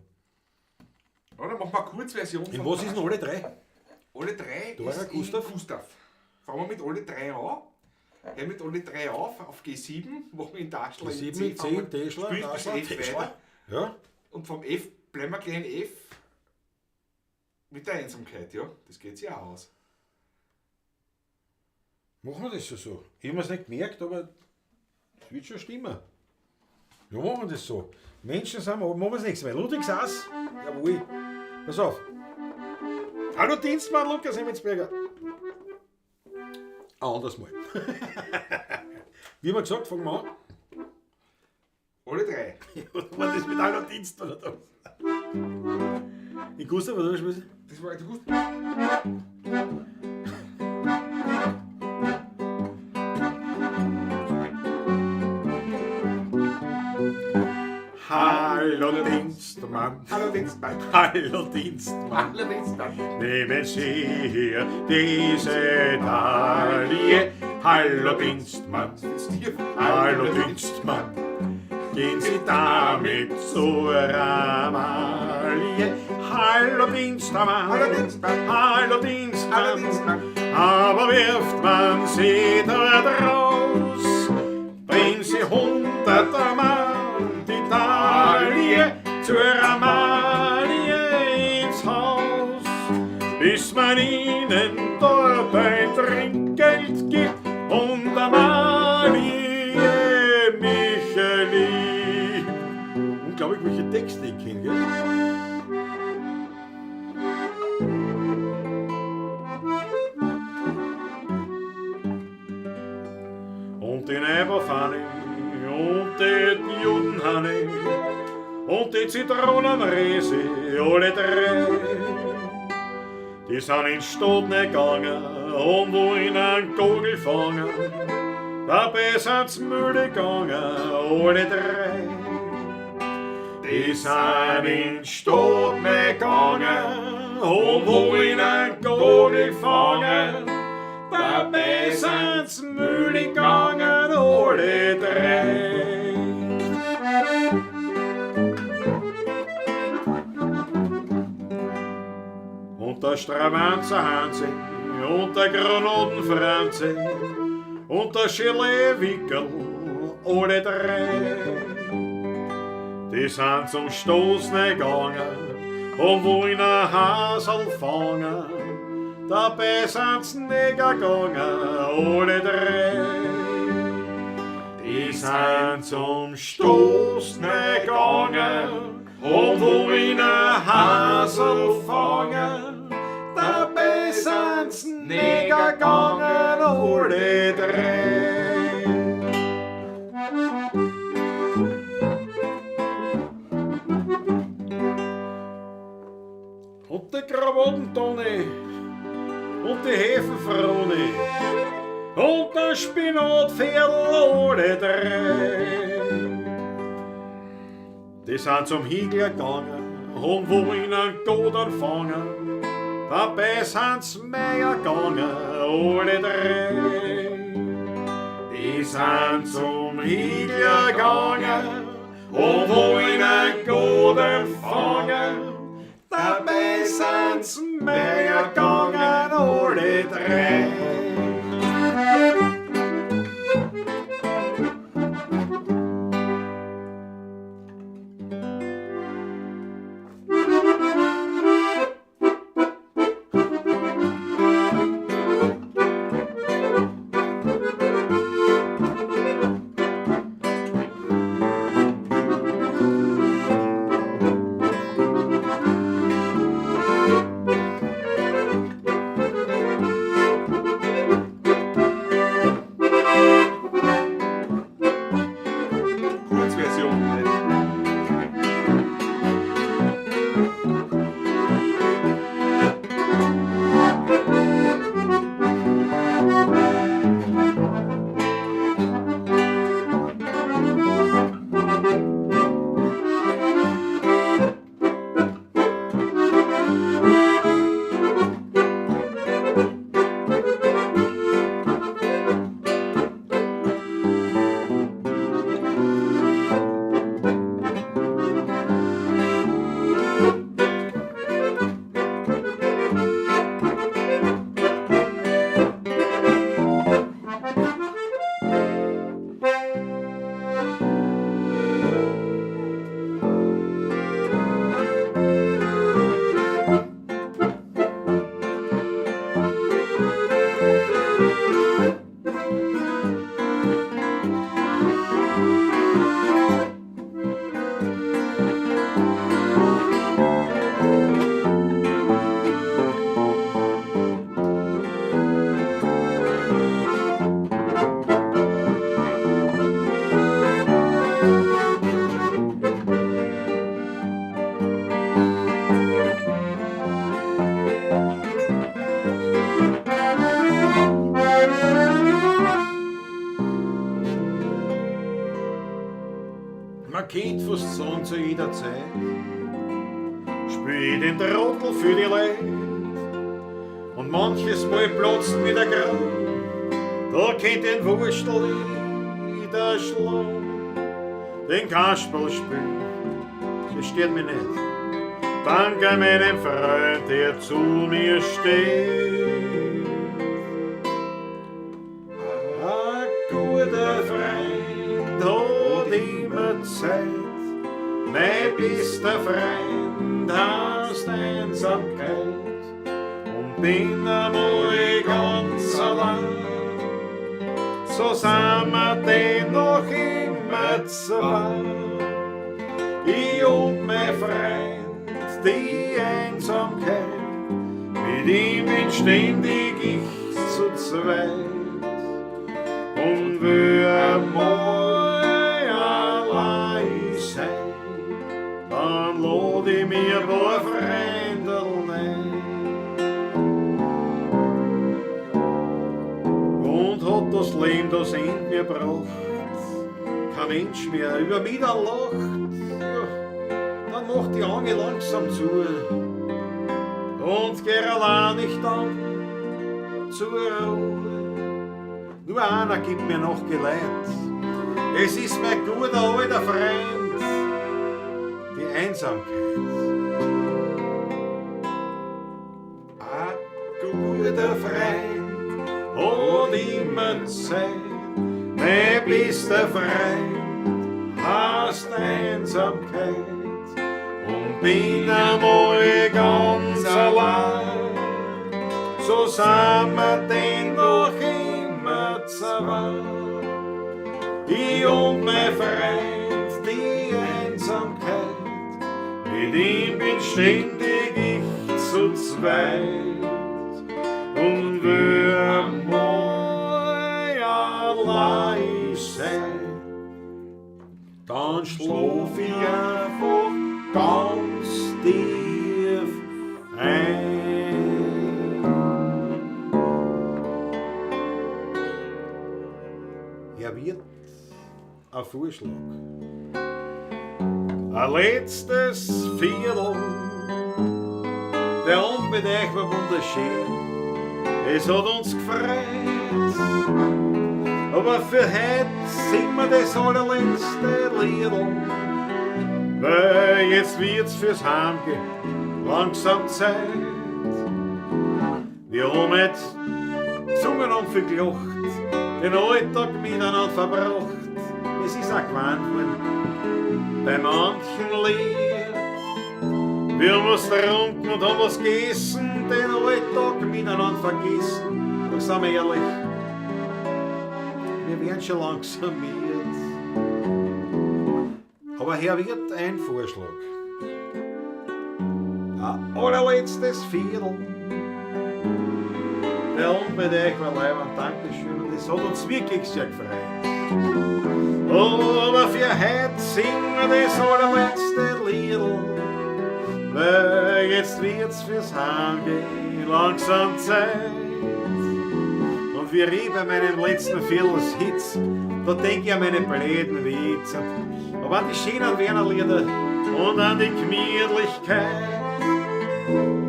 Speaker 2: Oder machen wir eine Kurzversion von
Speaker 1: In was ist denn alle drei?
Speaker 2: Alle drei
Speaker 1: Da war
Speaker 2: ist
Speaker 1: ja Gustav.
Speaker 2: in Gustav. Fangen wir mit alle drei an. Hören mit alle drei auf G7, machen wir in Taschler.
Speaker 1: G7, C10, Täschler,
Speaker 2: spielt bis
Speaker 1: Taschler,
Speaker 2: F
Speaker 1: Täschler.
Speaker 2: weiter.
Speaker 1: Ja.
Speaker 2: Und vom F bleiben wir gleich in F mit der Einsamkeit, ja. Das geht sich auch aus.
Speaker 1: Machen wir das schon so. Ich habe es nicht gemerkt, aber es wird schon stimmen. Ja, machen wir das so. Menschen sind wir, machen wir das nächste Mal. Ludwig Sass, jawohl. Pass auf. Hallo Dienstmann, Lukas Emmetsberger. Anders mal. Wie haben wir gesagt, fangen wir an.
Speaker 2: Alle drei.
Speaker 1: War das mit Hallo Dienstmann oder was? Ich Gustav, was hast du was?
Speaker 2: Das war der Gustav.
Speaker 1: Hallo Dienstmann,
Speaker 2: Hallo Dienstmann.
Speaker 1: hallo Dienstmann,
Speaker 2: Hallo Dienstmann.
Speaker 1: nehmen Sie hier diese Taille. Hallo Dienstmann, hallo Dienstmann, gehen Sie damit zur Amalie. Hallo Dienstmann,
Speaker 2: Hallo Dienstmann.
Speaker 1: hallo
Speaker 2: Hallo
Speaker 1: Dienstmann,
Speaker 2: Dienstmann.
Speaker 1: aber wirft man sie dort raus, bringen Sie 100 Mann die Taille zur Amalie ins Haus, bis man ihnen dort ein Trinkgeld gibt und Amalie mich liebt. Unglaublich, welche Texte ich kenne, gell? Und die Neberfanny und die Judenhanni und die Zitronenrese, alle drei, die sind in Stadt nicht gegangen und wollen einen Kogel fangen. Dabei sind's müde gegangen, alle drei. Die sind in Stadt nicht gegangen und wollen einen Kogel fangen. Dabei sind's müde gegangen, alle drei. Und der Stravanzer Hansi und der Granatenfranzi und der Gelee-Wickel, alle drei. Die sind zum Stoß nicht gegangen und wollen ein Hasel fangen. Dabei sind's nicht gegangen, alle drei. Die sind zum Stoß nicht gegangen und wollen ein Hasel fangen. Dabei sind's nicht gegangen, alle drei. Und die Krawattentonne und die Hefenfrone und der Spinatpferdl, alle drei. Die sind zum Higler gegangen und wollen einen Godern fangen. Dabei sind's mehr gegangen, alle drei. Die sind zum Higler gegangen und wollen einen Godern fangen. Dabei sind's mehr gegangen, alle drei. Man kennt fast sagen zu jeder Zeit, spiel den Trottel für die Leute. Und manches Mal platzt mir der Grau, da kennt den Wurstel wieder schlagen. Den Kasperl spielen, das stört mich nicht. Danke meinem Freund, der zu mir steht. Ein guter Freund hat immer Zeit, mein bester Freund aus Einsamkeit. Und bin einmal ganz allein, so sind wir dennoch immer zwei. Ich und mein Freund, die Einsamkeit, mit ihm bin ständig ich zu zweit. Und will einmal allein sein, dann lad ich mir ein paar Freunde ein. Und hat das Leben das Ende mir gebracht, kein Mensch mehr über mich dann lacht, ja, dann macht die Augen langsam zu und geh allein ich dann zur Ruhe. Nur einer gibt mir noch Geleit, es ist mein guter alter Freund, die Einsamkeit. Ein guter Freund hat immer Zeit, mein bester Freund hast Einsamkeit. Und bin einmal ganz allein, so sind wir dennoch immer zwei. Ich und mein Freund, die Einsamkeit, mit ihm bin ständig ich zu zweit. Und will einmal allein sein, dann schlaf ich einfach ganz tief ein. Er wird ein Vorschlag, ein letztes Viertel, der Abend mit euch war wunderschön, es hat uns gefreut, aber für heute singen wir das allerletzte Liedl. Weil jetzt wird's fürs Heimgehen langsam Zeit. Wir haben jetzt gesungen und verglacht, den Alltag miteinander verbracht. Es ist auch Gewand worden bei manchen Lied. Wir haben was getrunken und haben was gegessen, den Alltag miteinander vergessen. Doch sind wir ehrlich, wir werden schon langsam müde. Aber hier wird ein Vorschlag. Ein allerletztes Viertel. Der Abend mit euch war leibend, Dankeschön, und es hat uns wirklich sehr gefreut. Aber für heute singen wir das allerletzte Liedl, weil jetzt wird's fürs Heimgehen langsam Zeit. Und wie ich bei meinem letzten Viertelshits, da denk ich an meine blöden Witze. Aber an die schönen Wienerlieder und an die Gemütlichkeit.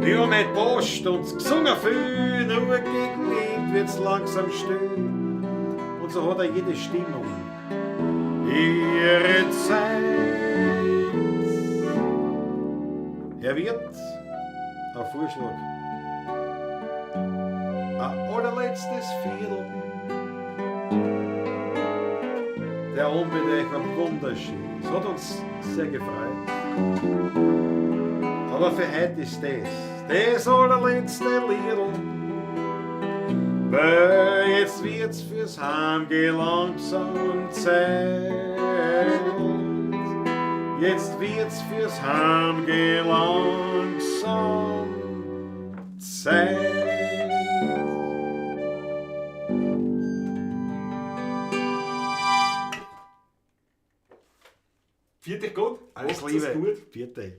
Speaker 1: Wir haben nicht Post und gesungen viel, nur gegen mich wird's langsam still. Und so hat jede Stimmung ihre Zeit. Er wird ein Vorschlag, ein allerletztes Viertel. Der Abend mit euch war wunderschön, es hat uns sehr gefreut. Aber für heute ist das allerletzte Liedl, weil jetzt wird's fürs Heimgehen langsam Zeit. Jetzt wird's fürs Heimgehen langsam Zeit.
Speaker 2: Vierte Gott,
Speaker 1: Alles
Speaker 2: macht's
Speaker 1: Liebe.
Speaker 2: gut.
Speaker 1: Vierte.